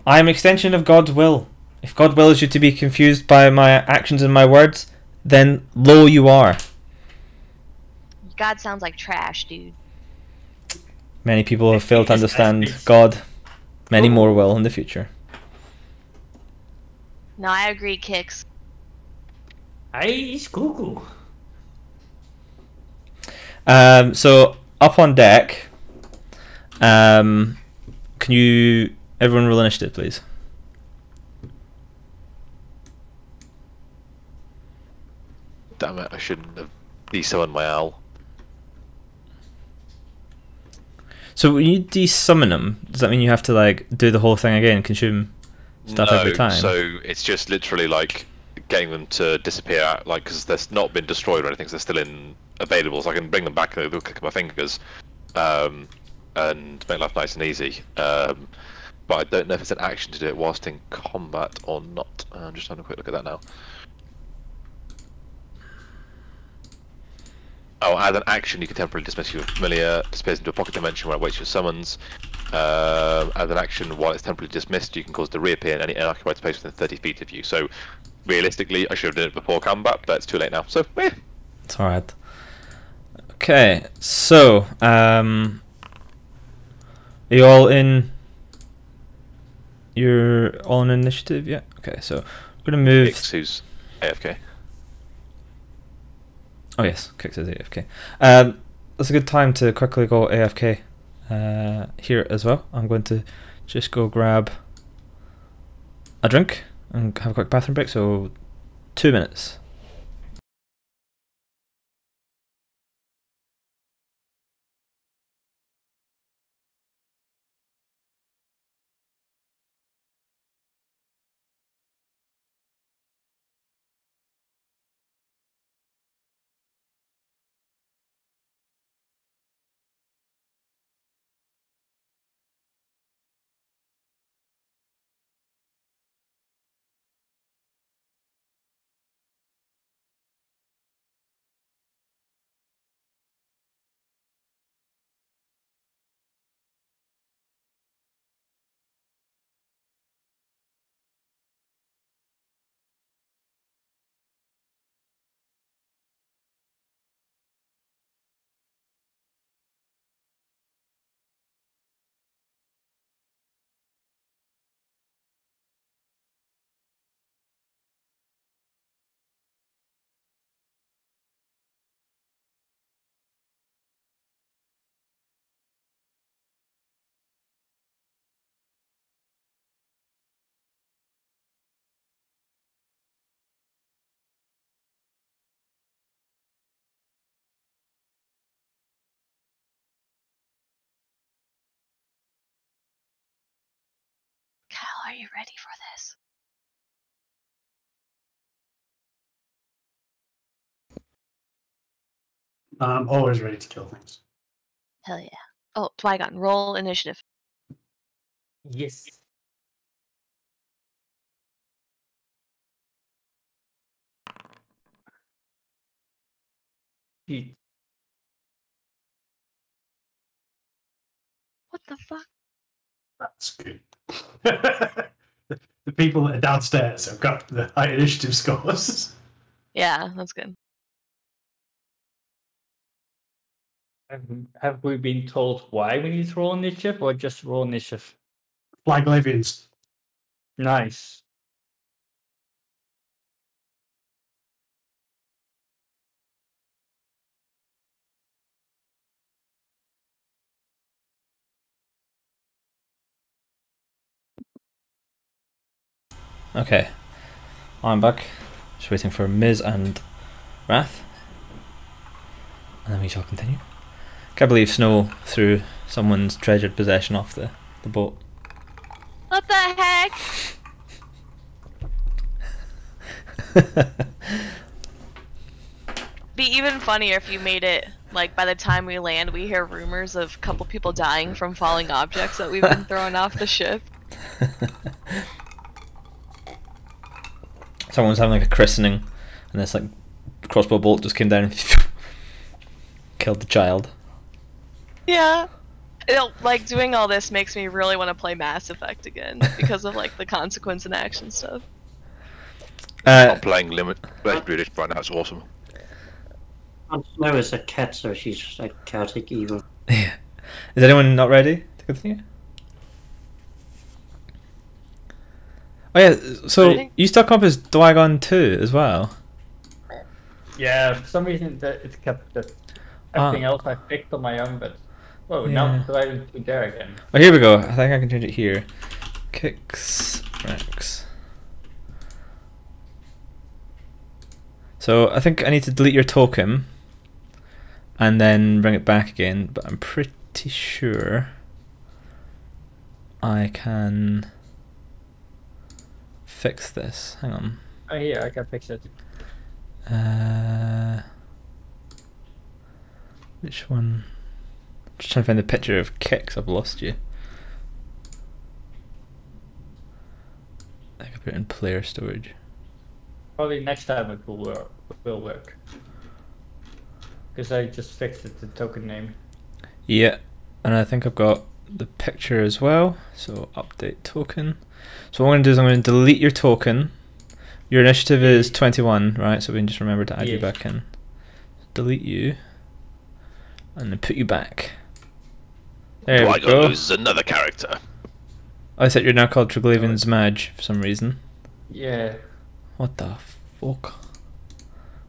I am an extension of God's will. If God wills you to be confused by my actions and my words, then lo you are. God sounds like trash, dude. Many people have failed to Yes, understand please. God. Many more will in the future. No, I agree, Kix. He's cuckoo. So up on deck, can you everyone roll initiative, please? Damn it, I shouldn't have de-summoned my owl. So when you de-summon them, does that mean you have to like do the whole thing again, consume stuff No, every time? so it's just literally like getting them to disappear out, like, because they're not been destroyed or anything, so they're still available, so I can bring them back and they'll click my fingers, and make life nice and easy. But I don't know if it's an action to do it whilst in combat or not. I'm just having a quick look at that now. Oh, as an action, you can temporarily dismiss your familiar, disappears into a pocket dimension where it waits your summons. As an action, while it's temporarily dismissed, you can cause it to reappear in any unoccupied space within 30 feet of you. So, realistically, I should have done it before combat, but it's too late now. So, yeah. It's alright. Okay, so, are you all in? You're all in initiative, yeah? Okay, so we're gonna move. Kix, who's AFK. Oh yes, Kix is AFK. That's a good time to quickly go AFK here as well. I'm going to just go grab a drink and have a quick bathroom break, so 2 minutes. Cal, are you ready for this? I'm always ready to kill things. Hell yeah. Oh, Twygon, roll initiative. Yes. He- What the fuck? That's good. The people that are downstairs have got the high initiative scores. Yeah, that's good. Have we been told why we need to roll initiative or just roll initiative? Flag Lavians. Nice. Okay, I'm back. Just waiting for Miz and Wrath, and then we shall continue. Can't believe Snow threw someone's treasured possession off the boat. What the heck? Be even funnier if you made it, like, by the time we land, we hear rumors of a couple people dying from falling objects that we've been throwing off the ship. Someone was having like a christening, and this like crossbow bolt just came down and killed the child. Yeah. Like, doing all this makes me really want to play Mass Effect again, because of, like, the consequence and action stuff. I'm playing British right now, it's awesome. Snow is a cat, so she's like chaotic evil. Yeah. Is anyone not ready to continue? Oh yeah, so you stuck up as Dwagon 2 as well? Yeah, for some reason it kept that everything else I picked on my own, but whoa, now Yeah. I'm divided to there again. Oh, here we go. I think I can change it here. Kix Rex. So I think I need to delete your token and then bring it back again, but I'm pretty sure I can fix this. Hang on. Oh, here, I can fix it. Which one? Just trying to find the picture of Kix. I've lost you. I can put it in player storage. Probably next time it will work. Because I just fixed it, the token name. Yeah, and I think I've got the picture as well. So update token. So what I'm going to do is I'm going to delete your token. Your initiative is 21, right? So we can just remember to add you back in. Delete you. And then put you back. There we go. Lose another character. I said you're now called Triglavian's Mage for some reason. Yeah. What the fuck?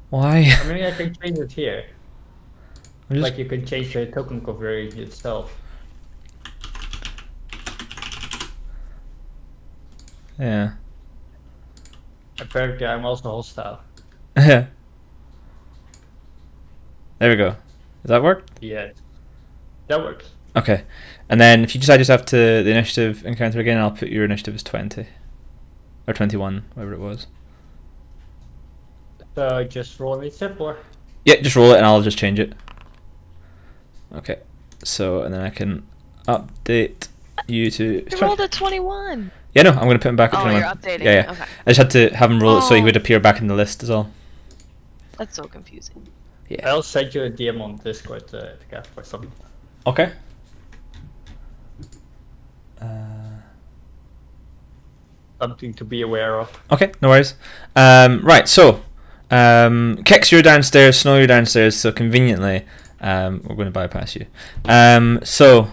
Why? I mean, I can change it here. Like you can change the token configuration itself. Yeah. Apparently, I'm also hostile. There we go. Does that work? Yeah. That works. Okay. And then if you just add yourself to the initiative encounter again, I'll put your initiative as 20. Or 21, whatever it was. So just roll initiative or? Yeah, just roll it and I'll just change it. Okay. So, and then I can update you to... You rolled a 21. Yeah, no, I'm going to put him back at Oh, 21. you're updating. Yeah, yeah. Okay. I just had to have him roll it so he Oh. would appear back in the list as well. That's so confusing. Yeah. I'll send you a DM on Discord to get for something. Okay. Something to be aware of. Okay, no worries. Right, so Kix, you're downstairs, Snow, you're downstairs, so conveniently we're going to bypass you. So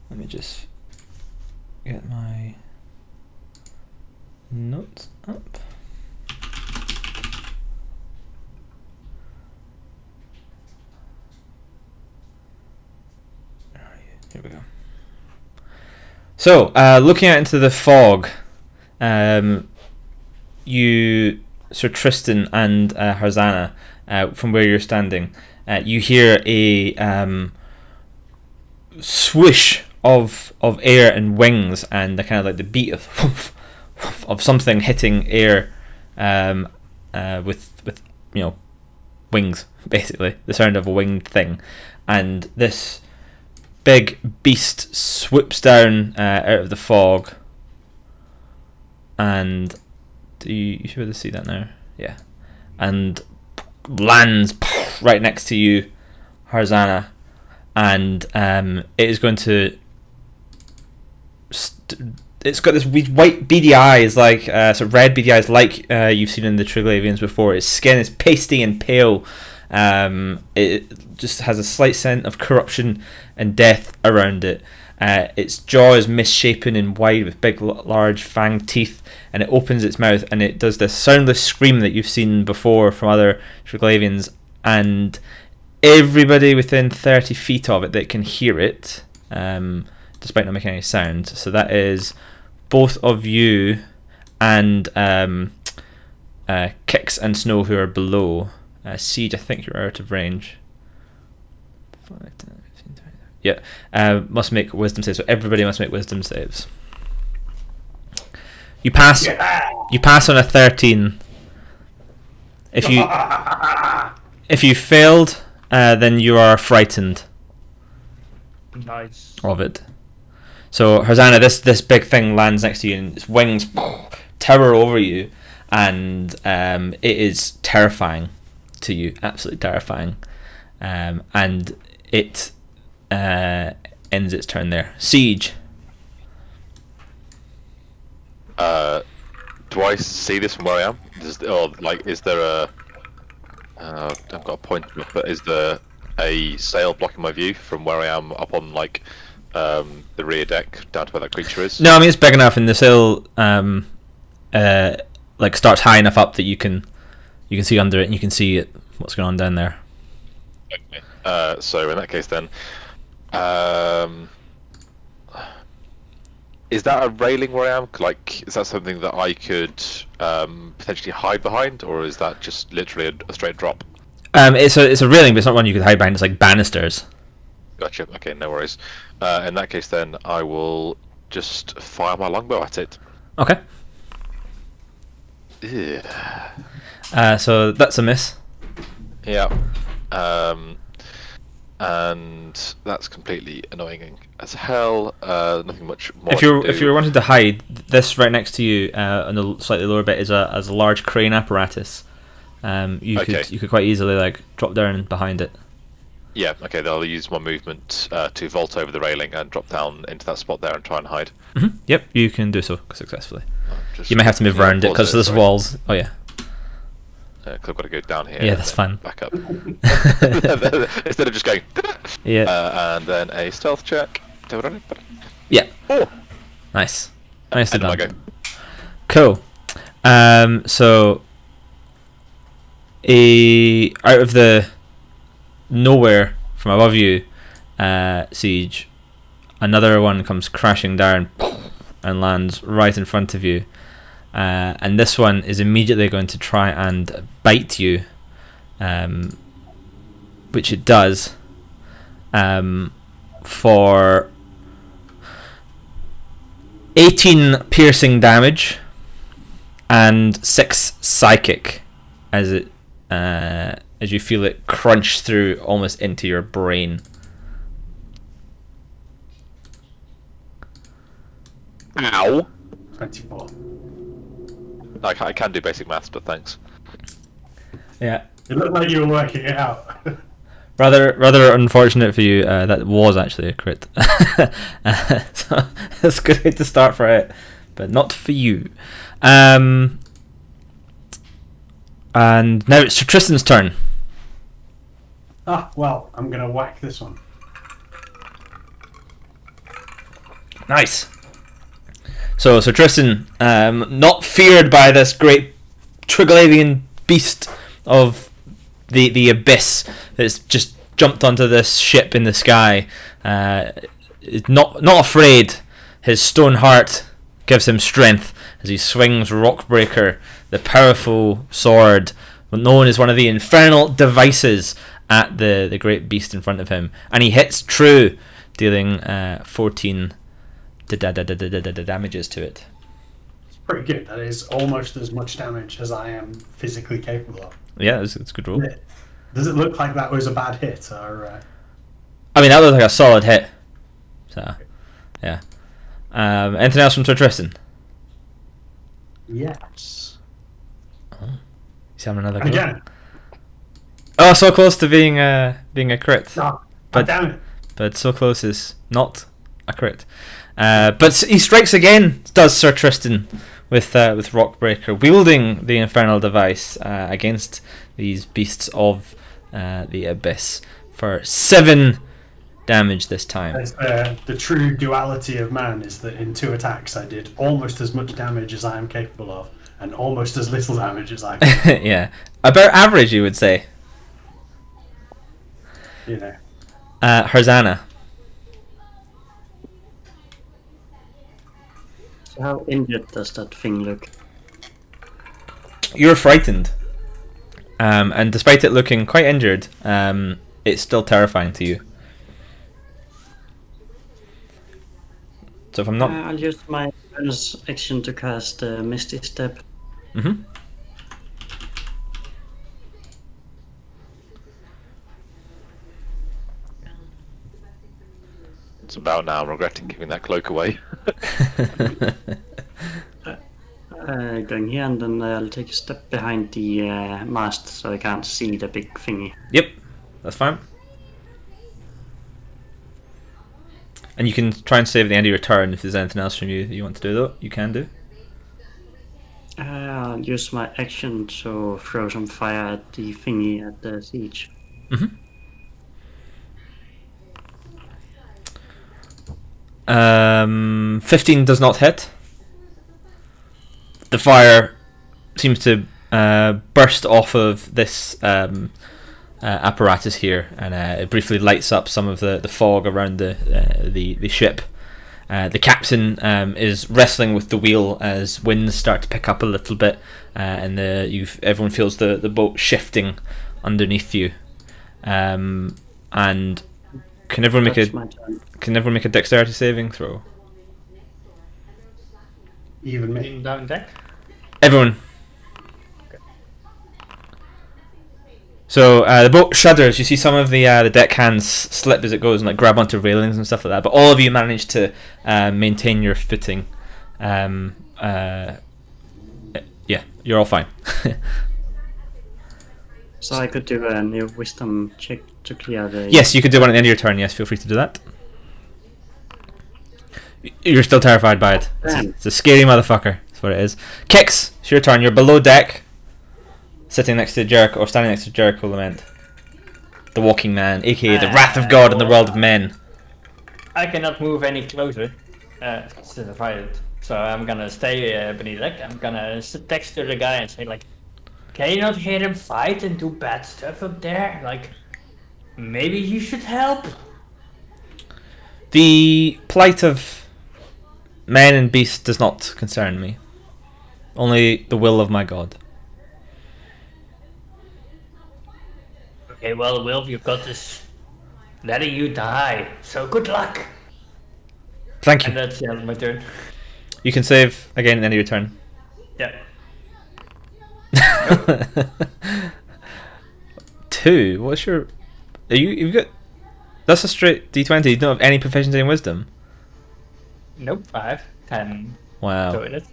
let me just get my notes up. Where are you? Here we go. So, looking out into the fog, you, Sir Tristan and Harzana, from where you're standing, you hear a swish of air and wings, and the kind of like the beat of something hitting air, with wings, basically the sound of a winged thing, and this big beast swoops down out of the fog, and you should be able to see that now. Yeah, and lands right next to you, Harzana, and it is going to. It's got this white beady eyes, like sort of red beady eyes, like you've seen in the Triglavians before. Its skin is pasty and pale. It just has a slight scent of corruption and death around it. Its jaw is misshapen and wide with big, large fanged teeth, and it opens its mouth and it does this soundless scream that you've seen before from other Triglavians, and everybody within 30 feet of it that can hear it, despite not making any sound. So that is both of you and Kix and Snow, who are below. Siege, I think you're out of range. 5, 10, 15, 20. Yeah, must make wisdom saves. So everybody must make wisdom saves. You pass. Yeah. You pass on a 13. If you failed, then you are frightened Nice. of it. So Harzana, this big thing lands next to you, and its wings tower over you, and it is terrifying to you, absolutely terrifying, and it ends its turn there. Siege. Do I see this from where I am? Is there a? I've got a point, but is there a sail blocking my view from where I am up on the rear deck down to where that creature is? No, I mean it's big enough, and the sail starts high enough up that you can see under it, and you can see what's going on down there. Okay. So in that case, then, is that a railing where I am? Like, is that something that I could potentially hide behind, or is that just literally a straight drop? It's a railing, but it's not one you could hide behind. It's like banisters. Gotcha. Okay, no worries. In that case, then I will just fire my longbow at it. Okay. Yeah. So that's a miss. Yeah. And that's completely annoying as hell. Nothing much more. If you're wanting to hide, this right next to you on the slightly lower bit is a large crane apparatus. You could quite easily like drop down behind it. Yeah. Okay. They'll use my movement to vault over the railing and drop down into that spot there and try and hide. Yep, you can do so successfully. Just You may have to move around it because there's walls. Oh yeah. Because I've got to go down here. Yeah, that's fine. Back up. Instead of just going. Yeah. And then a stealth check. Yeah. Oh. Nice. Nicely And I done. go. Cool. So, out of the nowhere from above you, Siege, another one comes crashing down and lands right in front of you. And this one is immediately going to try and bite you, which it does, for 18 piercing damage and 6 psychic as you feel it crunch through almost into your brain. Ow. 24. I can do basic maths, but thanks. Yeah. It looked like you were working it out. Rather unfortunate for you. That was actually a crit. So that's a good way to start for it, but not for you. And now it's Sir Tristan's turn. Well, I'm gonna whack this one. Nice. So Tristan, not feared by this great Triglavian beast of the abyss that's just jumped onto this ship in the sky, is not afraid. His stone heart gives him strength as he swings Rockbreaker, the powerful sword known as one of the infernal devices, at the great beast in front of him, and he hits true, dealing 14 damages to it. It's pretty good. That is almost as much damage as I am physically capable of. Yeah, it's a good roll. Does it look like that was a bad hit, or? I mean, that looked like a solid hit. So, yeah. Anything else from Sir Tristan? Yes. He's having another And go. again. Oh, so close to being a crit. No, But- damn it. But so close is not a crit. But he strikes again, does Sir Tristan, with Rockbreaker, wielding the infernal device against these beasts of the abyss for 7 damage this time. The true duality of man is that in 2 attacks I did almost as much damage as I am capable of, and almost as little damage as I can. Yeah, about average, you would say. You know. Harzana. So how injured does that thing look? You're frightened, and despite it looking quite injured, it's still terrifying to you. So if I'm not... I'll use my bonus action to cast Misty Step. Mm-hmm. It's about now I'm regretting giving that cloak away. Going here, and then I'll take a step behind the mast so I can't see the big thingy. Yep, that's fine. And you can try and save at the end of your turn if there's anything else from you that you want to do, though. You can do. I'll use my action to throw some fire at the thingy at the siege. Mm-hmm. 15 does not hit. The fire seems to burst off of this apparatus here, and it briefly lights up some of the fog around the ship. The captain is wrestling with the wheel as winds start to pick up a little bit, and everyone feels the boat shifting underneath you. And can everyone make a dexterity saving throw? Even me. Down deck. Everyone. So the boat shudders. You see some of the deckhands slip as it goes and like grab onto railings and stuff like that. But all of you manage to maintain your footing. Yeah, you're all fine. So I could do a new wisdom check to clear the... Yes, you could do one at the end of your turn. Yes, feel free to do that. You're still terrified by it. It's a scary motherfucker. That's what it is. Kix, it's your turn. You're below deck, sitting next to Jericho, or standing next to Jericho Lament, the Walking Man, aka the Wrath of God in the world of men. I cannot move any closer since I fired. So I'm gonna stay beneath deck. I'm gonna sit next to the guy and say like, can you not hear him fight and do bad stuff up there? Like, maybe you should help. The plight of men and beasts does not concern me. Only the will of my God. Okay, well, Will, you've got this letting you die. So good luck. Thank you. And that's my turn. You can save again at the end of your turn. Yeah. 2. What's your? You've got. That's a straight D20. You don't have any proficiency in wisdom. Nope. 5, 10. Wow. So let's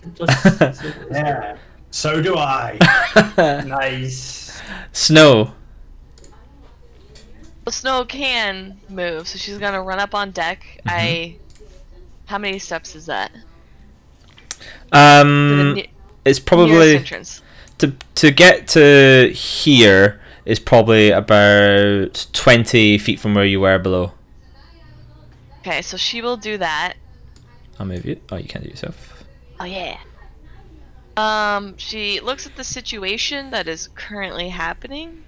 Yeah. So do I. Nice. Snow. Well, Snow can move, so she's gonna run up on deck. How many steps is that? It's probably entrance. to get to here is probably about 20 feet from where you were below. Okay, so she will do that. I'll move you. Oh, you can't do it yourself. Oh yeah. She looks at the situation that is currently happening.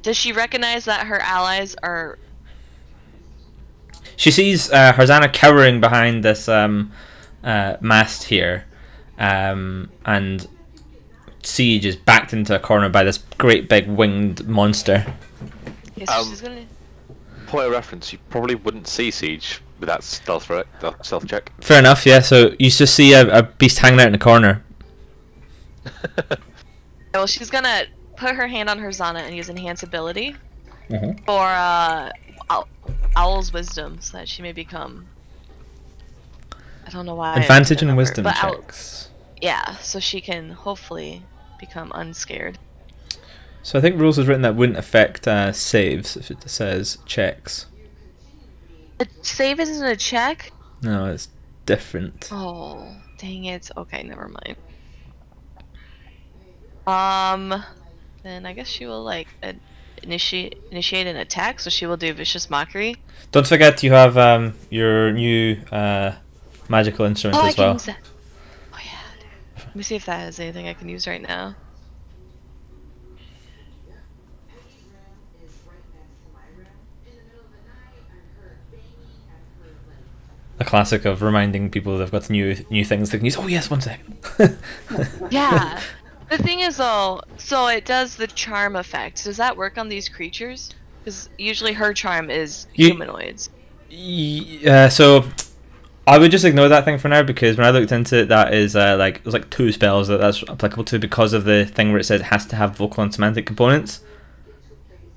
Does she recognize that her allies are... She sees Harzana cowering behind this mast here, and Siege is backed into a corner by this great big winged monster. Okay, so she's gonna... Point of reference, you probably wouldn't see Siege with that stealth check. Fair enough, yeah. So you just see a beast hanging out in the corner. Well, she's gonna put her hand on her Zana and use Enhance Ability for Owl's Wisdom, so that she may become... I don't know why. Advantage in wisdom checks. Yeah, so she can hopefully become unscared. So I think rules has written that wouldn't affect saves if it says checks. A save isn't a check? No, it's different. Oh, dang it. Okay, never mind. Then I guess she will like initiate an attack, so she will do Vicious Mockery. Don't forget you have your new magical instrument as well. Use that. Oh yeah. Let me see if that has anything I can use right now. A classic of reminding people they've got new things they can use. Oh yes, 1 second. Yeah. The thing is though, so it does the charm effect. Does that work on these creatures? Because usually her charm is humanoids. So I would just ignore that thing for now, because when I looked into it, that is like there's like 2 spells that's applicable to, because of the thing where it says it has to have vocal and semantic components.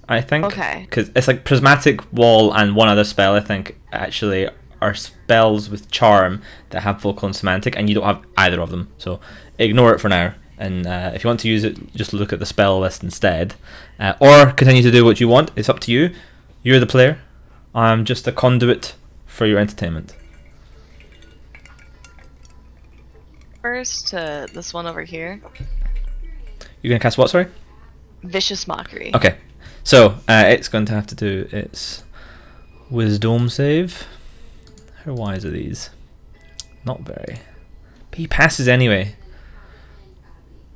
I think. Okay. Because it's like Prismatic Wall and one other spell, I think, actually are spells with charm that have vocal and semantic, and you don't have either of them. So ignore it for now. And if you want to use it, just look at the spell list instead. Or continue to do what you want. It's up to you. You're the player. I'm just a conduit for your entertainment. First to this one over here. You're going to cast what, sorry? Vicious Mockery. Okay. So, it's going to have to do its wisdom save. How wise are these? Not very. But he passes anyway.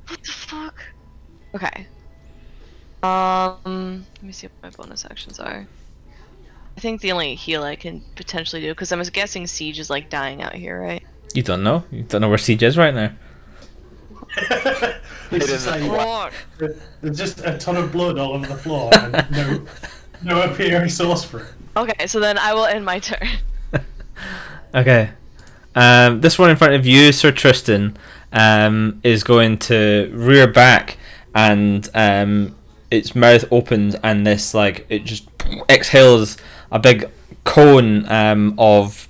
What the fuck? Okay. Let me see what my bonus actions are. I think the only heal I can potentially do, because I'm guessing Siege is like dying out here, right? You don't know. You don't know where Siege is right now. It's just like, there's just a ton of blood all over the floor and no appearing source for it. Okay, so then I will end my turn. Okay. This one in front of you, Sir Tristan, is going to rear back, and its mouth opens, and this it just exhales a big cone of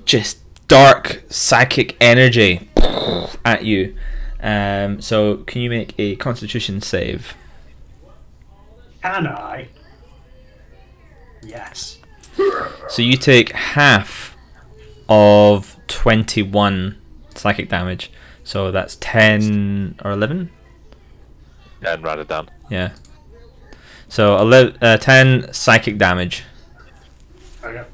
just dark psychic energy at you. So can you make a Constitution save? Can I? Yes. So you take half of 21 psychic damage. So that's 10 or 11? Yeah, and write it down. Yeah. So 10 psychic damage. Okay.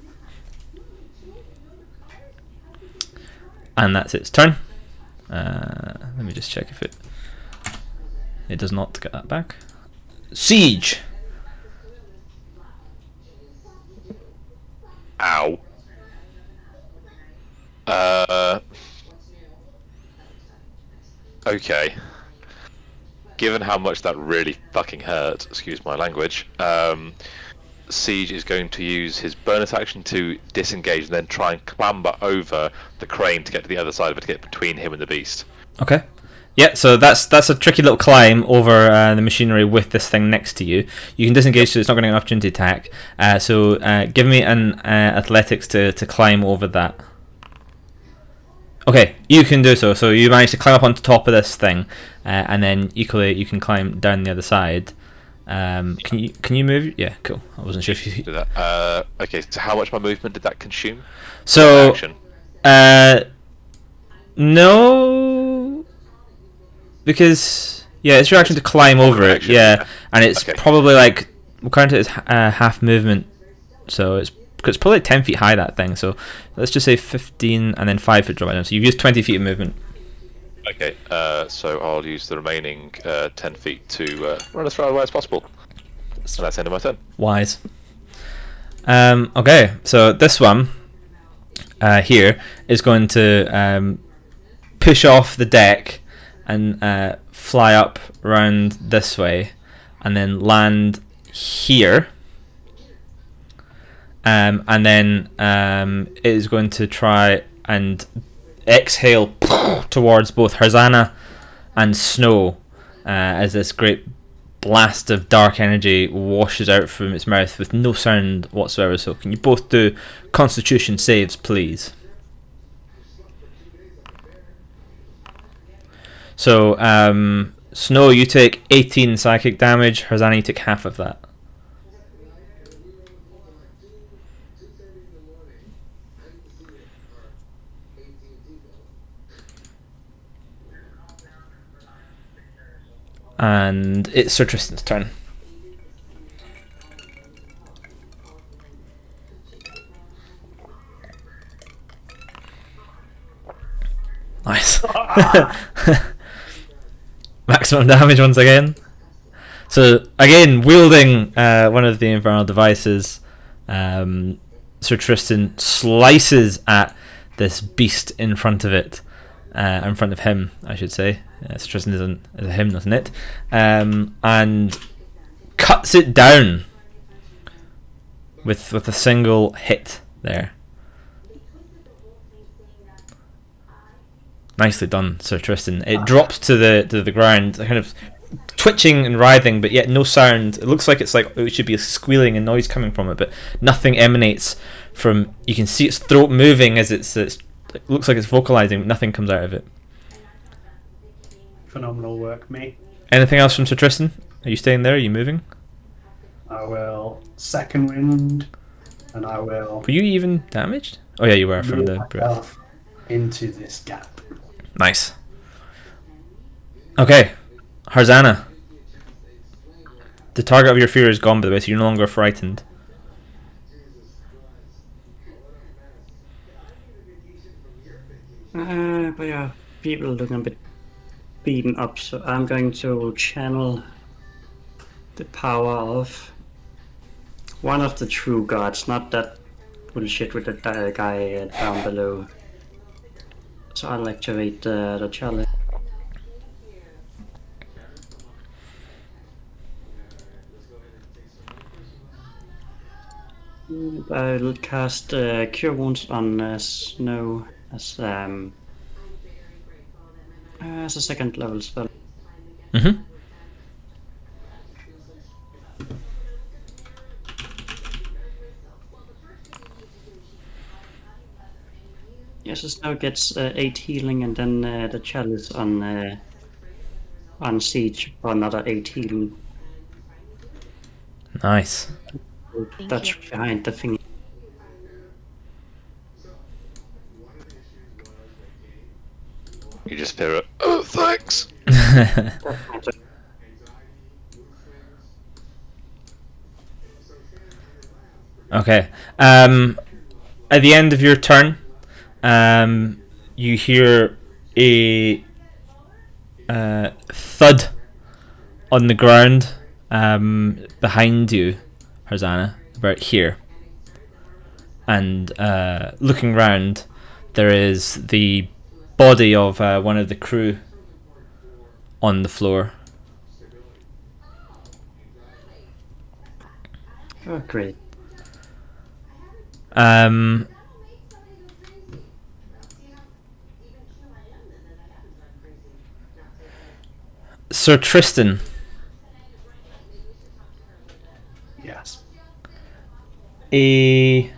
And that's its turn. Let me just check if it does not get that back. Siege! Ow. Okay. Given how much that really fucking hurt, excuse my language, Siege is going to use his bonus action to disengage and then try and clamber over the crane to get to the other side of it, to get between him and the beast. Okay. Yeah, so that's a tricky little climb over the machinery with this thing next to you. You can disengage, so it's not going to get an opportunity attack. So give me an athletics to climb over that. Okay, you can do so. So you manage to climb up on top of this thing, and then equally you can climb down the other side. Can you move? Yeah, cool. I wasn't sure if you do that. Okay, so how much of my movement did that consume? So Action. no, because it's your action to climb over it. Action, Yeah, and it's okay. probably we'll count it as half movement. So it's probably 10 feet high, that thing. So let's just say 15 and then 5 foot drop down. So you've used 20 feet of movement. Okay, so I'll use the remaining 10 feet to run as far away as possible. And that's the end of my turn. Wise. Okay, so this one here is going to push off the deck and fly up around this way and then land here. And then it is going to try and exhale towards both Harzana and Snow as this great blast of dark energy washes out from its mouth with no sound whatsoever. So can you both do Constitution saves, please? So Snow, you take 18 psychic damage. Harzana, you take half of that. And it's Sir Tristan's turn. Nice. Maximum damage once again. So again, wielding one of the infernal devices, Sir Tristan slices at this beast in front of it. In front of him, I should say. Sir Tristan is a him, not an it. And cuts it down with a single hit there. Nicely done, Sir Tristan. It drops to the ground, kind of twitching and writhing, but yet no sound. It looks like it should be a squealing and noise coming from it, but nothing emanates from. You can see its throat moving as it looks like it's vocalizing, but nothing comes out of it. Phenomenal work, mate. Anything else from Sir Tristan? Are you staying there? Are you moving? I will second wind, and I will. Were you even damaged? Oh yeah, you were from the breath. Myself into this gap. Nice. Okay, Harzana. The target of your fear is gone, by the way, so you're no longer frightened. But yeah, people looking a bit beaten up, so I'm going to channel the power of one of the true gods, not that bullshit with the guy down below. So I'll activate the challenge. I'll cast Cure Wounds on Snow as As a second level spell. Mm-hmm. Yes, the Snow gets 8 healing, and then the chalice on siege for another 8 healing. Nice. Thank Touch you. behind the thing. You just hear it. Oh, thanks. Okay. At the end of your turn, you hear a thud on the ground behind you, Harzana, about here. And looking round, there is the body of one of the crew on the floor. Oh, great. Sir Tristan, Yes. a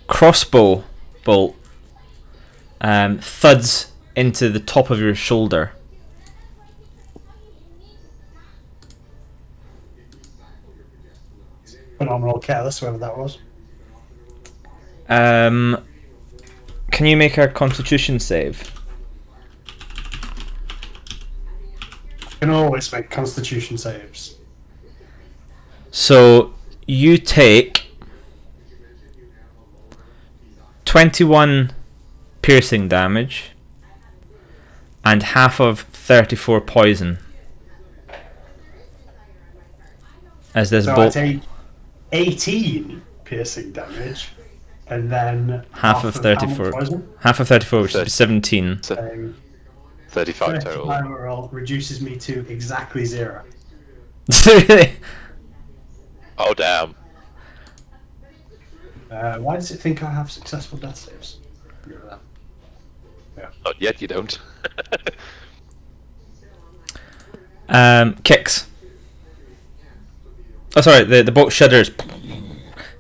crossbow bolt thuds into the top of your shoulder. Phenomenal careless, whoever that was. Can you make a Constitution save? You can always make Constitution saves. So you take 21 piercing damage and half of 34 poison. As this So I bolt take 18 piercing damage, and then half of how much 34, poison? half of 34, which is 17. So 35 total. 35 roll reduces me to exactly 0. Oh, damn. Why does it think I have successful death saves? Look at that. Yeah. Not yet, you don't. Kicks. Oh, sorry, the boat shudders.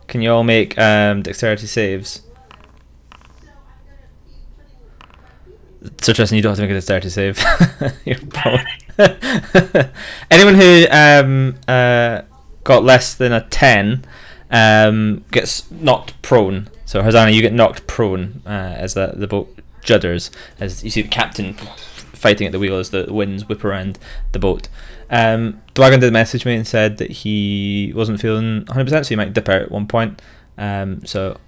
Can you all make dexterity saves? So Tristan, you don't have to make a dexterity save. You're prone. Anyone who got less than a 10 gets knocked prone. So Harzana, you get knocked prone as the boat judders, as you see the captain fighting at the wheel as the winds whip around the boat. Dwagon did message me and said that he wasn't feeling 100%, so he might dip out at one point. So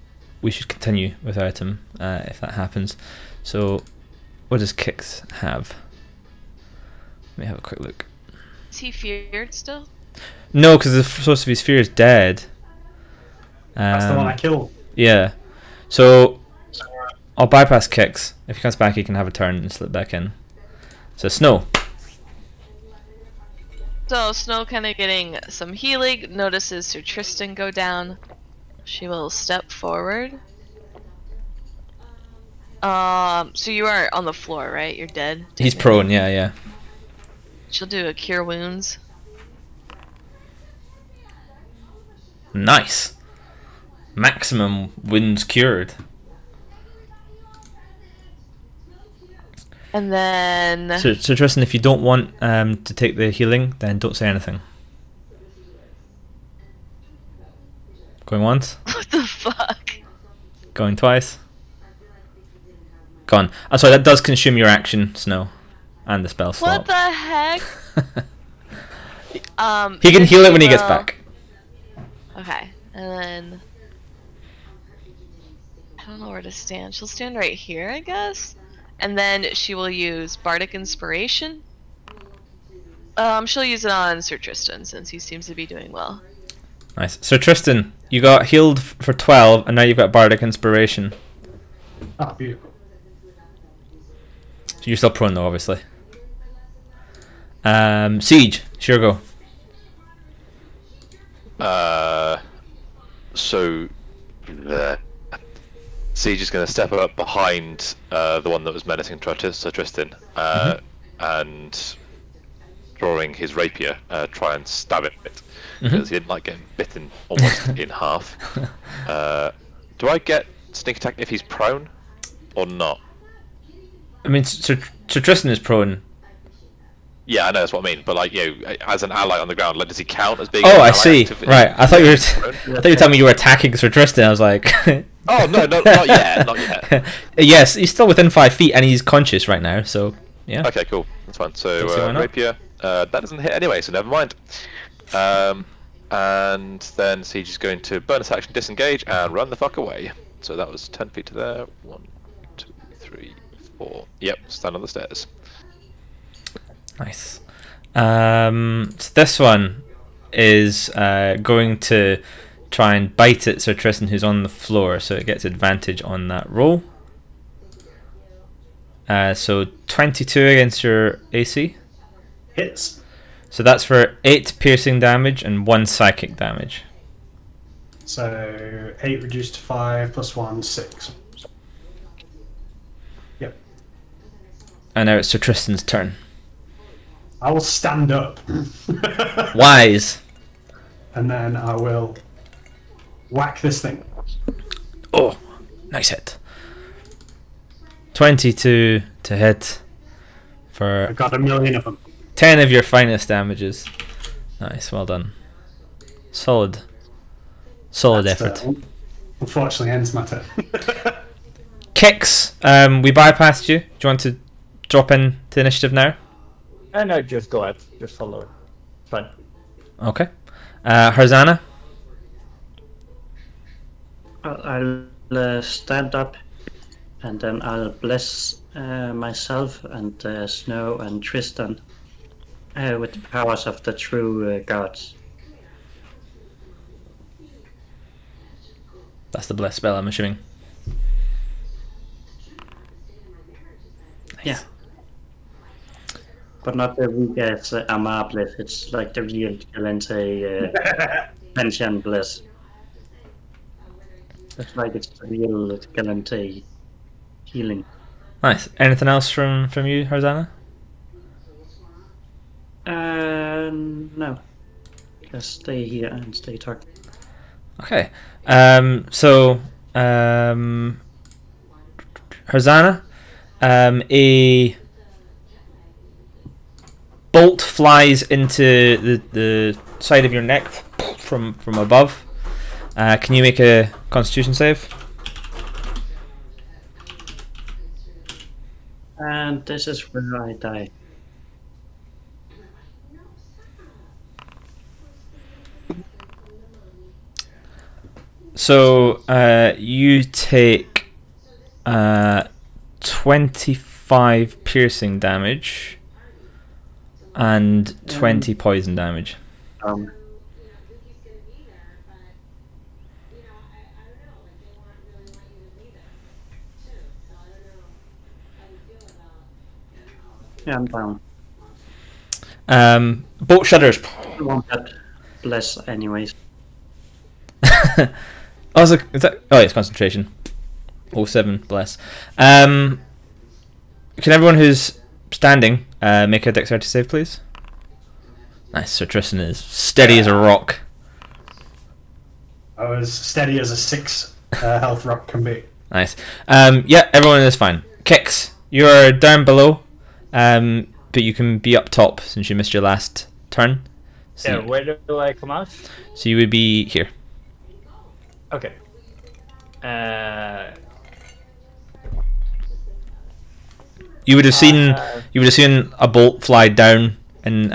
we should continue without him if that happens. So what does Kix have? Let me have a quick look. Is he feared still? No, because the source of his fear is dead. That's the one I killed. Yeah. So I'll bypass Kix. If he comes back, he can have a turn and slip back in. So Snow. So Snow kind of getting some healing, notices Sir Tristan go down. She will step forward. So you are on the floor, right? You're dead. He's prone, yeah. She'll do a cure wounds. Nice. Maximum wounds cured. And then So Tristan, if you don't want to take the healing, then don't say anything. Going once. what the fuck? Going twice. Gone. Oh, sorry, that does consume your action, Snow, and the spell slot. What the heck? He can heal it when he gets will- back. Okay, and then I don't know where to stand. She'll stand right here, I guess. And then she will use Bardic Inspiration. She'll use it on Sir Tristan since he seems to be doing well. Nice. So Tristan, you got healed for 12, and now you've got Bardic Inspiration. Ah, beautiful. So you're still prone though, obviously. Siege, sure go. So the Siege is going to step up behind the one that was menacing Sir Tristan, and drawing his rapier, try and stab it, because he didn't like getting bitten almost in half. Do I get sneak attack if he's prone, or not? I mean, Sir Tristan is prone. Yeah, I know, that's what I mean. But like, as an ally on the ground, like, does he count as being? Oh, an I ally see. active in Right, I thought you were. prone? I thought you were telling me you were attacking Sir Tristan. I was like, Oh no, not yet, not yet. yes, he's still within 5 feet and he's conscious right now. So yeah. Okay, cool, that's fine. Don't see why So not. rapier, that doesn't hit anyway, so never mind. And then Siege is going to bonus action disengage and run the fuck away. So that was 10 feet to there. 1, 2, 3, 4. Yep, stand on the stairs. Nice. So this one is going to try and bite at Sir Tristan, who's on the floor, so it gets advantage on that roll. So 22 against your AC. Hits. So that's for 8 piercing damage and 1 psychic damage. So 8 reduced to 5 plus 1, 6. Yep. And now it's Sir Tristan's turn. I will stand up. Wise. And then I will whack this thing. Oh, nice hit. 22 to hit I for got a million of them. 10 of your finest damages. Nice, well done. Solid That's, effort. Unfortunately, ends my turn. Kicks, we bypassed you. Do you want to drop in to initiative now? No, just go ahead. Just follow it. It's fine. Okay. Harzana? I'll stand up, and then I'll bless myself and Snow and Tristan with the powers of the true gods. That's the bless spell, I'm assuming. Yeah. But not the weak as Amar bless, it's like the real Galente pension bless. It's like it's the real Galente healing. Nice. Anything else from you, Harzana? No. Just stay here and stay talking. Okay. So Harzana, a bolt flies into the side of your neck from above. Can you make a Constitution save? And this is where I die. So you take 25 piercing damage and 20 poison damage. Yeah, I'm down. Bolt shudders. I want that bless anyways. Oh, is that? Oh, it's concentration. 07, bless. Can everyone who's standing make a dexterity save, please? Nice. Sir Tristan is steady as a rock. I was steady as a 6 health rock can be. Nice. Yeah, everyone is fine. Kicks, you're down below, but you can be up top since you missed your last turn. So Yeah, where do I come out? so you would be here. Okay. You would have seen a bolt fly down and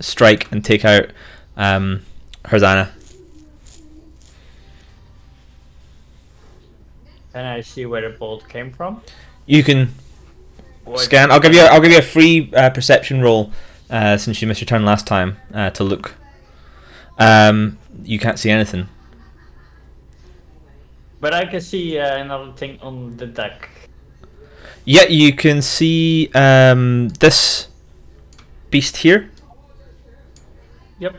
strike and take out Harzana. Can I see where the bolt came from? You can What- scan. I'll give you a free perception roll since you missed your turn last time to look. You can't see anything. But I can see another thing on the deck. Yeah, you can see this beast here. Yep.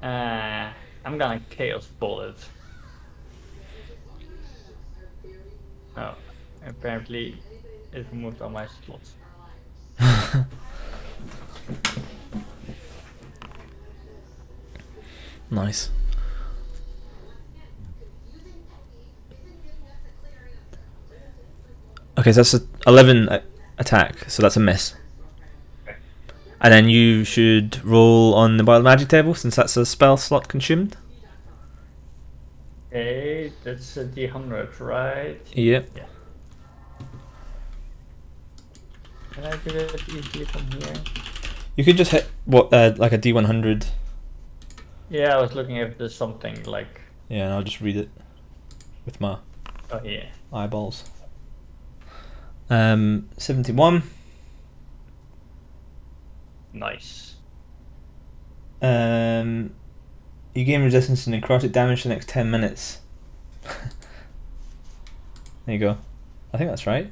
I'm gonna chaos ball it. Apparently, it removed all my slots. Nice. Okay, so that's a 11 attack, so that's a miss. And then you should roll on the wild magic table since that's a spell slot consumed. Okay, that's a D100, right? Yep. Yeah. Can I do it easily from here? You could just hit what like a D100. Yeah, I was looking if there's something like. Yeah, and I'll just read it with my Oh yeah. eyeballs. 71. Nice. You gain resistance to necrotic damage for the next 10 minutes. There you go. I think that's right.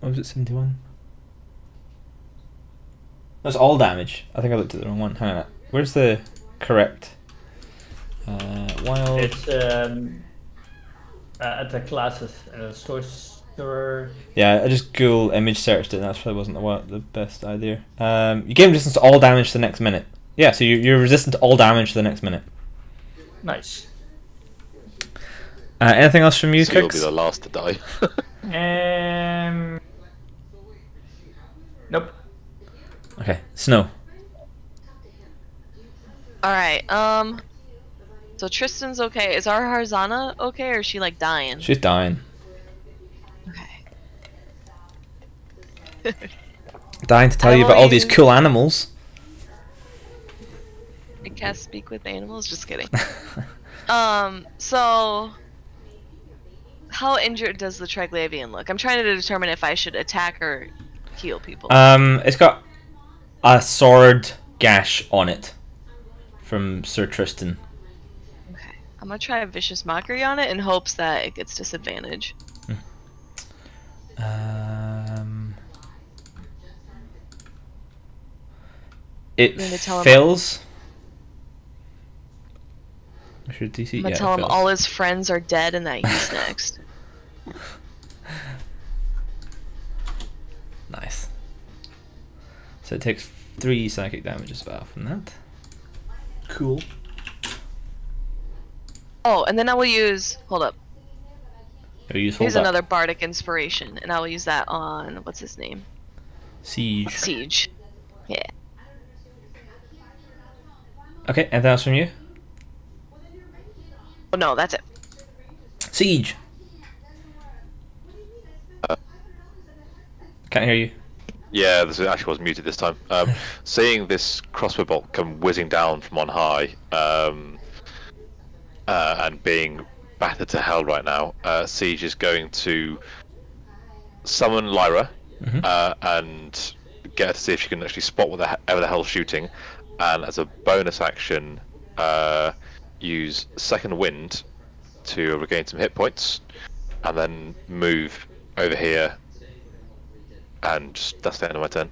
What was it, 71? That's all damage. I think I looked at the wrong one. Hang on. Where's the correct? Wild. It's at the classes sorcerer. Yeah, I just Google image searched it and that probably wasn't the best idea. You gain resistance to all damage for the next minute. Yeah, so you're resistant to all damage for the next minute. Nice. Anything else from you, So you'll Kix? be the last to die. Nope. Okay, Snow. Alright, so Tristan's okay. Is our Harzana okay, or is she like dying? She's dying. Okay. Dying to tell I you will about all these use- cool animals. I can't speak with animals, just kidding. So how injured does the Triglavian look? I'm trying to determine if I should attack or heal people. It's got a sword gash on it from Sir Tristan. Okay. I'm gonna try a vicious mockery on it in hopes that it gets disadvantage. It I'm gonna tell him- fails. Should DC? I'm gonna Yeah, tell it him fails. all his friends are dead and that he's next. Nice. So it takes 3 psychic damage as well from that. Cool. Oh, and then I will use. Hold up. Useful. Here's another bardic inspiration, and I will use that on what's his name? Siege. Siege. Yeah. Okay, anything else from you? Oh no, that's it. Siege. Can't hear you. Yeah, this actually was muted this time. Seeing this crossbow bolt come whizzing down from on high, and being battered to hell right now, Siege is going to summon Lyra and get her to see if she can actually spot whatever the hell's shooting, and as a bonus action, use Second Wind to regain some hit points, and then move over here. And that's the end of my turn.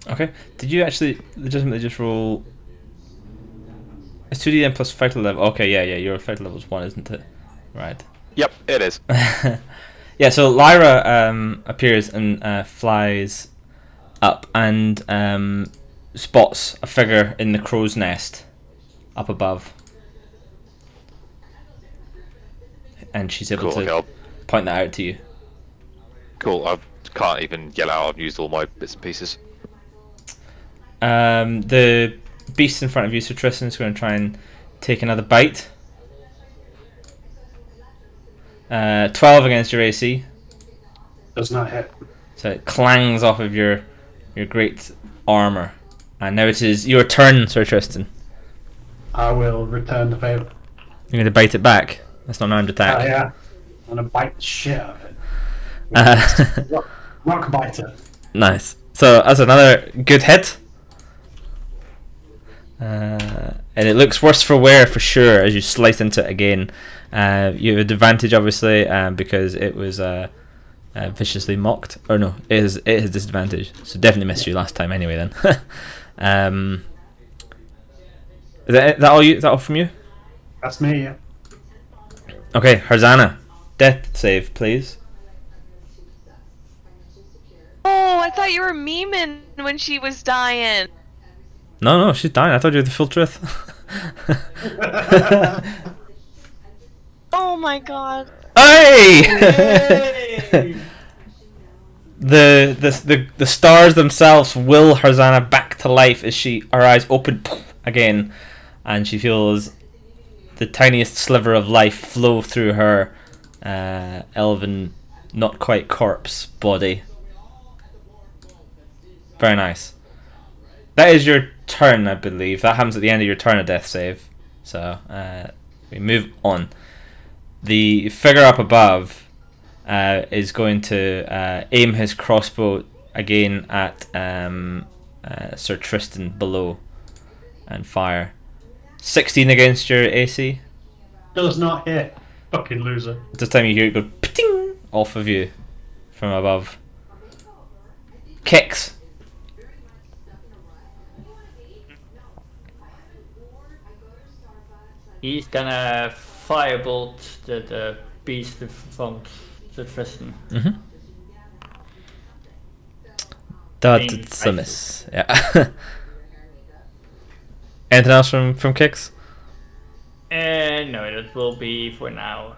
Okay. Did you actually legitimately just roll? It's 2d10 plus fighter level. Okay, yeah, your fighter level's 1, isn't it? Right. Yep, it is. Yeah. So Lyra appears and flies up and spots a figure in the crow's nest up above, and she's able Cool. to Okay, I'll point that out to you. Cool. I can't even yell out. I've used all my bits and pieces. The beast in front of you, Sir Tristan, is going to try and take another bite. 12 against your AC, Does not hit. so it clangs off of your great armor. And now it is your turn, Sir Tristan. I will return the favor. You're going to bite it back. That's not an armed attack. Yeah. I'm gonna bite the shit out of it. Uh, Rock biter. Nice. So that's another good hit. And it looks worse for wear for sure as you slice into it again. You have advantage obviously because it was viciously mocked. Or no, it has disadvantage. So definitely missed you last time anyway then. Is that all you? Is that all from you? That's me, yeah. Okay, Harzana, death save, please. Oh, I thought you were memeing when she was dying. No, she's dying. I told you the full truth. Oh my god. Hey! the stars themselves will Harzana back to life as her eyes open again, and she feels the tiniest sliver of life flow through her elven, not quite corpse body. Very nice. That is your turn, I believe. That happens at the end of your turn, a death save. So we move on. The figure up above is going to aim his crossbow again at Sir Tristan below and fire. 16 against your AC. Does not hit. Fucking loser. This time you hear it go pting off of you from above. Kicks. He's gonna firebolt the beast from the Tristan. Mm-hmm. That's a miss. Yeah. Anything else from Kicks? No, that will be for now.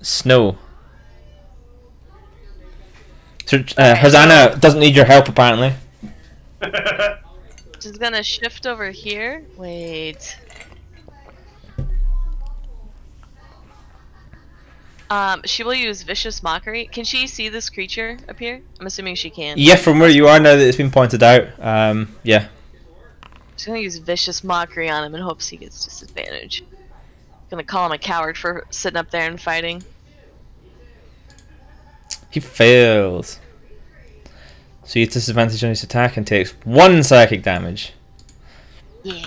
Snow. So, Harzana doesn't need your help apparently. She's gonna shift over here. Wait. She will use Vicious Mockery. Can she see this creature appear? I'm assuming she can. Yeah, from where you are now that it's been pointed out. Yeah. She's gonna use Vicious Mockery on him in hopes he gets disadvantage. Gonna call him a coward for sitting up there and fighting. He fails. So he gets disadvantage on his attack and takes 1 psychic damage. Yeah.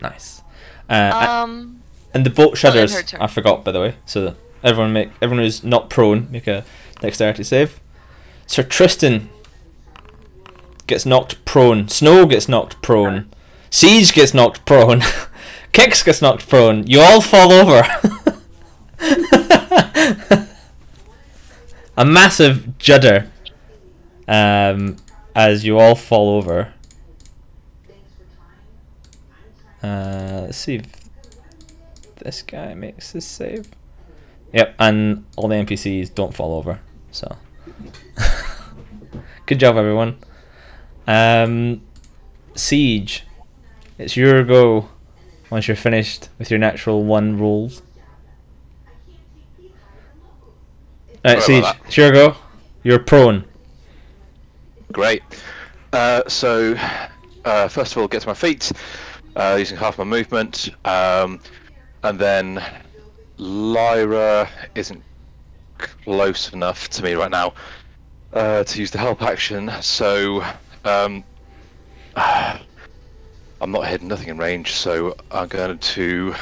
Nice. And the boat shudders. her turn. I forgot, by the way. So everyone who's not prone make a dexterity save. Sir Tristan gets knocked prone. Snow gets knocked prone. Siege gets knocked prone. Kix gets knocked prone. You all fall over. A massive judder as you all fall over. Let's see if this guy makes this save. Yep, and all the NPCs don't fall over. So, good job, everyone. Siege, it's your go once you're finished with your natural 1 rolls. Alright, Siege, it's your go. You're prone. Great. So, first of all, get to my feet, using half my movement, and then Lyra isn't close enough to me right now to use the help action, so I'm not hitting nothing in range, so I'm going to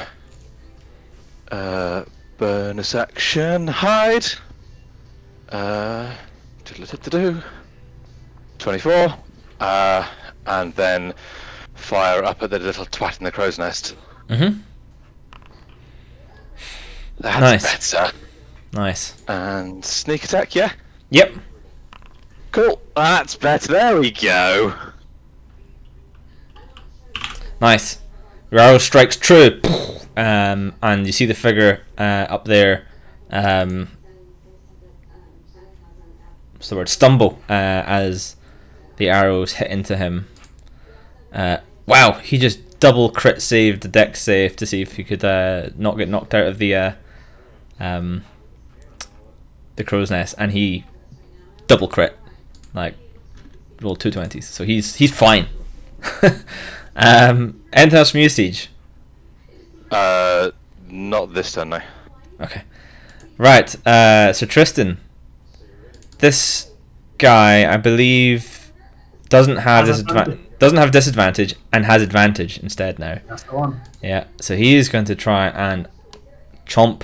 bonus action hide. 24, and then fire up at the little twat in the crow's nest. Mm-hmm. That's Nice. better. Nice. And sneak attack, yeah? Yep. Cool. That's better. There we go. Nice. Your arrow strikes true, and you see the figure up there. What's the word? Stumble as the arrows hit into him. Wow, he just double crit saved the dex save to see if he could not get knocked out of the crow's nest, and he double crit, like rolled 2 20s, so he's fine. Anything else from you, Siege? Not this turn, no. Okay. Right, so Tristan. This guy, I believe, doesn't have disadvantage and has advantage instead now. That's the one. Yeah, so he is going to try and chomp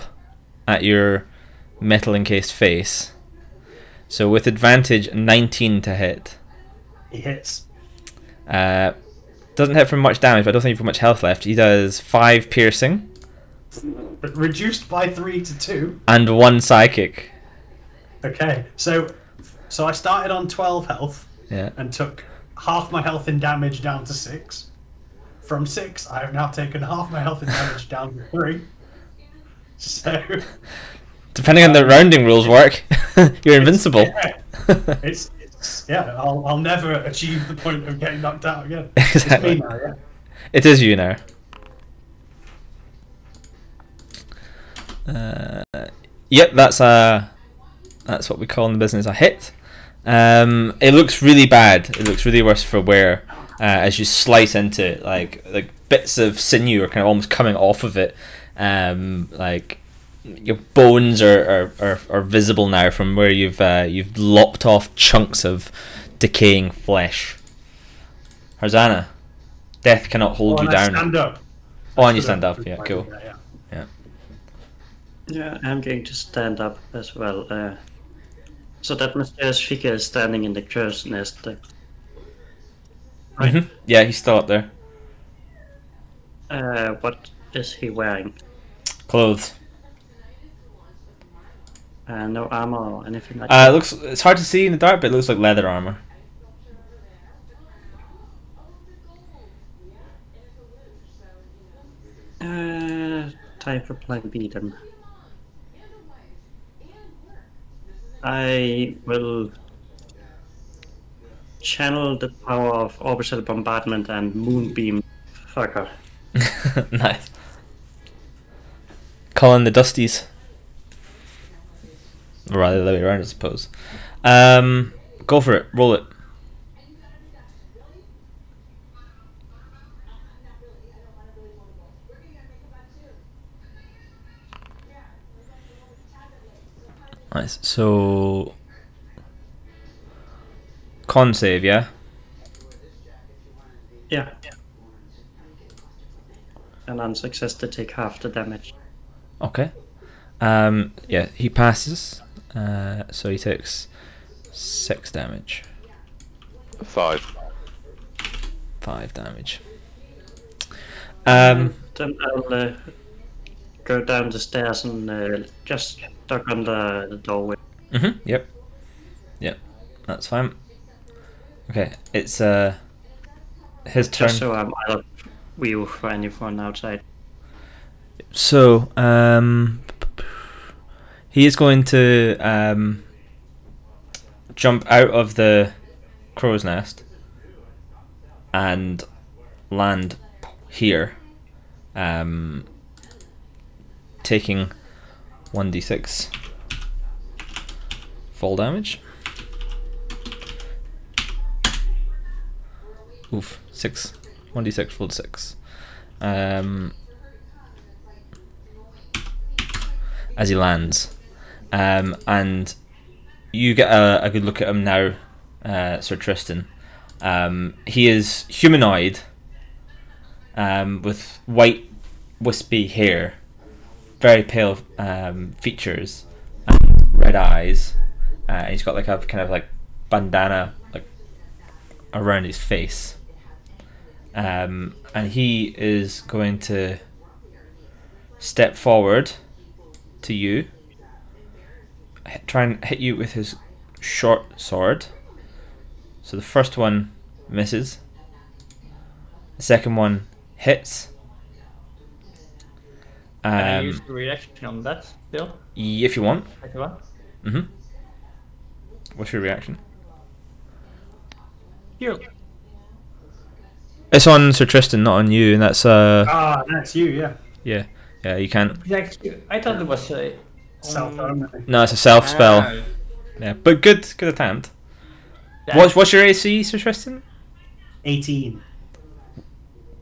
at your metal encased face. So with advantage, 19 to hit. He hits. Doesn't hit for much damage, but I don't think for much health left. He does 5 piercing. But reduced by 3 to 2. And 1 psychic. Okay, so I started on 12 health. Yeah. And took half my health in damage down to 6. From 6, I have now taken half my health in damage down to 3. So, depending on the rounding rules work, you're invincible. Yeah, I'll never achieve the point of getting knocked out again. Exactly. It's me now, yeah. It is you now. Yep, that's what we call in the business a hit. It looks really bad. It looks really worse for wear as you slice into it. Like bits of sinew are kind of almost coming off of it. Like your bones are visible now from where you've lopped off chunks of decaying flesh. Harzana, death cannot hold you down. Stand up. Oh, and you stand up. Yeah, cool. Yeah. Yeah, I'm going to stand up as well. So that mysterious figure is standing in the crow's nest. Right. Yeah, he's still up there. What is he wearing? Clothes. No armor or anything like that? It's hard to see in the dark, but it looks like leather armor. Time for plan B then. I will channel the power of orbital bombardment and moonbeam fucker. Nice. Calling the Dusties. Or rather the other way around, I suppose. Go for it. Roll it. Nice. So, con save, yeah? Yeah. And on success to take half the damage. Okay. Yeah, he passes. So he takes 6 damage. 5. 5 damage. Then I'll go down the stairs and just duck under the doorway. Yep. Yep. That's fine. Okay, it's his turn. Just so I'm out of view for anyone outside. So, he is going to jump out of the crow's nest and land here, taking 1d6 fall damage. Oof, 6. 1d6 full 6. As he lands. And you get a good look at him now, Sir Tristan. He is humanoid, with white wispy hair, very pale features, and red eyes. And he's got like a kind of like bandana like around his face. And he is going to step forward to you, try and hit you with his short sword. So the first one misses, the second one hits. Can I use the reaction on that still? If you want. If you want. What's your reaction? Heal. It's on Sir Tristan, not on you, and that's That's you, yeah. yeah, you can't. I thought it was Self-harm. No, it's a self spell. Yeah, but good attempt. What's your AC, Sir Tristan? 18.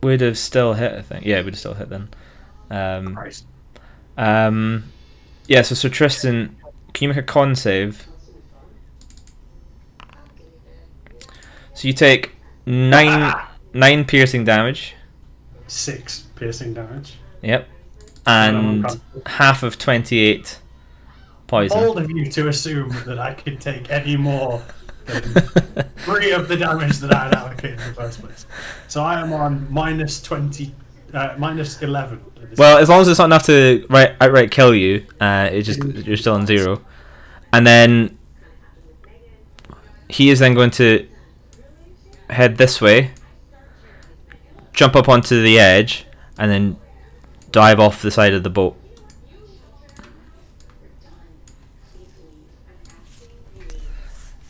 Would have still hit, I think. Yeah, would have still hit then. Christ. Yeah, so Sir Tristan, can you make a con save? So you take 9 piercing damage. 6 piercing damage. Yep. And half of 28 poison. Bold of you to assume that I could take any more than 3 of the damage that I had allocated in the first place. So I am on minus 20, minus 11. Well, as long as it's not enough to outright kill you, you're still on 0. And then he is then going to head this way, jump up onto the edge, and then dive off the side of the boat.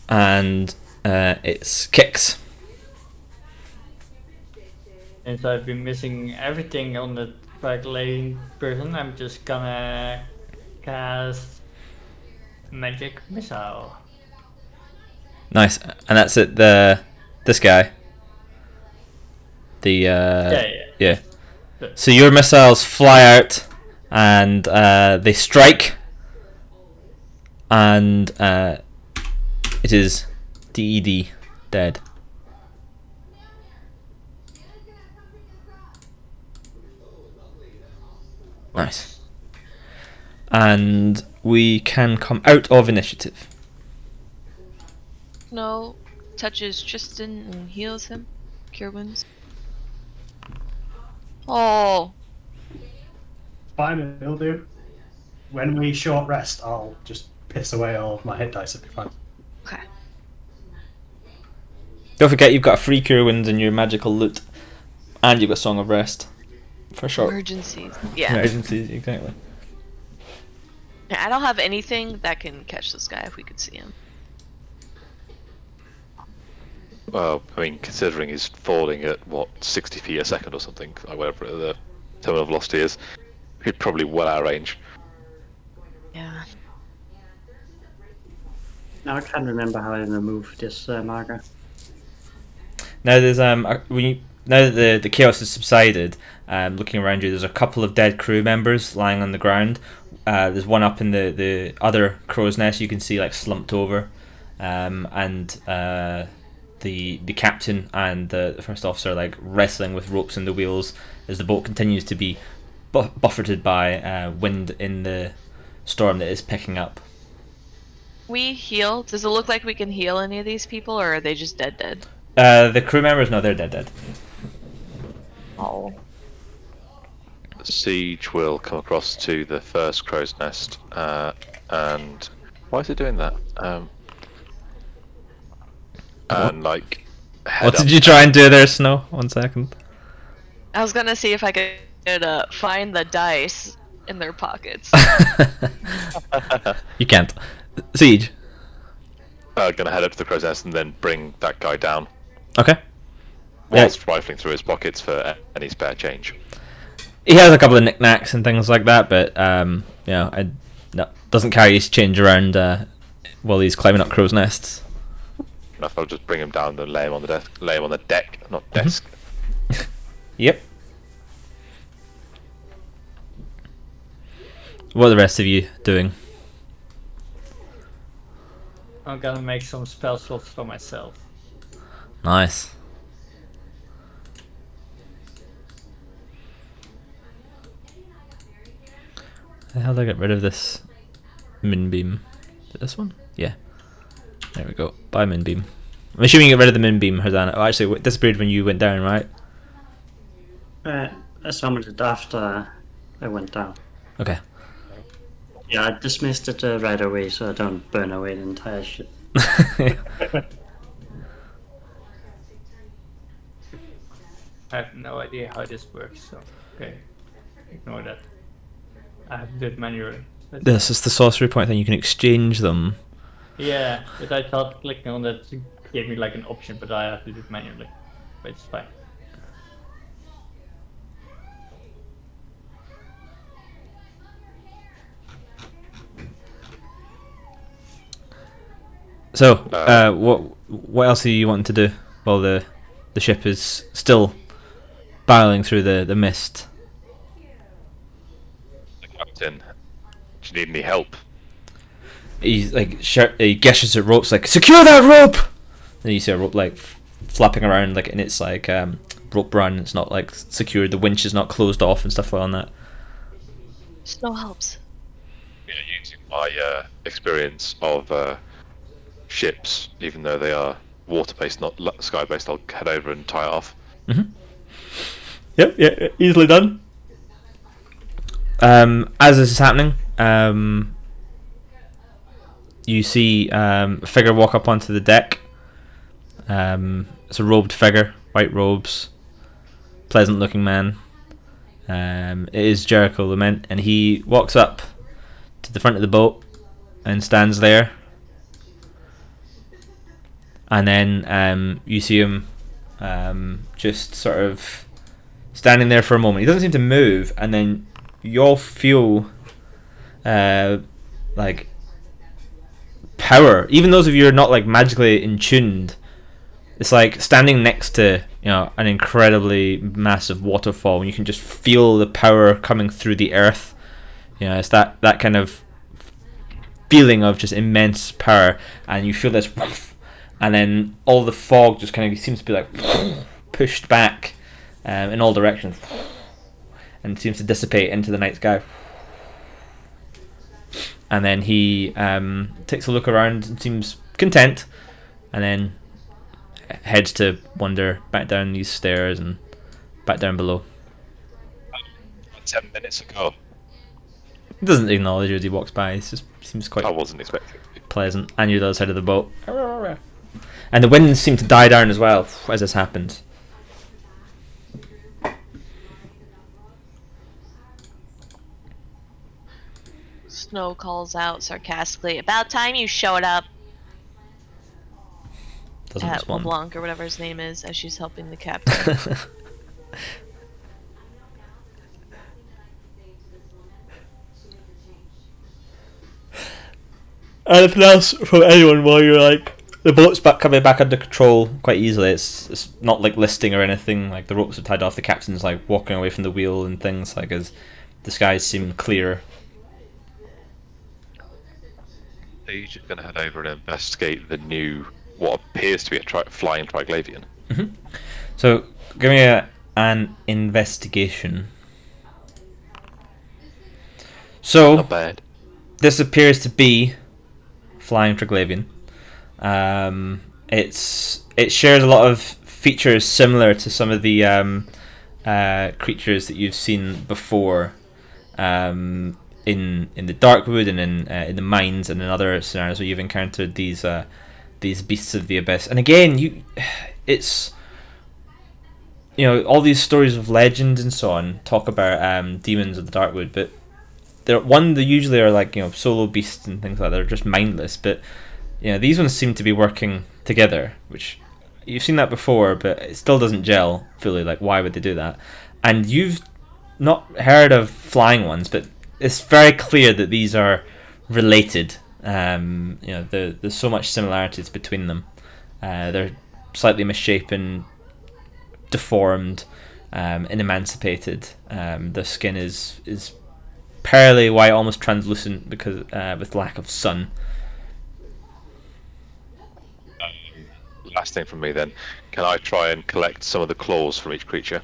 And it's Kicks. Since I've been missing everything on the lane person, I'm just gonna cast Magic Missile. Nice, and that's it. This guy. Yeah. So your missiles fly out, and they strike, and it is DED, dead. Nice. And we can come out of initiative. No, touches Tristan and heals him. Cure wounds. Oh. Fine, it'll do. When we short rest, I'll just piss away all of my hit dice. It'll be fine. Okay. Don't forget you've got a free cure wounds in your magical loot, and you've got Song of Rest. For sure. Emergencies. Yeah. Emergencies, exactly. Yeah, I don't have anything that can catch this guy if we could see him. Well, I mean, considering he's falling at, what, 60 feet a second or something, like whatever the terminal velocity is, he's probably well out of range. Yeah. Now I can't remember how I removed this marker. Now there's now that the chaos has subsided, looking around you, there's a couple of dead crew members lying on the ground. There's one up in the other crow's nest you can see, like, slumped over, and the captain and the first officer, like, wrestling with ropes in the wheels as the boat continues to be buffeted by wind in the storm that is picking up. We heal. Does it look like we can heal any of these people, or are they just dead? The crew members, no, they're dead. Oh. The siege will come across to the first crow's nest, and why is it doing that? And like, What did you try and do there, Snow? 1 second. I was gonna see if I could find the dice in their pockets. You can't. Siege. Gonna head up to the crow's nest and then bring that guy down. Okay. Whilst rifling through his pockets for any spare change. He has a couple of knickknacks and things like that, but doesn't carry his change around while he's climbing up crow's nests. Enough, I'll just bring him down and lay him on the desk. Lay him on the deck, not desk. Yep. What are the rest of you doing? I'm gonna make some spell slots for myself. Nice. How do I get rid of this moonbeam? Is it this one? Yeah. There we go. Bye, moonbeam. I'm assuming you get rid of the moonbeam, Herdana. Oh, actually, it disappeared when you went down, right? I summoned it after I went down. Okay. Yeah, I dismissed it right away so I don't burn away the entire shit. I have no idea how this works, so okay, ignore that. I have to do it manually. This is the sorcery point thing. You can exchange them. Yeah, but I thought clicking on that gave me like an option, but I have to do it manually. But it's fine. So, what else are you wanting to do while the ship is still barreling through the mist? The captain, do you need any help? He's like he gestures at ropes, like, secure that rope. And you see a rope like flapping around, like, and it's like rope run. It's not like secured. The winch is not closed off and stuff like that. Snow helps. Yeah, using my experience of ships, even though they are water-based, not sky-based. I'll head over and tie it off. Yep, yeah, easily done. As this is happening, you see a figure walk up onto the deck. It's a robed figure, white robes, pleasant-looking man. It is Jericho Lament, and he walks up to the front of the boat and stands there. And then you see him just sort of standing there for a moment. He doesn't seem to move, and then you all feel like power. Even those of you who are not like magically in-tuned, it's like standing next to an incredibly massive waterfall, and you can just feel the power coming through the earth. It's that kind of feeling of just immense power, and you feel this woof, and then all the fog just kind of seems to be like pushed back in all directions, and seems to dissipate into the night sky. And then he takes a look around and seems content, and then heads to wander back down these stairs and back down below. 10 minutes ago. He doesn't acknowledge you as he walks by. He just seems quite I wasn't expecting it. pleasant. And you're the other side of the boat. And the winds seem to die down as well as this happens. Snow calls out sarcastically, "About time you showed up." Doesn't At respond. LeBlanc or whatever his name is, as she's helping the captain. Anything else from anyone while you're like the boat's coming back under control quite easily? It's not like listing or anything. Like the ropes are tied off. The captain's like walking away from the wheel and things. Like as the skies seem clearer. Are you just going to head over and investigate the new, what appears to be a flying Triglavian? So give me an investigation. So Not bad. this appears to be flying Triglavian. It shares a lot of features similar to some of the creatures that you've seen before in the Darkwood and in the mines and in other scenarios where you've encountered these beasts of the abyss. And again, it's all these stories of legend and so on talk about demons of the Darkwood, but they usually are like solo beasts and things like that. They're just mindless, but these ones seem to be working together, which you've seen that before, but it still doesn't gel fully. Like, why would they do that? And you've not heard of flying ones, but it's very clear that these are related. There's so much similarities between them. They're slightly misshapen, deformed, and emancipated. The skin is pearly white, almost translucent because with lack of sun. Last thing from me then, can I try and collect some of the claws from each creature?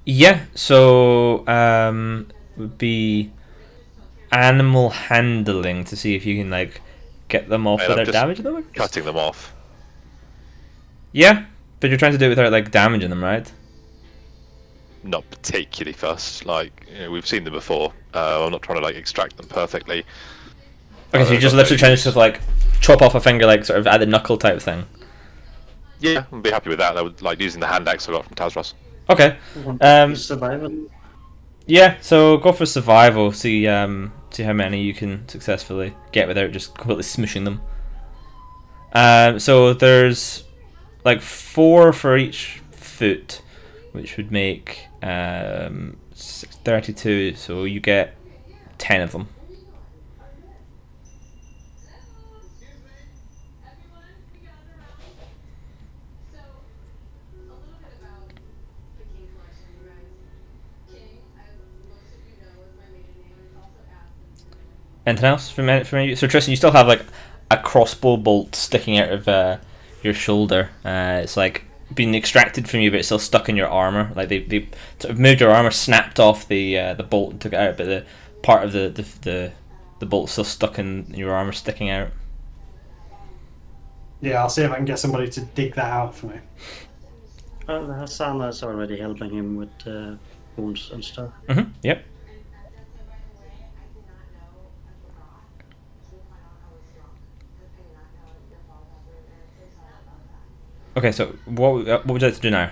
Yeah, so would be animal handling to see if you can like get them off without damaging them. Cutting them off. Yeah, but you're trying to do it without like damaging them, right? Not particularly fussed. Like we've seen them before. I'm not trying to like extract them perfectly. Okay, so you're just literally trying to sort of like chop off a finger, like sort of at the knuckle type thing. Yeah, I'd be happy with that. I would like using the hand axe I got from Tazros. Okay. Survival. Yeah, so go for survival. See how many you can successfully get without just completely smushing them. So there's like 4 for each foot, which would make 32. So you get 10 of them. Anything else from you? So Tristan, you still have like a crossbow bolt sticking out of your shoulder. It's like being extracted from you, but it's still stuck in your armor. Like they sort of moved your armor, snapped off the bolt and took it out, but the part of the bolt still stuck in your armor, sticking out. Yeah, I'll see if I can get somebody to dig that out for me. Well, Hasana's already helping him with wounds and stuff. Yep. Okay, so what would you like to do now?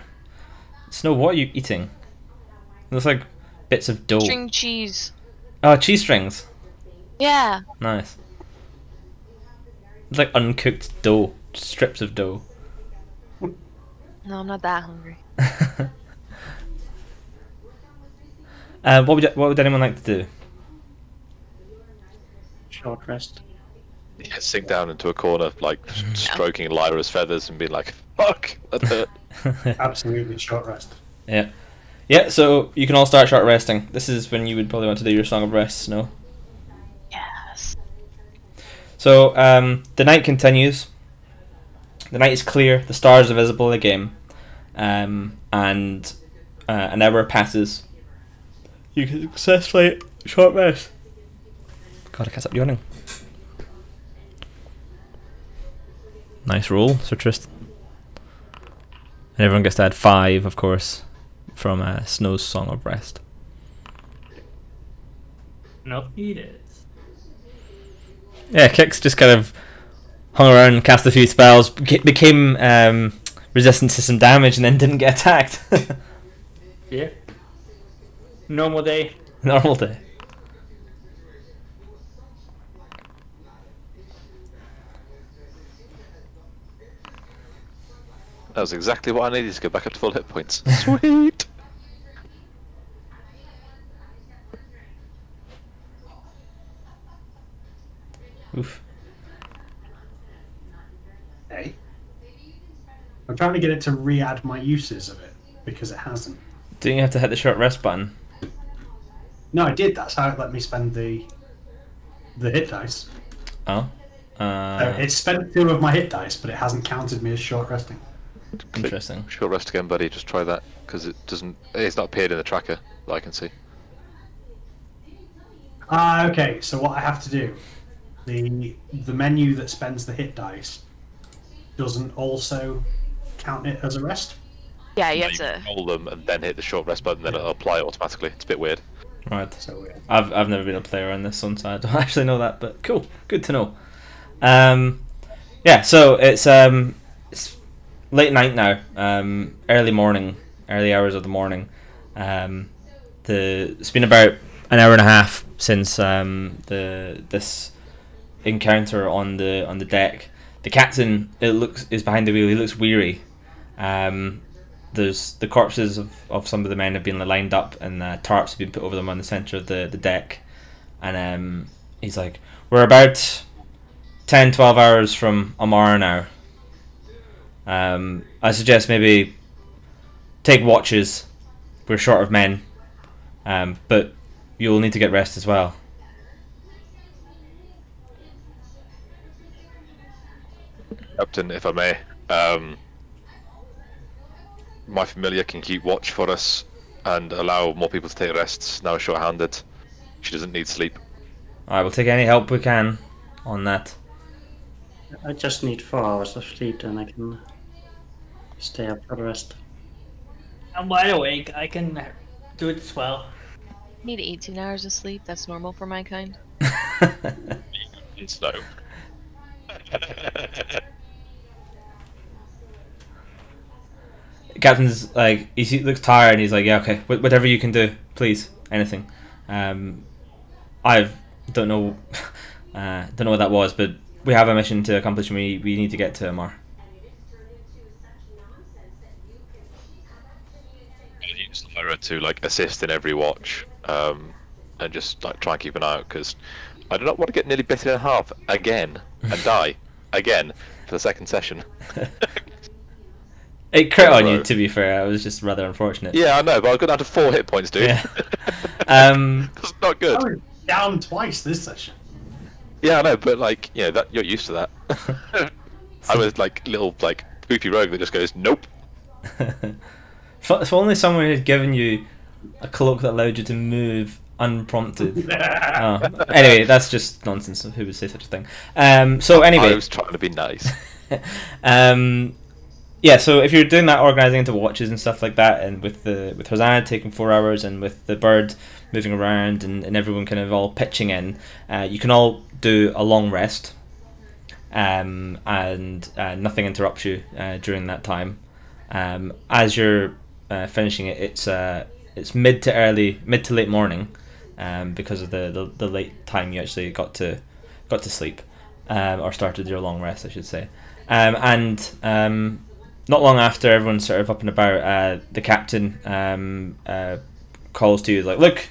Snow, what are you eating? It looks like bits of dough. String cheese. Oh, cheese strings. Yeah. Nice. It's like uncooked dough, strips of dough. No, I'm not that hungry. What would anyone like to do? Short rest. Yeah, sink down into a corner, like stroking Lyra's feathers and being like, "Fuck, that hurt." Absolutely short rest. Yeah. Yeah, so you can all start short resting. This is when you would probably want to do your Song of Rest, Snow. Yes. So, the night continues. The night is clear, the stars are visible again, and an hour passes. You can successfully short rest. God, I can't stop yawning. Nice roll, Sir Tristan. And everyone gets to add 5, of course, from Snow's Song of Rest. Not needed. Yeah, Kix just kind of hung around, cast a few spells, became resistant to some damage, and then didn't get attacked. Yeah. Normal day. Normal day. That was exactly what I needed to go back up to full hit points. Sweet. Oof. Hey. I'm trying to get it to re-add my uses of it because it hasn't. Don't you have to hit the short rest button? No, I did. That's how it let me spend the hit dice. Oh. So it spent 2 of my hit dice, but it hasn't counted me as short resting. Interesting. Short rest again, buddy. Just try that because it doesn't. It's not appeared in the tracker that I can see. Okay. So what I have to do, the menu that spends the hit dice doesn't also count it as a rest. Yeah, you No, have to. roll them and then hit the short rest button, then it'll apply it automatically. It's a bit weird. Right. So weird. I've never been a player on this one, so I don't actually know that, but cool. Good to know. Yeah, so it's late night now, early morning, early hours of the morning. It's been about an hour and a half since this encounter on the deck. The captain is behind the wheel. He looks weary. There's the corpses of some of the men have been lined up, and tarps have been put over them on the center of the deck. And he's like, "We're about 10-12 hours from Amara now. I suggest maybe take watches. We're short of men, but you'll need to get rest as well." Captain, if I may, my familiar can keep watch for us and allow more people to take rests. Now short-handed, she doesn't need sleep. Alright, we'll take any help we can on that. I just need 4 hours of sleep, and I can stay up for the rest. I'm wide awake. I can do it as well. I need 18 hours of sleep. That's normal for my kind. It's no. Captain's like, he looks tired, and he's like, "Yeah, okay, whatever you can do, please, anything." I don't know, don't know what that was, but we have a mission to accomplish, and we need to get to Amar. I'll use Lyra to like assist in every watch, and just like try and keep an eye out because I do not want to get nearly bitten in half again and die again for the second session. It crit on you, to be fair. It was just rather unfortunate. Yeah, I know, but I've got down to 4 hit points, dude. Yeah. That's not good. I was down twice this session. Yeah, I know, but like, yeah, that you're used to that. I was like little like goofy rogue that just goes nope. If only someone had given you a cloak that allowed you to move unprompted. Anyway, that's just nonsense. Who would say such a thing? So anyway, I was trying to be nice. Yeah, so if you're doing that, organising into watches and stuff like that, and with Hosanna taking 4 hours, and with the bird moving around, and everyone kind of all pitching in, you can all do a long rest, and nothing interrupts you during that time. As you're finishing it, it's mid to late morning, because of the late time you actually got to sleep, or started your long rest, I should say, not long after everyone's sort of up and about, the captain calls to you, like, look,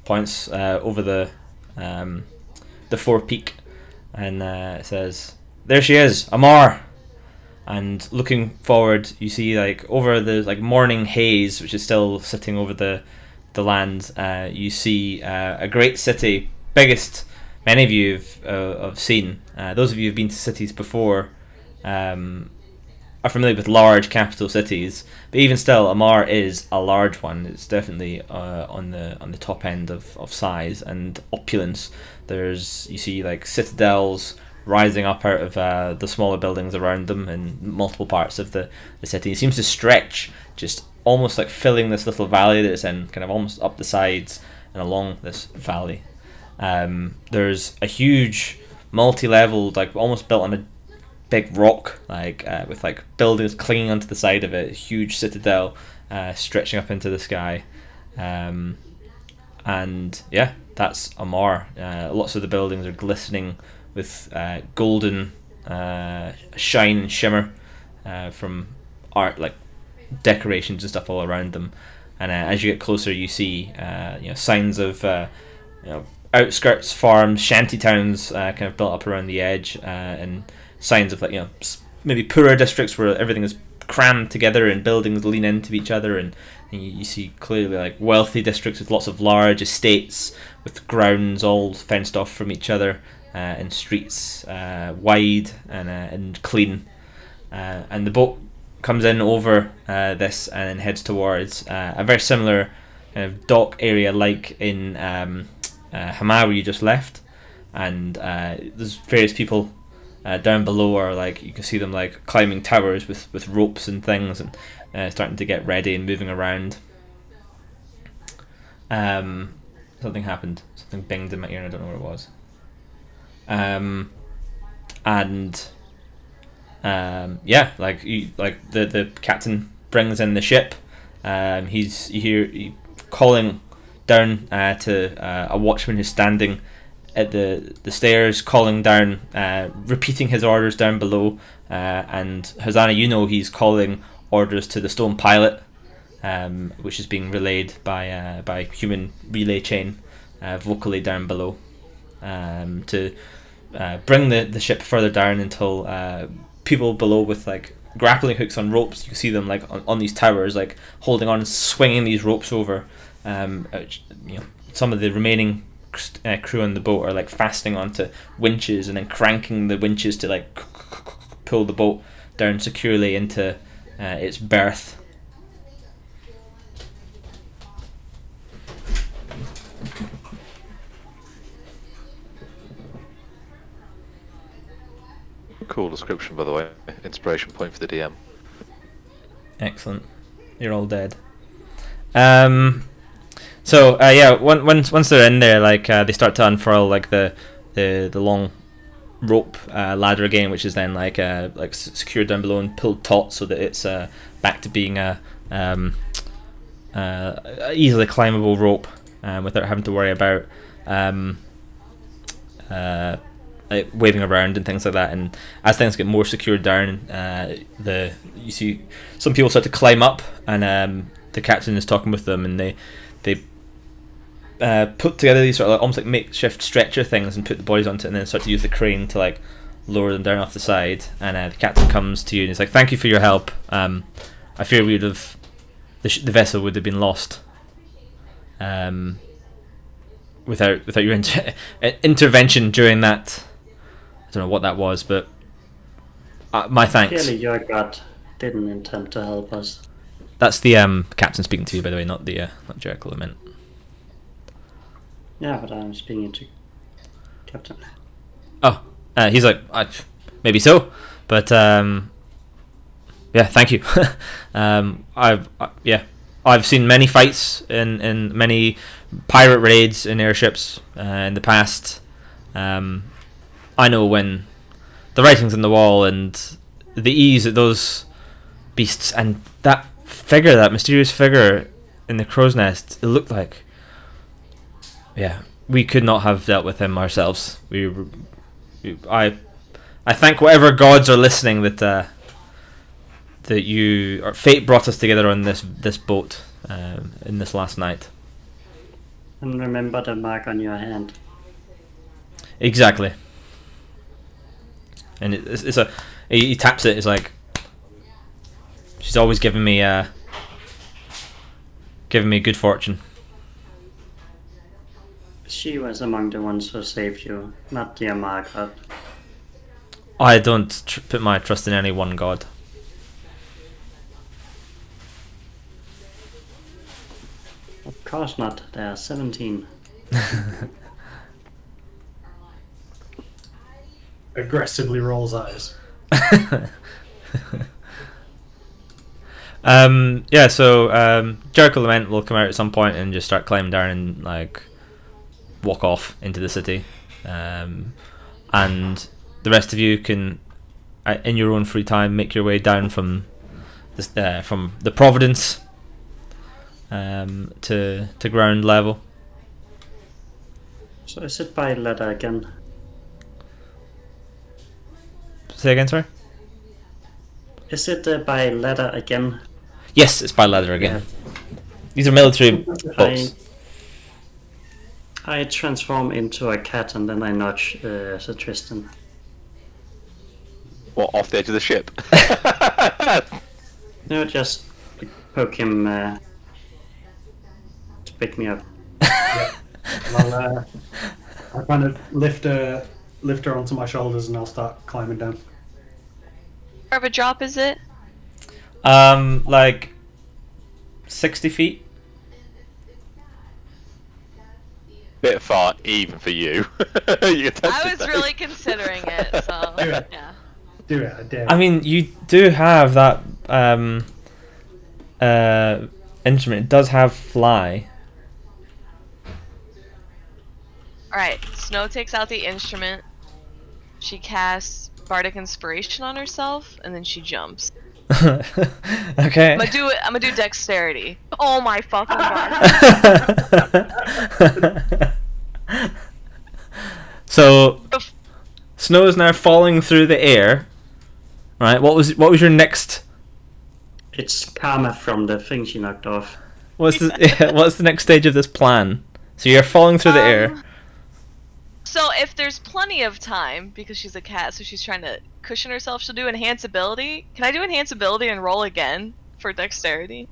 points over the forepeak, and says, there she is, Amar. And looking forward, you see, like, over the morning haze, which is still sitting over the land, you see a great city, biggest many of you have seen. Those of you who've been to cities before are familiar with large capital cities, but even still, Amar is a large one. It's definitely on the top end of size and opulence. You see, like, citadels rising up out of the smaller buildings around them in multiple parts of the city. It seems to stretch, just almost like filling this little valley that it's in, kind of almost up the sides and along this valley. There's a huge multi-level, like almost built on a big rock, with like buildings clinging onto the side of it, a huge citadel stretching up into the sky, and yeah, that's Amar. Lots of the buildings are glistening with golden shine and shimmer from art, like decorations and stuff all around them. And as you get closer, you see signs of outskirts, farms, shanty towns kind of built up around the edge, and signs of, like, maybe poorer districts where everything is crammed together and buildings lean into each other, and you see clearly, like, wealthy districts with lots of large estates with grounds all fenced off from each other, and streets wide and clean, and the boat comes in over this and then heads towards a very similar kind of dock area, like in Hama, where you just left, and there's various people down below, or like you can see them like climbing towers with ropes and things, and starting to get ready and moving around. Something happened. Something binged in my ear, and I don't know what it was. Yeah, like the captain brings in the ship. He's calling down to a watchman who's standing at the stairs, calling down, repeating his orders down below, and Hosanna, he's calling orders to the stone pilot, which is being relayed by human relay chain vocally down below, to bring the ship further down until people below with like grappling hooks on ropes, you can see them like on these towers, like holding on and swinging these ropes over. Some of the remaining crew on the boat are like fastening onto winches and then cranking the winches to like pull the boat down securely into its berth. Cool description, by the way. Inspiration point for the DM. Excellent. You're all dead. So yeah, once they're in there, like they start to unfurl like the long rope ladder again, which is then like secured down below and pulled taut so that it's back to being a easily climbable rope, without having to worry about like waving around and things like that. And as things get more secured down, you see some people start to climb up, and the captain is talking with them, and they put together these sort of like, almost like makeshift stretcher things, and put the bodies onto it, and then start to use the crane to like lower them down off the side. And the captain comes to you and he's like, "Thank you for your help. I fear we would have the vessel would have been lost without your intervention during that." I don't know what that was, but my thanks. Clearly your god didn't intend to help us. That's the captain speaking to you, by the way, not Jericho, I meant. Yeah, but I'm speaking to Captain. Oh, he's like, maybe so. But yeah, thank you. I've seen many fights in many pirate raids in airships in the past. I know when the writing's on the wall and the ease that those beasts and that figure, that mysterious figure in the crow's nest, it looked like, yeah, we could not have dealt with him ourselves. I thank whatever gods are listening that you or fate brought us together on this boat in this last night. And remember the mark on your hand. Exactly. And it's a he taps it. It's like she's always giving me good fortune. She was among the ones who saved you, not dear Margaret. I don't put my trust in any one god. Of course not, there are 17. Aggressively rolls eyes. Yeah, so Jericho Lament will come out at some point and just start climbing down and like walk off into the city, and the rest of you can, in your own free time, make your way down from this from the Providence to ground level. So is it by ladder again? Say again, sorry? Is it by ladder again? Yes, it's by ladder again. These are military boats. I transform into a cat and then I nudge Sir Tristan. What, off the edge of the ship? No, just poke him to pick me up. I'll kind of lift her onto my shoulders and I'll start climbing down. Where of a drop is it? Like 60 feet. Bit far, even for you. You I was really considering it, so yeah. Do it, I dare. I mean, you do have that instrument. It does have fly. Alright, Snow takes out the instrument. She casts Bardic Inspiration on herself, and then she jumps. Okay. I'm gonna do Dexterity. Oh my fucking god. So, Snow is now falling through the air. Right. What was your next? It's karma from the thing she knocked off. What's the next stage of this plan? So you're falling through the air. So if there's plenty of time, because she's a cat, so she's trying to cushion herself, she'll do Enhance Ability. Can I do Enhance Ability and roll again for Dexterity?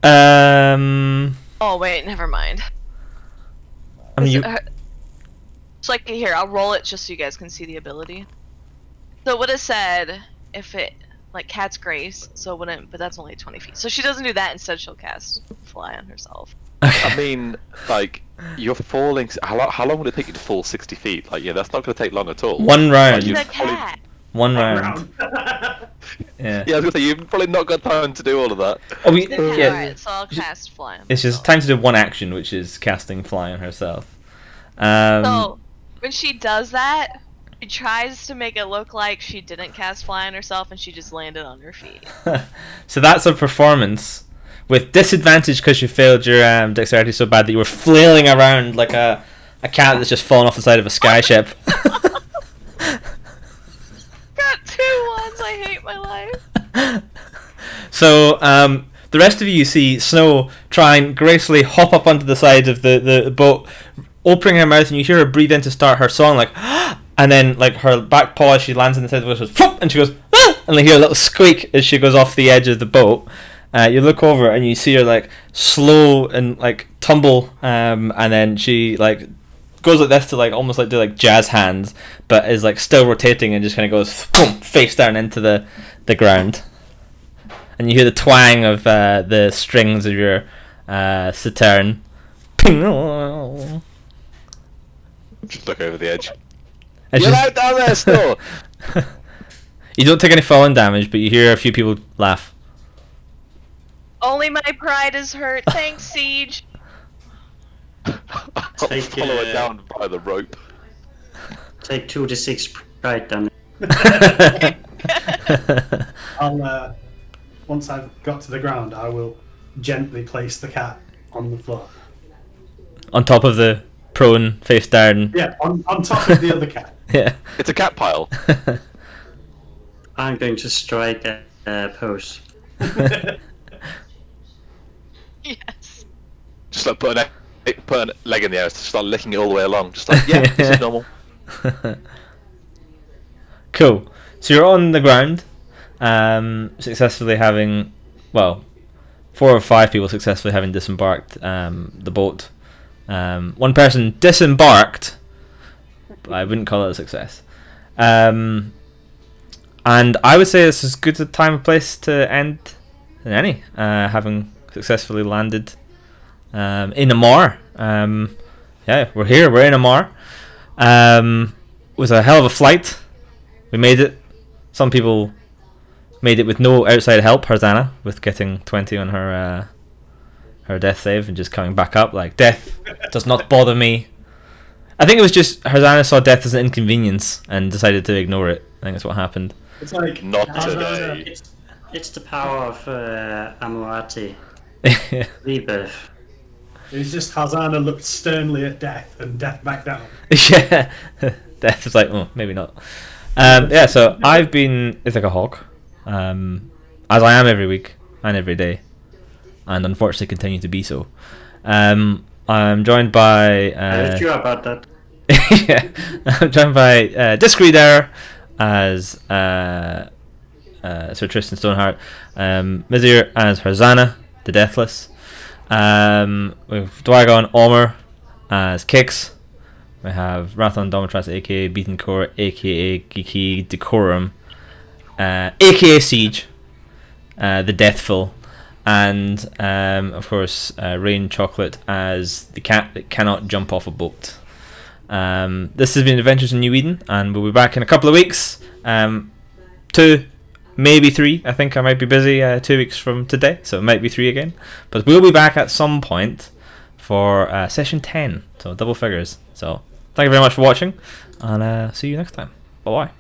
Oh wait, never mind. I mean, It's like, here, I'll roll it just so you guys can see the ability. So it would have said if it, like, Cat's Grace, so it wouldn't, but that's only 20 feet. So she doesn't do that, instead she'll cast Fly on herself. I mean, like, you're falling. How long would it take you to fall 60 feet? Like, yeah, that's not going to take long at all. One round. She's a cat. One round. Yeah. Yeah, I was going to say, you've probably not got time to do all of that. Oh, yeah. Alright, so I'll cast Fly on It's just myself. time to do one action, which is casting Fly on herself. So, when she does that, she tries to make it look like she didn't cast Fly on herself and she just landed on her feet. So that's a performance with disadvantage because you failed your dexterity so bad that you were flailing around like a cat that's just fallen off the side of a skyship. Got 2 ones, I hate my life. So the rest of you see Snow try and gracefully hop up onto the side of the boat, opening her mouth, and you hear her breathe in to start her song, like, and then like her back paw as she lands on the side of the boat, and she goes, and you hear a little squeak as she goes off the edge of the boat. You look over and you see her like slow and like tumble, and then she like goes like this to like almost like do like jazz hands, but is like still rotating and just kind of goes boom, face down into the ground. And you hear the twang of the strings of your Saturn. Ping. Just look over the edge. And You're she's- out down there still. You don't take any falling damage, but you hear a few people laugh. Only my pride is hurt. Thanks, Siege. I'll Take, follow it down by the rope. Take 2d6 pride damage. I'll once I've got to the ground, I will gently place the cat on the floor. On top of the prone, face down. Yeah, on top of the other cat. Yeah. It's a cat pile. I'm going to strike a pose. Yes. Just like put a leg in the air, just start licking it all the way along. Just like, yeah, this is normal. Cool. So you're on the ground, successfully having, well, 4 or 5 people successfully having disembarked the boat. One person disembarked, but I wouldn't call it a success. And I would say this is as good a time and place to end than any, having successfully landed in Amar. Yeah, we're here, we're in Amar. Was a hell of a flight. We made it. Some people made it with no outside help. Harzana with getting 20 on her her death save and just coming back up. Like, death does not bother me. I think it was just Harzana saw death as an inconvenience and decided to ignore it. I think that's what happened. It's like Not today. It's the power of Amurati. Rebirth. It was just Hazana looked sternly at Death, and Death backed down. Yeah, death is like, oh, maybe not. Yeah, so I've been Ithaca Hawk, as I am every week and every day, and unfortunately continue to be so. I'm joined by. I heard you about that. Yeah, I'm joined by Discreeder as Sir Tristan Stoneheart, Mizir as Harzana, the Deathless. With Dwagon Omer as Kix. We have Rathon Domitras, aka Beaten Core, aka Geeky Decorum, aka Siege, the Deathful, and of course Rain Chocolate as the cat that cannot jump off a boat. This has been Adventures in New Eden, and we'll be back in a couple of weeks. 2, maybe 3. I think I might be busy 2 weeks from today, so it might be 3 again. But we'll be back at some point for session 10, so double figures. So thank you very much for watching, and see you next time. Bye bye.